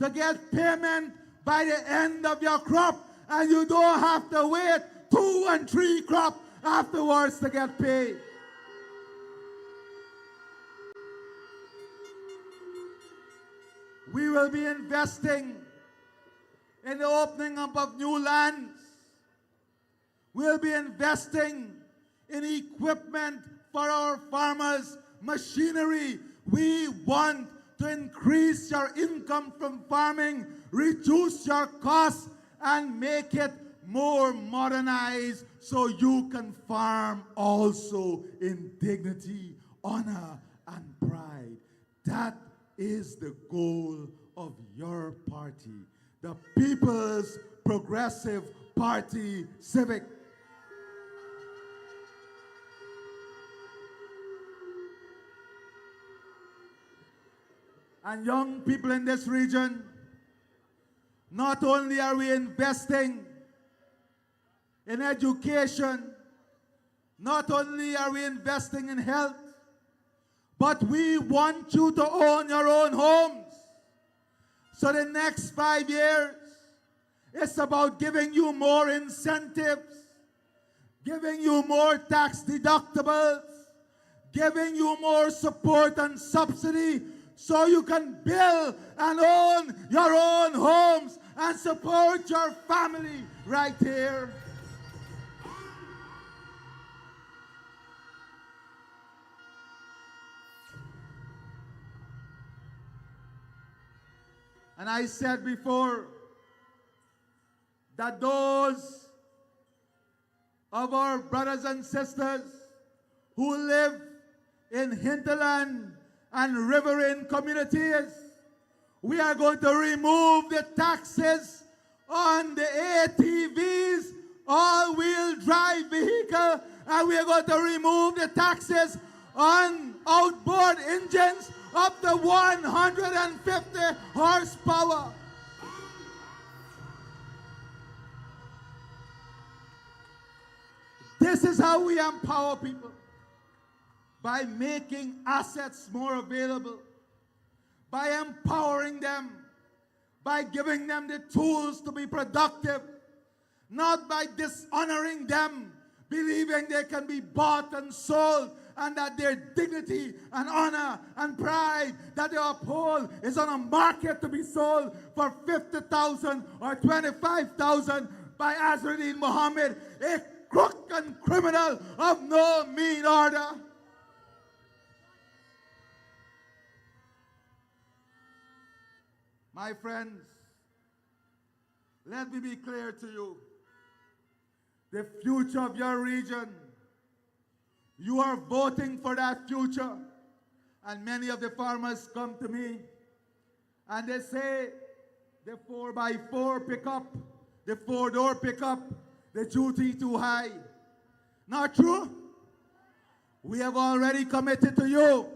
to get payment by the end of your crop, and you don't have to wait 2 and 3 crops afterwards to get paid. We will be investing in the opening up of new lands. We'll be investing in equipment for our farmers, machinery. We want to increase your income from farming, reduce your costs, and make it more modernized so you can farm also in dignity, honor, and pride. That is the goal of your party, the People's Progressive Party Civic. And young people in this region, not only are we investing in education, not only are we investing in health, but we want you to own your own homes. So the next 5 years, it's about giving you more incentives, giving you more tax deductibles, giving you more support and subsidy so you can build and own your own homes and support your family right here. And I said before that those of our brothers and sisters who live in hinterland and riverine communities, we are going to remove the taxes on the ATVs, all-wheel drive vehicle, and we are going to remove the taxes on outboard engines up to 150 horsepower. This is how we empower people, by making assets more available, by empowering them, by giving them the tools to be productive, not by dishonoring them, believing they can be bought and sold, and that their dignity and honor and pride that they uphold is on a market to be sold for 50,000 or 25,000 by Azruddin Muhammad, a crook and criminal of no mean order. My friends, let me be clear to you. The future of your region, you are voting for that future. And many of the farmers come to me and they say the 4x4 pickup, the 4-door pickup, the duty too high. Not true. We have already committed to you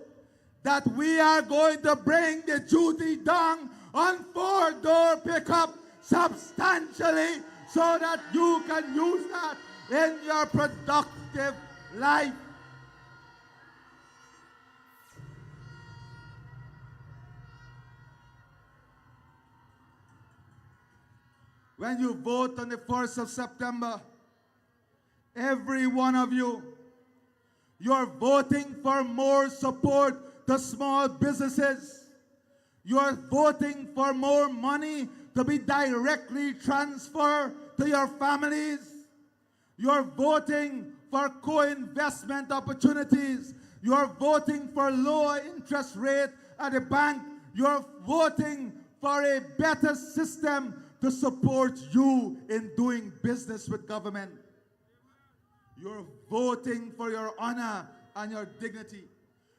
that we are going to bring the duty down on 4-door pickup substantially so that you can use that in your productive life. When you vote on the 1st of September, every one of you, you're voting for more support to small businesses. You're voting for more money to be directly transferred to your families. You're voting for co-investment opportunities. You're voting for lower interest rate at the bank. You're voting for a better system to support you in doing business with government. You're voting for your honor and your dignity.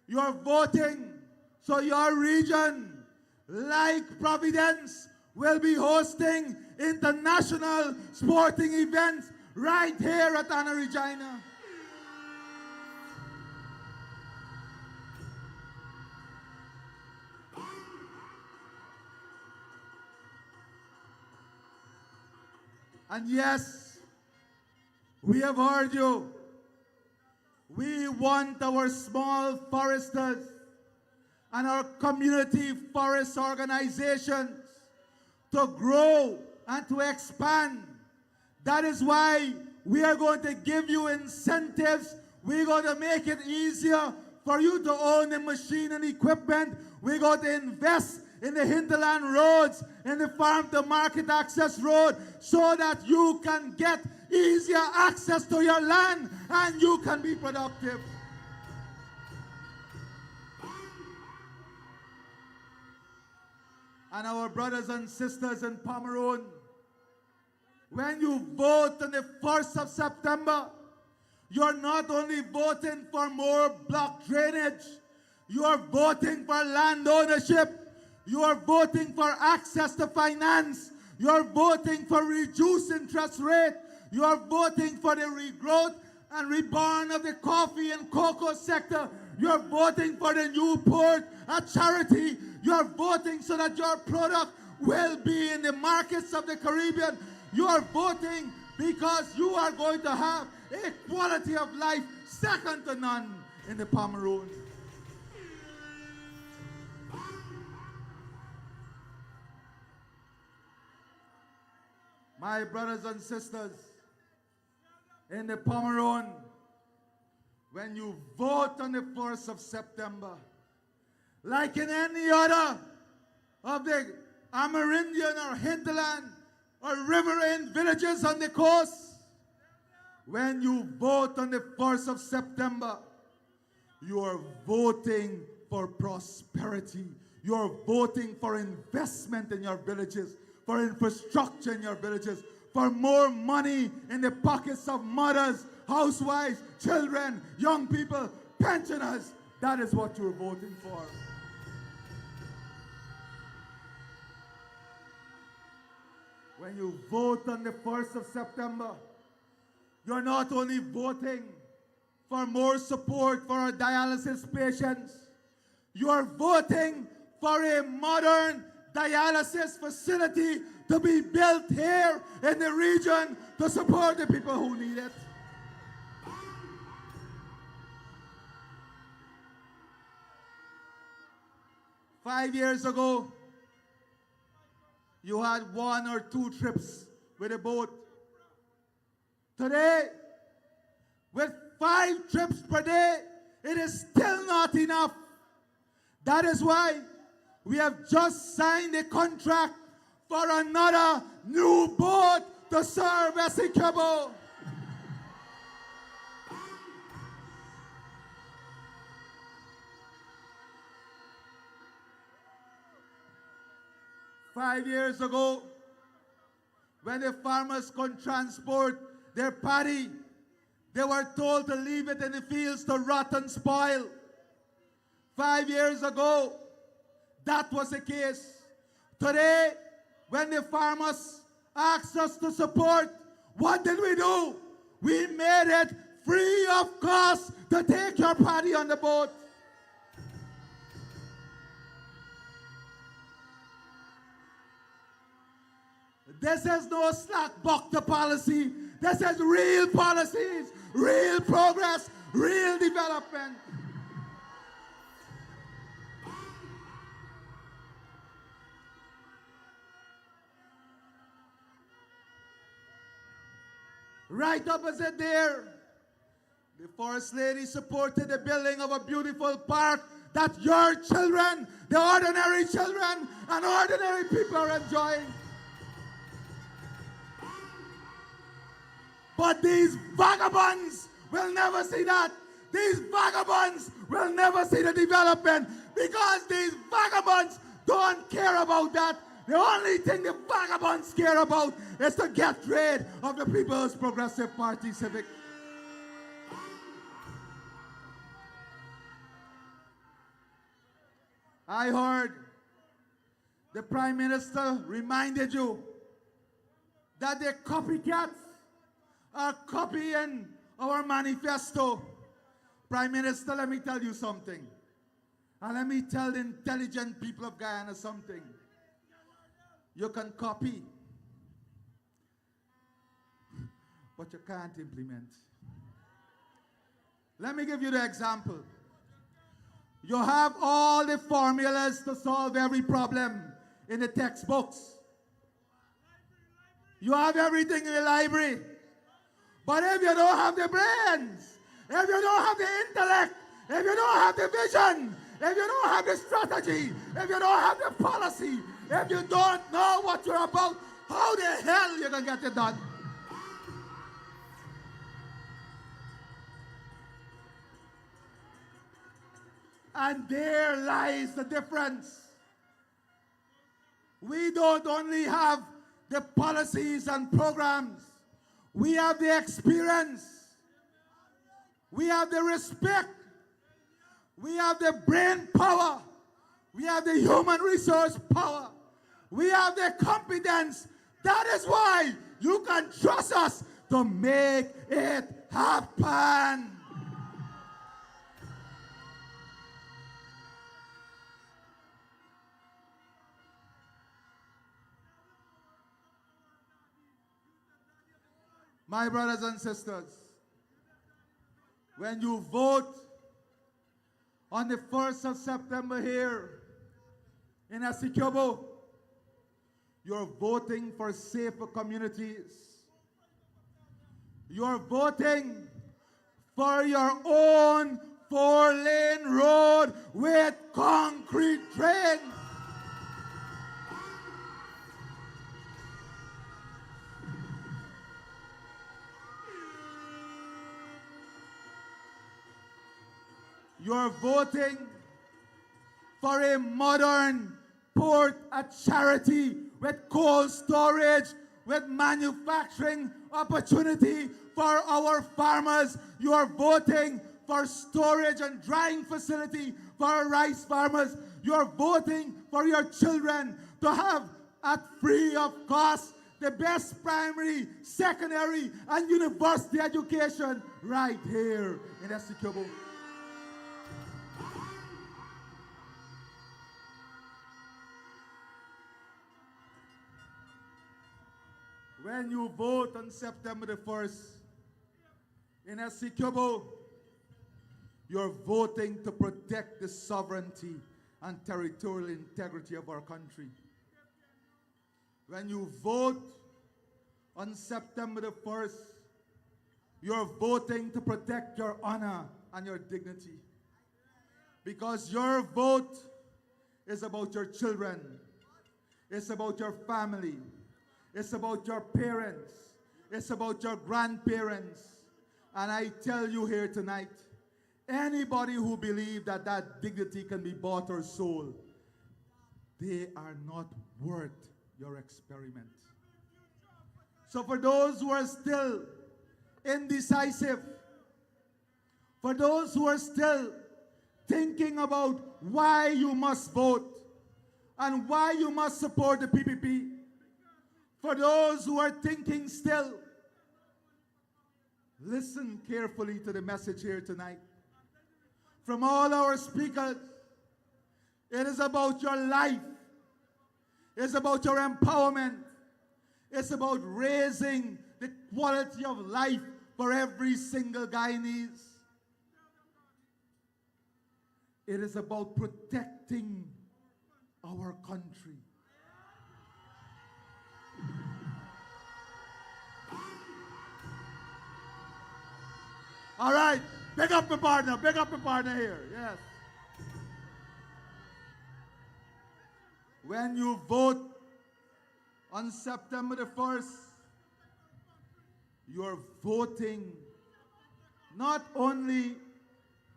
You're voting so your region, like Providence, will be hosting international sporting events right here at Anna Regina. And yes, we have heard you. We want our small foresters and our community forest organizations to grow and to expand. That is why we are going to give you incentives. We're going to make it easier for you to own the machine and equipment. We're going to invest in the hinterland roads, in the farm to market access road, so that you can get easier access to your land and you can be productive. And our brothers and sisters in Pomeroon, when you vote on the 1st of September, you're not only voting for more block drainage, you're voting for land ownership, you're voting for access to finance, you're voting for reduced interest rate, you're voting for the regrowth and reborn of the coffee and cocoa sector, you're voting for the new port, a charity, you're voting so that your product will be in the markets of the Caribbean. You are voting because you are going to have a quality of life second to none in the Pomeroon. My brothers and sisters, in the Pomeroon, when you vote on the 1st of September, like in any other of the Amarindian or hinterland or riverine villages on the coast, when you vote on the 1st of September, you are voting for prosperity. You're voting for investment in your villages, for infrastructure in your villages, for more money in the pockets of mothers, housewives, children, young people, pensioners. That is what you're voting for. When you vote on the 1st of September, you're not only voting for more support for our dialysis patients, you're voting for a modern dialysis facility to be built here in the region to support the people who need it. Five years ago, you had 1 or 2 trips with a boat. Today, with 5 trips per day, it is still not enough. That is why we have just signed a contract for another new boat to serve Essequibo. Five years ago, when the farmers could transport their paddy, they were told to leave it in the fields to rot and spoil. 5 years ago, that was the case. Today, when the farmers asked us to support, what did we do? We made it free of cost to take your paddy on the boat. This is no slack buck policy. This is real policies, real progress, real development. Right opposite there, the First Lady supported the building of a beautiful park that your children, the ordinary children and ordinary people are enjoying. But these vagabonds will never see that. These vagabonds will never see the development because these vagabonds don't care about that. The only thing the vagabonds care about is to get rid of the People's Progressive Party Civic. I heard the Prime Minister reminded you that the copycats are copying our manifesto. Prime Minister, let me tell you something. And let me tell the intelligent people of Guyana something. You can copy, but you can't implement. Let me give you the example. You have all the formulas to solve every problem in the textbooks. You have everything in the library. But if you don't have the brains, if you don't have the intellect, if you don't have the vision, if you don't have the strategy, if you don't have the policy, if you don't know what you're about, how the hell you gonna get it done? And there lies the difference. We don't only have the policies and programs. We have the experience. We have the respect. We have the brain power. We have the human resource power. We have the competence. That is why you can trust us to make it happen. My brothers and sisters, when you vote on the 1st of September here in Essequibo, you're voting for safer communities. You're voting for your own 4-lane road with concrete drains. You're voting for a modern port at Charity with cold storage, with manufacturing opportunity for our farmers. You are voting for storage and drying facility for our rice farmers. You are voting for your children to have at free of cost the best primary, secondary, and university education right here in Essequibo. When you vote on September the 1st in Essequibo, you're voting to protect the sovereignty and territorial integrity of our country. When you vote on September the 1st, you're voting to protect your honor and your dignity. Because your vote is about your children. It's about your family. It's about your parents. It's about your grandparents. And I tell you here tonight, anybody who believes that that dignity can be bought or sold, they are not worth your experiment. So for those who are still indecisive, for those who are still thinking about why you must vote and why you must support the PPP, for those who are thinking still, listen carefully to the message here tonight. From all our speakers, it is about your life. It's about your empowerment. It's about raising the quality of life for every single Guyanese. It is about protecting our country. All right, big up my partner here, yes. When you vote on September the 1st, you're voting not only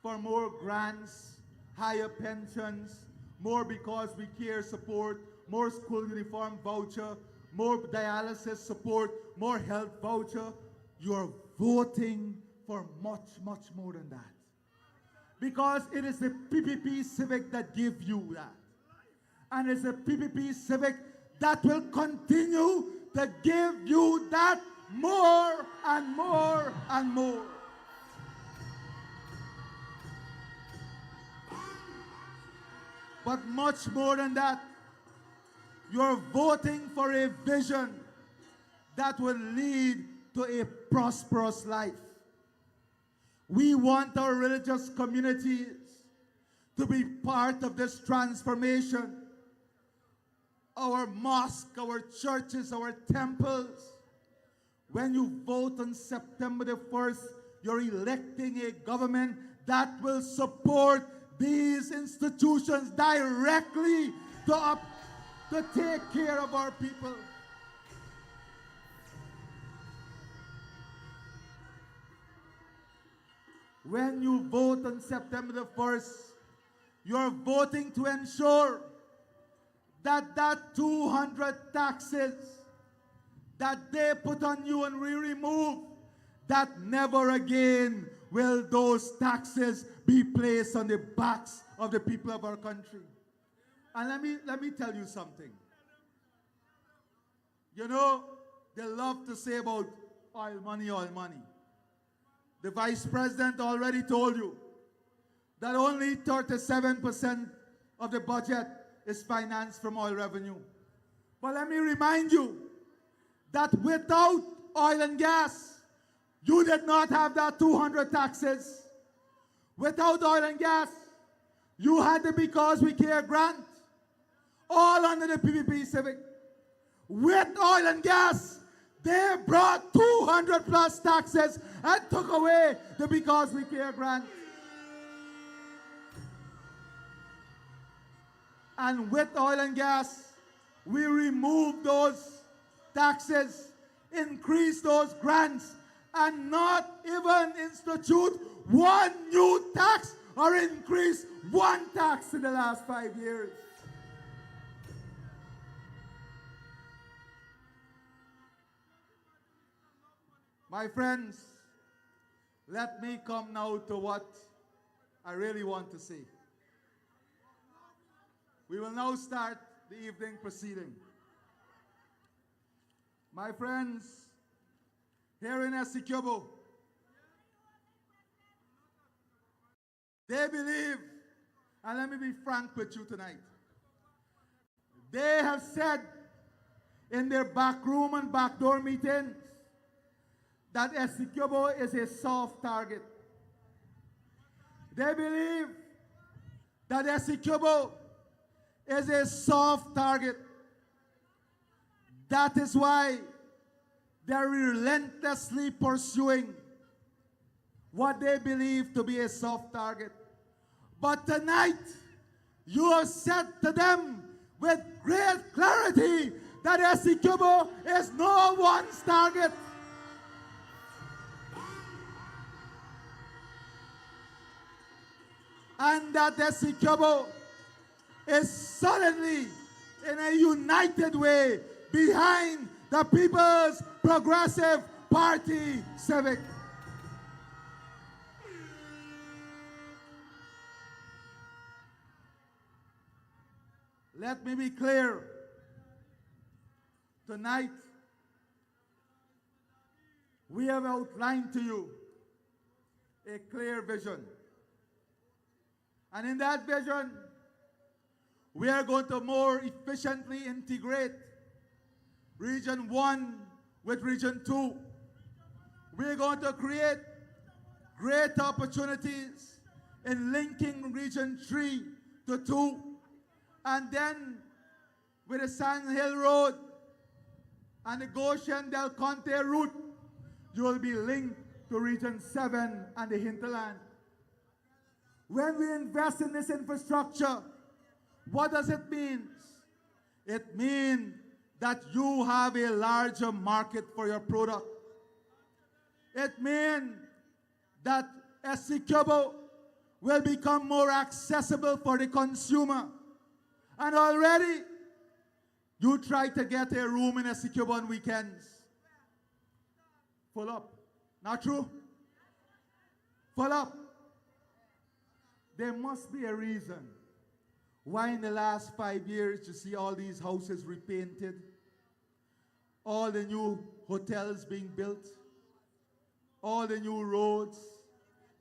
for more grants, higher pensions, more because we care support, more school uniform voucher, more dialysis support, more health voucher. You're voting for much, much more than that. Because it is the PPP Civic that gives you that. And it's the PPP Civic that will continue to give you that more and more and more. But much more than that, you're voting for a vision that will lead to a prosperous life. We want our religious communities to be part of this transformation. Our mosques, our churches, our temples. When you vote on September the 1st, you're electing a government that will support these institutions directly to take care of our people. When you vote on September the 1st, you're voting to ensure that that 200 taxes that they put on you and we remove, that never again will those taxes be placed on the backs of the people of our country. And let me tell you something. You know, they love to say about oil money, oil money. The Vice President already told you that only 37% of the budget is financed from oil revenue. But let me remind you that without oil and gas, you did not have that 200 taxes. Without oil and gas, you had the Because We Care grant, all under the PPP Civic. With oil and gas, they brought 200 plus taxes and took away the Because We Care grant. And with oil and gas, we removed those taxes, increased those grants, and not even institute one new tax or increased one tax in the last 5 years. My friends, let me come now to what I really want to say. We will now start the evening proceeding. My friends, here in Essequibo, they believe, and let me be frank with you tonight, they have said in their backroom and backdoor meetings that Essequibo is a soft target. They believe that Essequibo is a soft target. That is why they're relentlessly pursuing what they believe to be a soft target. But tonight, you have said to them with great clarity that Essequibo is no one's target. And that Essequibo is suddenly, in a united way, behind the People's Progressive Party Civic. Let me be clear. Tonight, we have outlined to you a clear vision. And in that vision, we are going to more efficiently integrate Region 1 with Region 2. We're going to create great opportunities in linking Region 3 to 2. And then with the Sand Hill Road and the Goshen Del Conte route, you will be linked to Region 7 and the hinterland. When we invest in this infrastructure, what does it mean? It means that you have a larger market for your product. It means that Essequibo will become more accessible for the consumer. And already, you try to get a room in Essequibo on weekends. Full up. Not true? Full up. There must be a reason why in the last 5 years you see all these houses repainted, all the new hotels being built, all the new roads,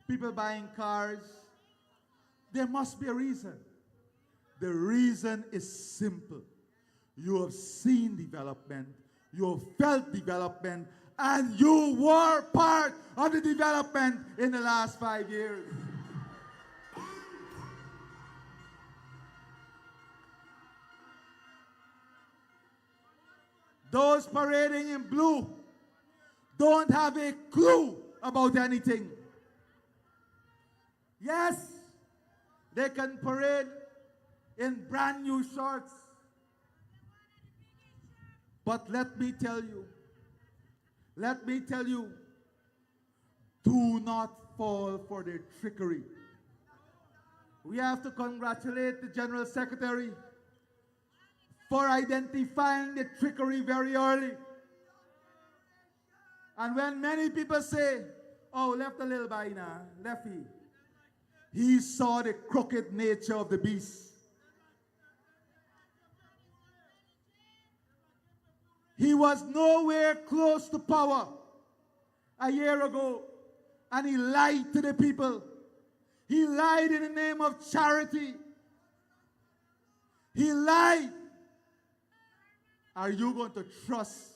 people buying cars. There must be a reason. The reason is simple. You have seen development, you have felt development, and you were part of the development in the last 5 years. Those parading in blue don't have a clue about anything. Yes, they can parade in brand new shorts. But let me tell you, do not fall for their trickery. We have to congratulate the General Secretary for identifying the trickery very early. And when many people say, oh, left a little by now, left he saw the crooked nature of the beast. He was nowhere close to power a year ago, and he lied to the people. He lied in the name of charity. He lied. Are you going to trust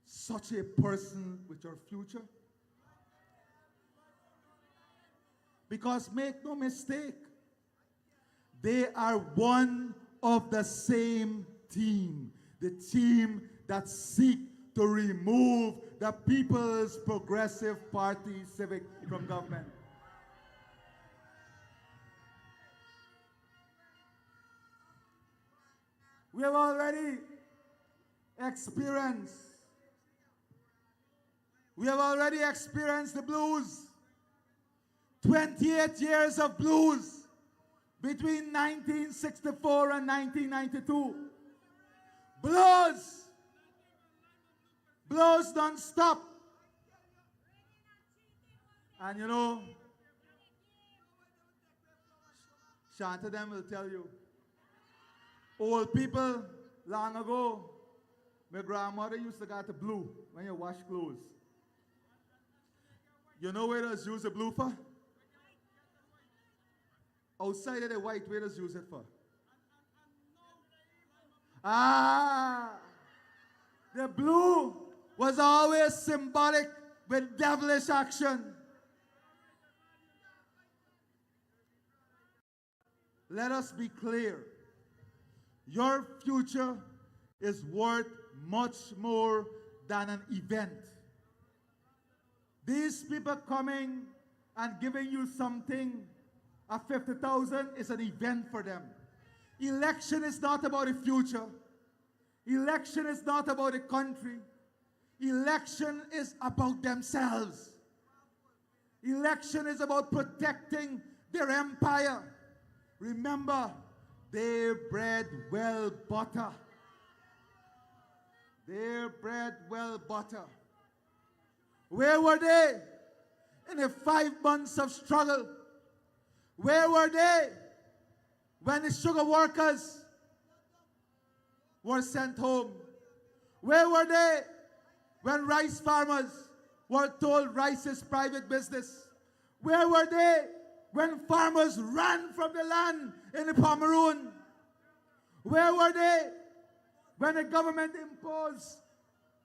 such a person with your future? Because make no mistake, they are one of the same team, the team that seek to remove the People's Progressive Party Civic from government. We have already experienced the blues. 28 years of blues between 1964 and 1992. Blues. Blues don't stop. And you know, Shanta them will tell you, old people long ago, my grandmother used to get the blue when you wash clothes. You know where does use the blue for? Outside of the white, where does use it for? The blue was always symbolic with devilish action. Let us be clear. Your future is worth much more than an event. These people coming and giving you something, a 50,000 is an event for them. Election is not about the future. Election is not about the country. Election is about themselves. Election is about protecting their empire. Remember, they bred well butter. They bred well butter. Where were they in the 5 months of struggle? Where were they when the sugar workers were sent home? Where were they when rice farmers were told rice is private business? Where were they when farmers ran from the land in the Pomeroon? Where were they when the government imposed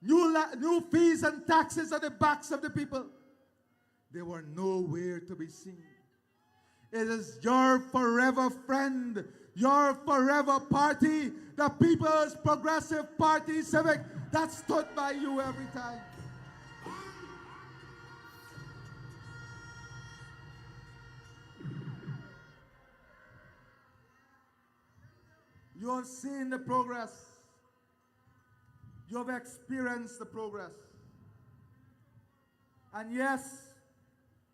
new fees and taxes on the backs of the people? They were nowhere to be seen. It is your forever friend, your forever party, the People's Progressive Party Civic, that stood by you every time. You have seen the progress. You have experienced the progress. And yes,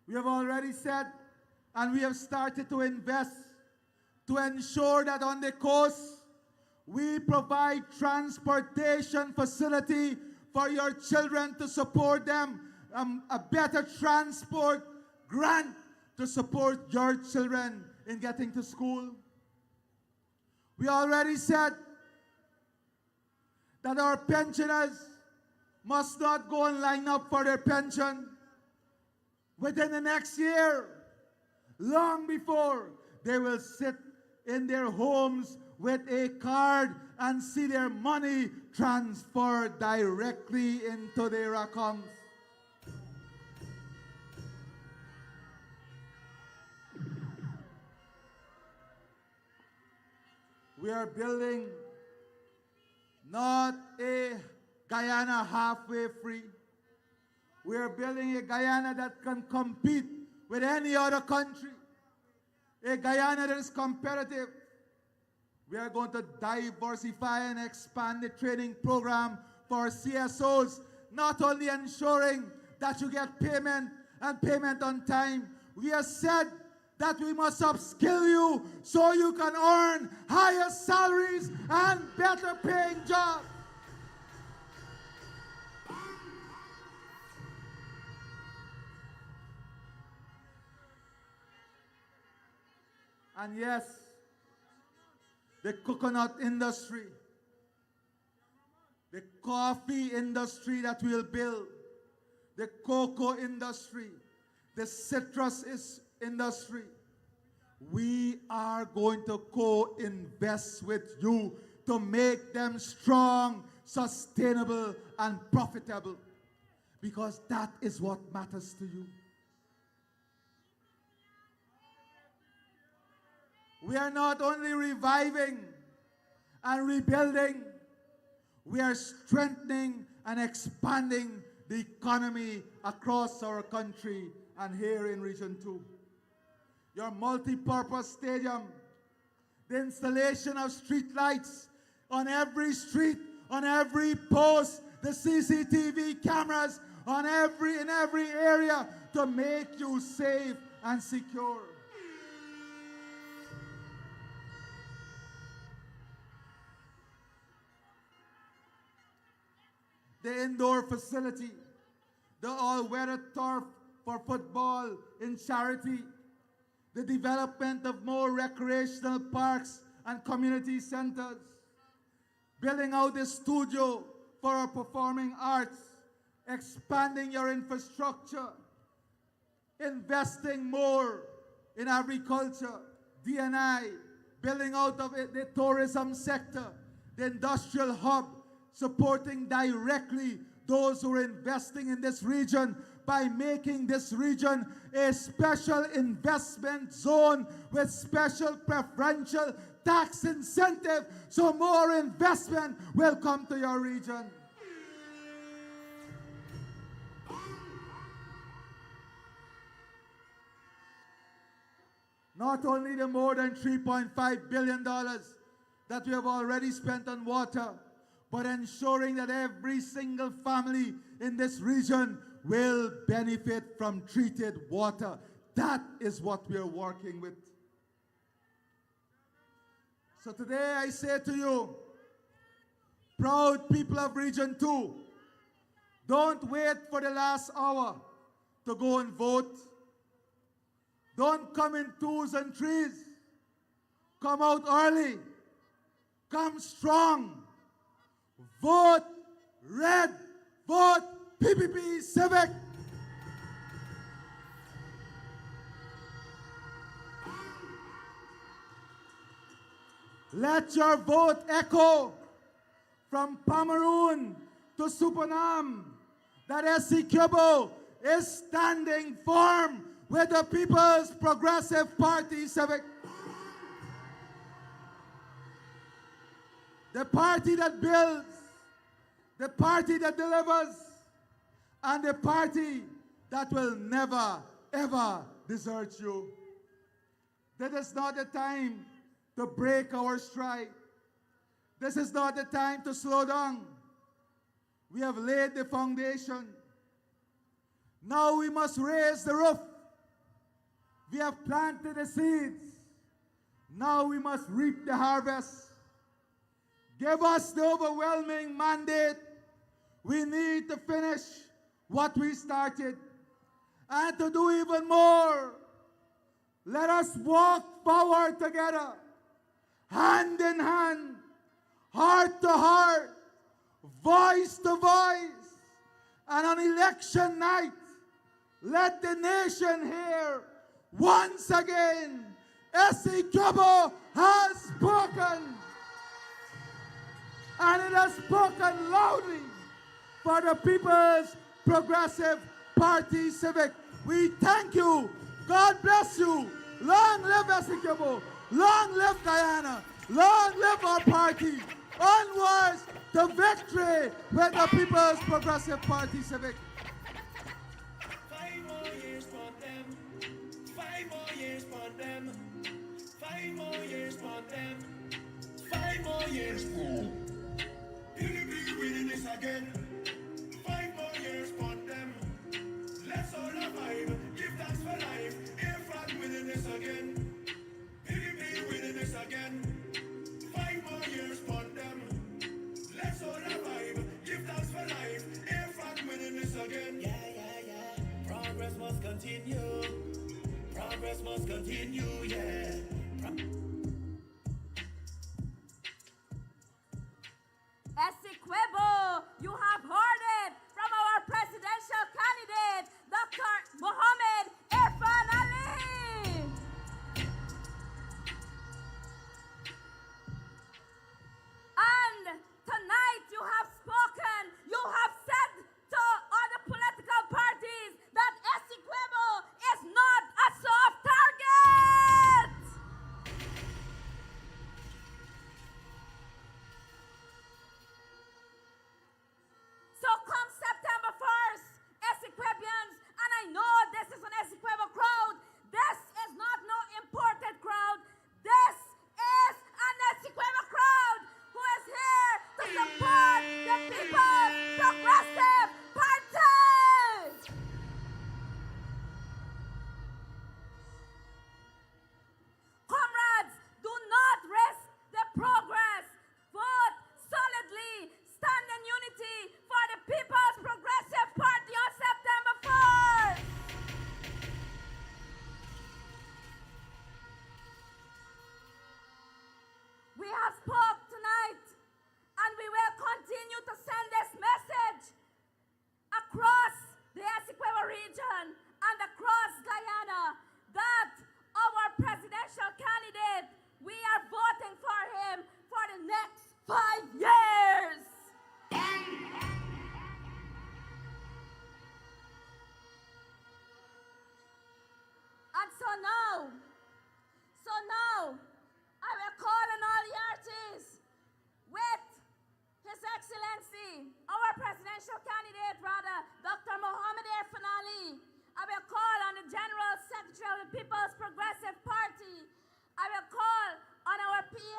we have already said, and we have started to invest to ensure that on the coast, we provide transportation facility for your children to support them, a better transport grant to support your children in getting to school. We already said that our pensioners must not go and line up for their pension within the next year, long before they will sit in their homes with a card and see their money transferred directly into their accounts. We are building not a Guyana halfway free. We are building a Guyana that can compete with any other country. A Guyana that is competitive. We are going to diversify and expand the training program for CSOs, not only ensuring that you get payment and payment on time. We have said that we must upskill you so you can earn higher salaries and better paying jobs. And yes, the coconut industry, the coffee industry that we'll build, the cocoa industry, the citrus industry, we are going to co-invest with you to make them strong, sustainable, and profitable, because that is what matters to you. We are not only reviving and rebuilding, we are strengthening and expanding the economy across our country and here in Region 2. Your multi-purpose stadium, the installation of street lights on every street, on every post, the CCTV cameras in every area to make you safe and secure. The indoor facility, the all-weather turf for football in charity, the development of more recreational parks and community centers, building out a studio for our performing arts, expanding your infrastructure, investing more in agriculture, D&I, building out of it the tourism sector, the industrial hub, supporting directly those who are investing in this region by making this region a special investment zone with special preferential tax incentive so more investment will come to your region. Not only the more than $3.5 billion that we have already spent on water, but ensuring that every single family in this region will benefit from treated water. That is what we are working with. So today I say to you, proud people of Region 2, don't wait for the last hour to go and vote. Don't come in twos and threes. Come out early. Come strong. Vote red. Vote PPP Civic. Let your vote echo from Pomeroon to Supanam that Essequibo is standing firm with the People's Progressive Party Civic. The party that builds, the party that delivers, and the party that will never, ever desert you. This is not the time to break our stride. This is not the time to slow down. We have laid the foundation. Now we must raise the roof. We have planted the seeds. Now we must reap the harvest. Give us the overwhelming mandate. We need to finish what we started. And to do even more, let us walk forward together, hand in hand, heart to heart, voice to voice. And on election night, let the nation hear once again, Essequibo has spoken. And it has spoken loudly for the People's Progressive Party Civic. We thank you. God bless you. Long live Essequibo. Long live Guyana. Long live our party. Onwards to victory with the People's Progressive Party Civic. 5 more years for them. 5 more years for them. 5 more years for them. 5 more years for them. PPP winning this again. 5 more years for them. Let's all survive. Give thanks for life. AFRAN winning this again. PPP winning this again. 5 more years for them. Let's all survive. Give thanks for life. AFRAN winning this again. Yeah. Progress must continue. Progress must continue, yeah. Essequibo, you have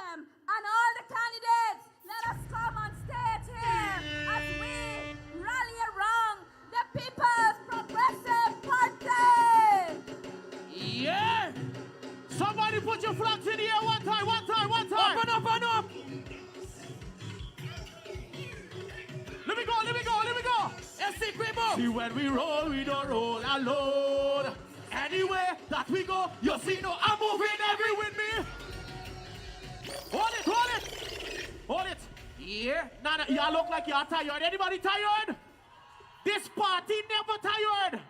them and all the candidates. Let us come on stage here as we rally around the People's Progressive Party. Yeah! Somebody put your flags in the air one time, one time, one time. Open up, open up. Let me go, let me go, let me go. SC Grimo. See, when we don't roll alone. Anywhere that we go, you see, no, I'm moving every with me. Hold it, hold it. Hold it. Yeah. Nah, y'all look like y'all tired. Anybody tired? This party never tired.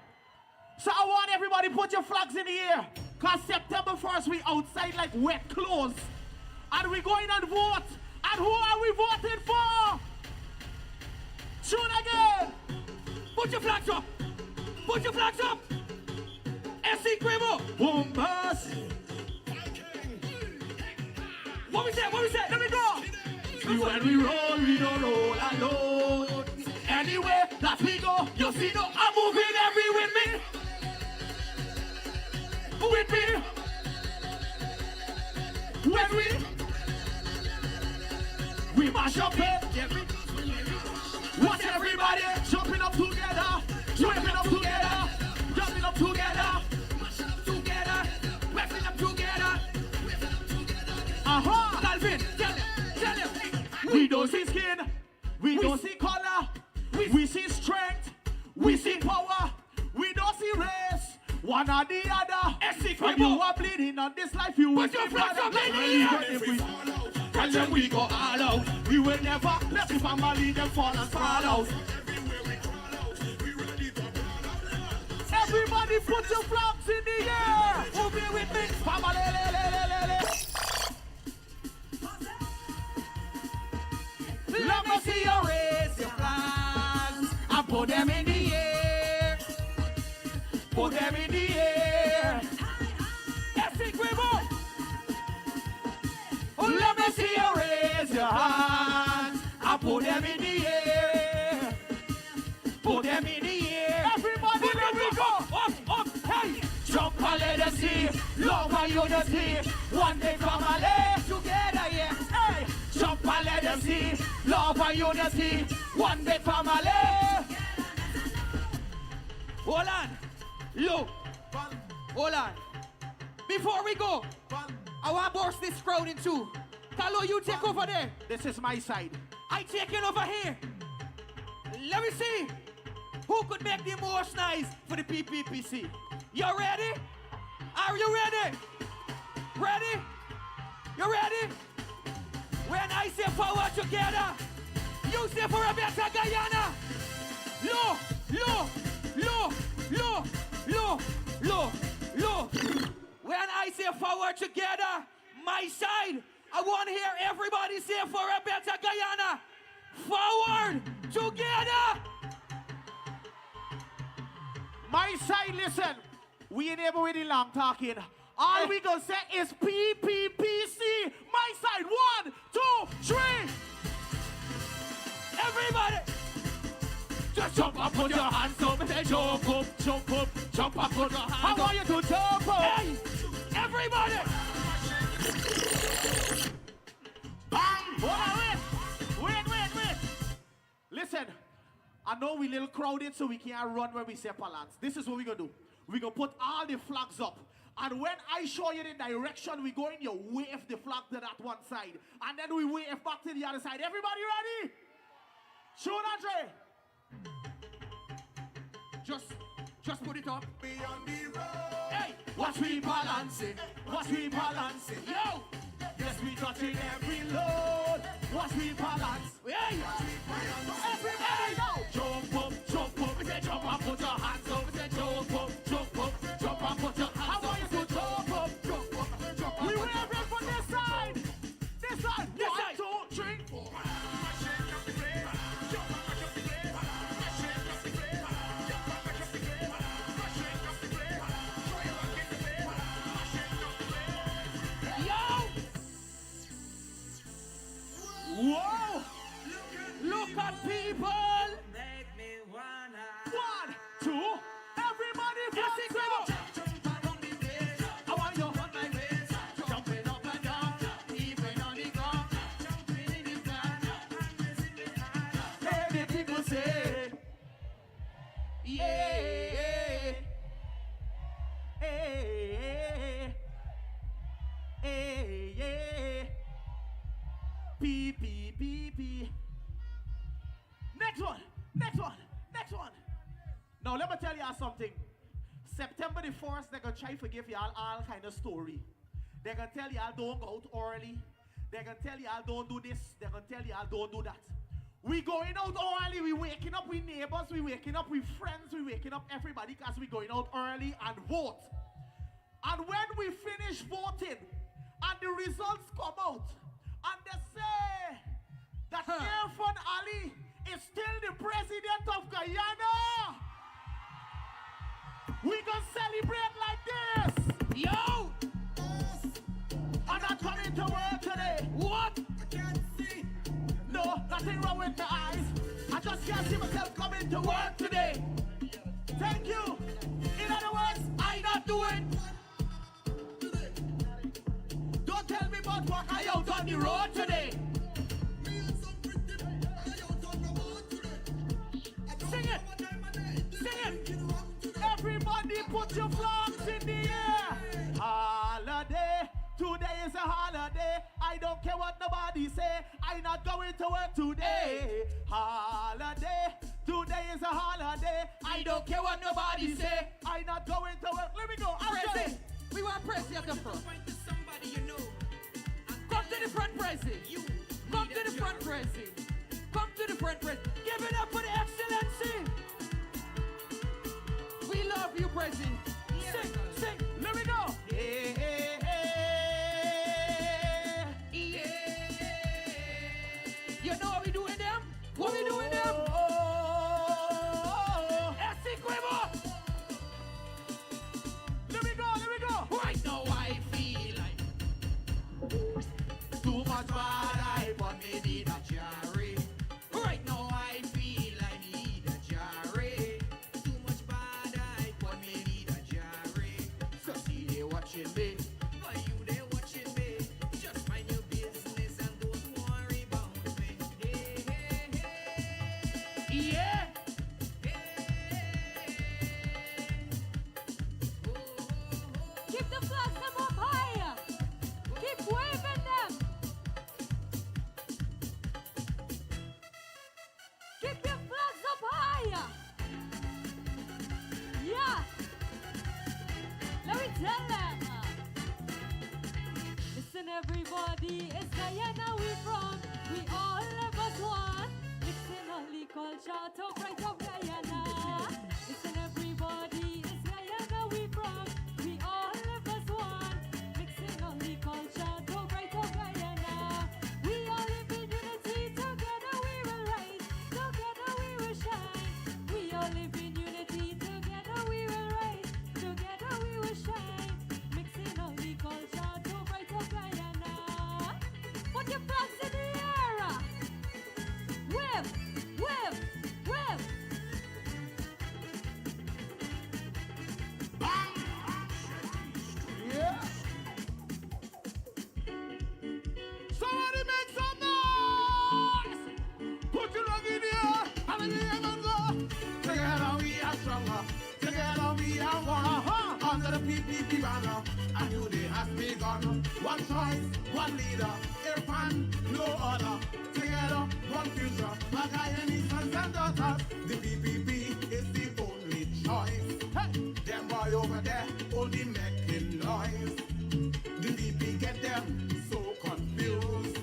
So I want everybody put your flags in the air. Because September 1st, we outside like wet clothes. And we going and vote. And who are we voting for? Tune again. Put your flags up. Put your flags up. SC Grimo. Boom, bus. What we say? What we say? Let me go. See, when we don't roll alone. Anywhere that we go, you see, no, I'm moving every with me. With me. When we mash up it. Watch everybody jumping up together. Jumping up together. Jumping up together. Together. Wrestling up together. Aha! Calvin, tell him. We don't see skin. We don't see color. We see strength. We see power. We don't see race. One or the other. When you are bleeding on this life, you will Put your be flags up brother. in the air. If we tell them we go all out, we will never let the family them fall and fall out. Everybody put your flags in the air. Who be with me? Family. Let me see you raise your flags and put them in the air. Put them in the air. SC Grimo. Let me see you raise your hands and put them in the air. Put them in the air. Everybody, let me go. Up, hey. Jump and let us see. Love and unity. One day family together, yeah. Hey. Jump and let them see. Love and unity. One day family. Hold on. Look. Hold on. Before we go, I want to burst this crowd in two. Carlo, you take over there. This is my side. I take it over here. Let me see who could make the most noise for the PPPC. You ready? Are you ready? Ready? You ready? When I say forward together, you say for a better Guyana. Low, low, low, low, low, low, low. When I say forward together, my side, I want to hear everybody say for a better Guyana. Forward together. My side, listen. We ain't able with the long talking. All we gonna say is PPPC. My side, 1, 2, 3. Everybody. Just jump up, put your hands up, and say jump up, jump up, jump up, put your hands up. I want you to jump up. Hey, everybody. Bang! Wait. Listen, I know we little crowded, so we can't run when we say balance. This is what we're gonna do. We're gonna put all the flags up. And when I show you the direction we're going, you wave the flag to that one side. And then we wave back to the other side. Everybody ready? Shoot, Andre. Just put it up. Hey, watch we balancing. Watch we balancing. Yo. Yes, we touching every load. Watch we balance. Hey. Everybody now. Jump up, jump up. We say jump up, put your hands up. We say jump up, jump up, jump up, put your hands up. I want you to jump up, jump up, jump up. We wave it from this side. This side. This 1, side. 2, 3, 4. Whoa! Look at people! PPPP. Next one, next one, next one. Now let me tell y'all something. September the 1st, they're gonna try to give y'all all kind of story. They're gonna tell y'all don't go out early. They're gonna tell y'all don't do this. They're gonna tell y'all don't do that. We going out early, we waking up with neighbors, we waking up with friends, we waking up everybody because we going out early and vote. And when we finish voting and the results come out and they say that Ian Alleyne is still the president of Guyana, we gonna celebrate like this. Yo! I'm not coming to work today. What? I can't see. No, nothing wrong with my eyes. I just can't see myself coming to work today. Thank you. In other words, I not doing. Don't tell me about what I out on the road today. Sing it. Sing it. Everybody put your flags in the air. Holiday. Today is a holiday. I don't care what nobody say. I'm not going to work today. Holiday. Today is a holiday. I don't care what nobody say. I'm not going to work. Let me go. Prezi, we want Prezi at the front. Come to the front, Prezi. Come to the front, Prezi. Come to the front, Prezi. Give it up for the excellency. We love you, Prezi. Sing, sing. Let me go. Hey, hey, hey. You know what we doing them? What we doing them? Let me go, let me go. Right now I feel like too much bad I but me need a cherry. right now I feel I need a cherry. Too much bad I but me need a cherry. So see they watching me. Why you they watching me? Just mind your business and don't worry about me. Hey, hey, hey. Yeah. Keep the flags them up higher. Keep waving them. Keep your flags up higher. Yeah. Let me tell them. Listen, everybody, it's Guyana we from. We all of us one. Mixing only culture to bright up Guyana. Listen, everybody, it's Guyana we from. We all of us one. Mixing only culture to bright up Guyana. We all live in unity. Together we will rise. Together we will shine. We all live in unity. Together we will rise. Together we will shine. Mixing only culture to bright up Guyana. Put your flags in the air. Wave, wave, wave. Yeah. Somebody make some noise. Put your lug in the air and let the heaven go. Together we are stronger. Together we are one. Under the PPP banner, a new day has begun. One choice, one leader. Irfan, no other. Together, one future. My Guyanese sons and daughters. The PPP is the only choice. Hey, them boy over there only making noise. The DP get them so confused.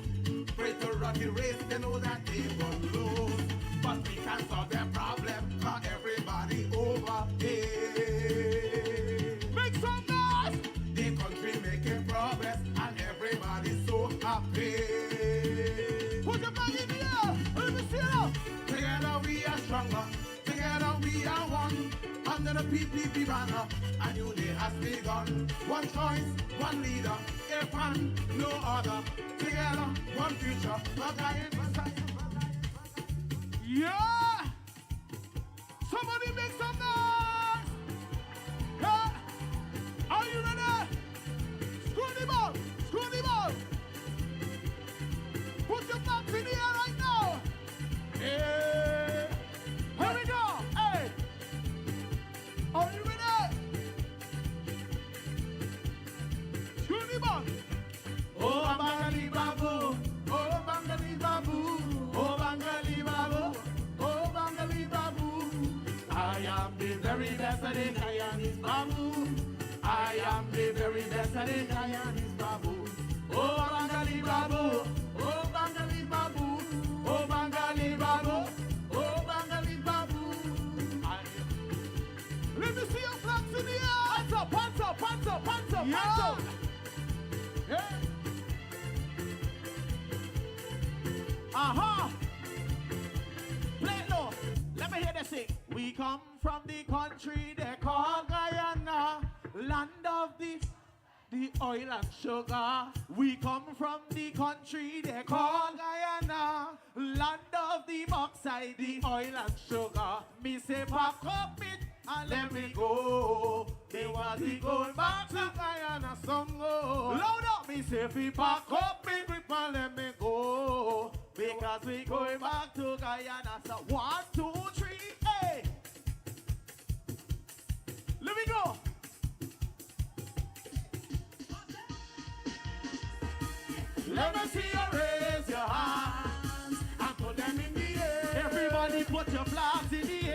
Pray to run the race, they know that they won't lose. But we can solve their problem, cause everybody over here. Make some noise! The country making progress, and everybody's so happy. Put your flag in the air, let me see it. Together we are stronger, together we are one. Under the PPP banner, a new day has begun. One choice, one leader, Irfan, no other. Together, one future, a guy in the side. Yeah! Somebody make some noise! Yeah! Are you ready? Screw the ball! Screw the ball! Put your flags in the air right now! Yeah! Here we go! Hey! Are you ready? Screw the ball! Oh, Bangali Babu! Oh, Bangali say the Guyanese baboon. Oh, Bangali babu, oh, Bangali babu, oh, Bangali babu, oh, Bangali babu. Let me see your flags in the air. Hands up, hands up, hands up, hands up, hands up. Yeah. Aha. Play it low. Let me hear this sing. We come from the country they call Guyana, land of the oil and sugar. We come from the country they call Guyana, land of the bauxite, the oil and sugar. Me say pack up it and let me go. They was the going back to Guyana some go. Load up, me say we pack up it and let me go. Because we going back to Guyana. So 1, 2, 3, hey. Let me go. Let me see you raise your hands and put them in the air. Everybody put your flags in the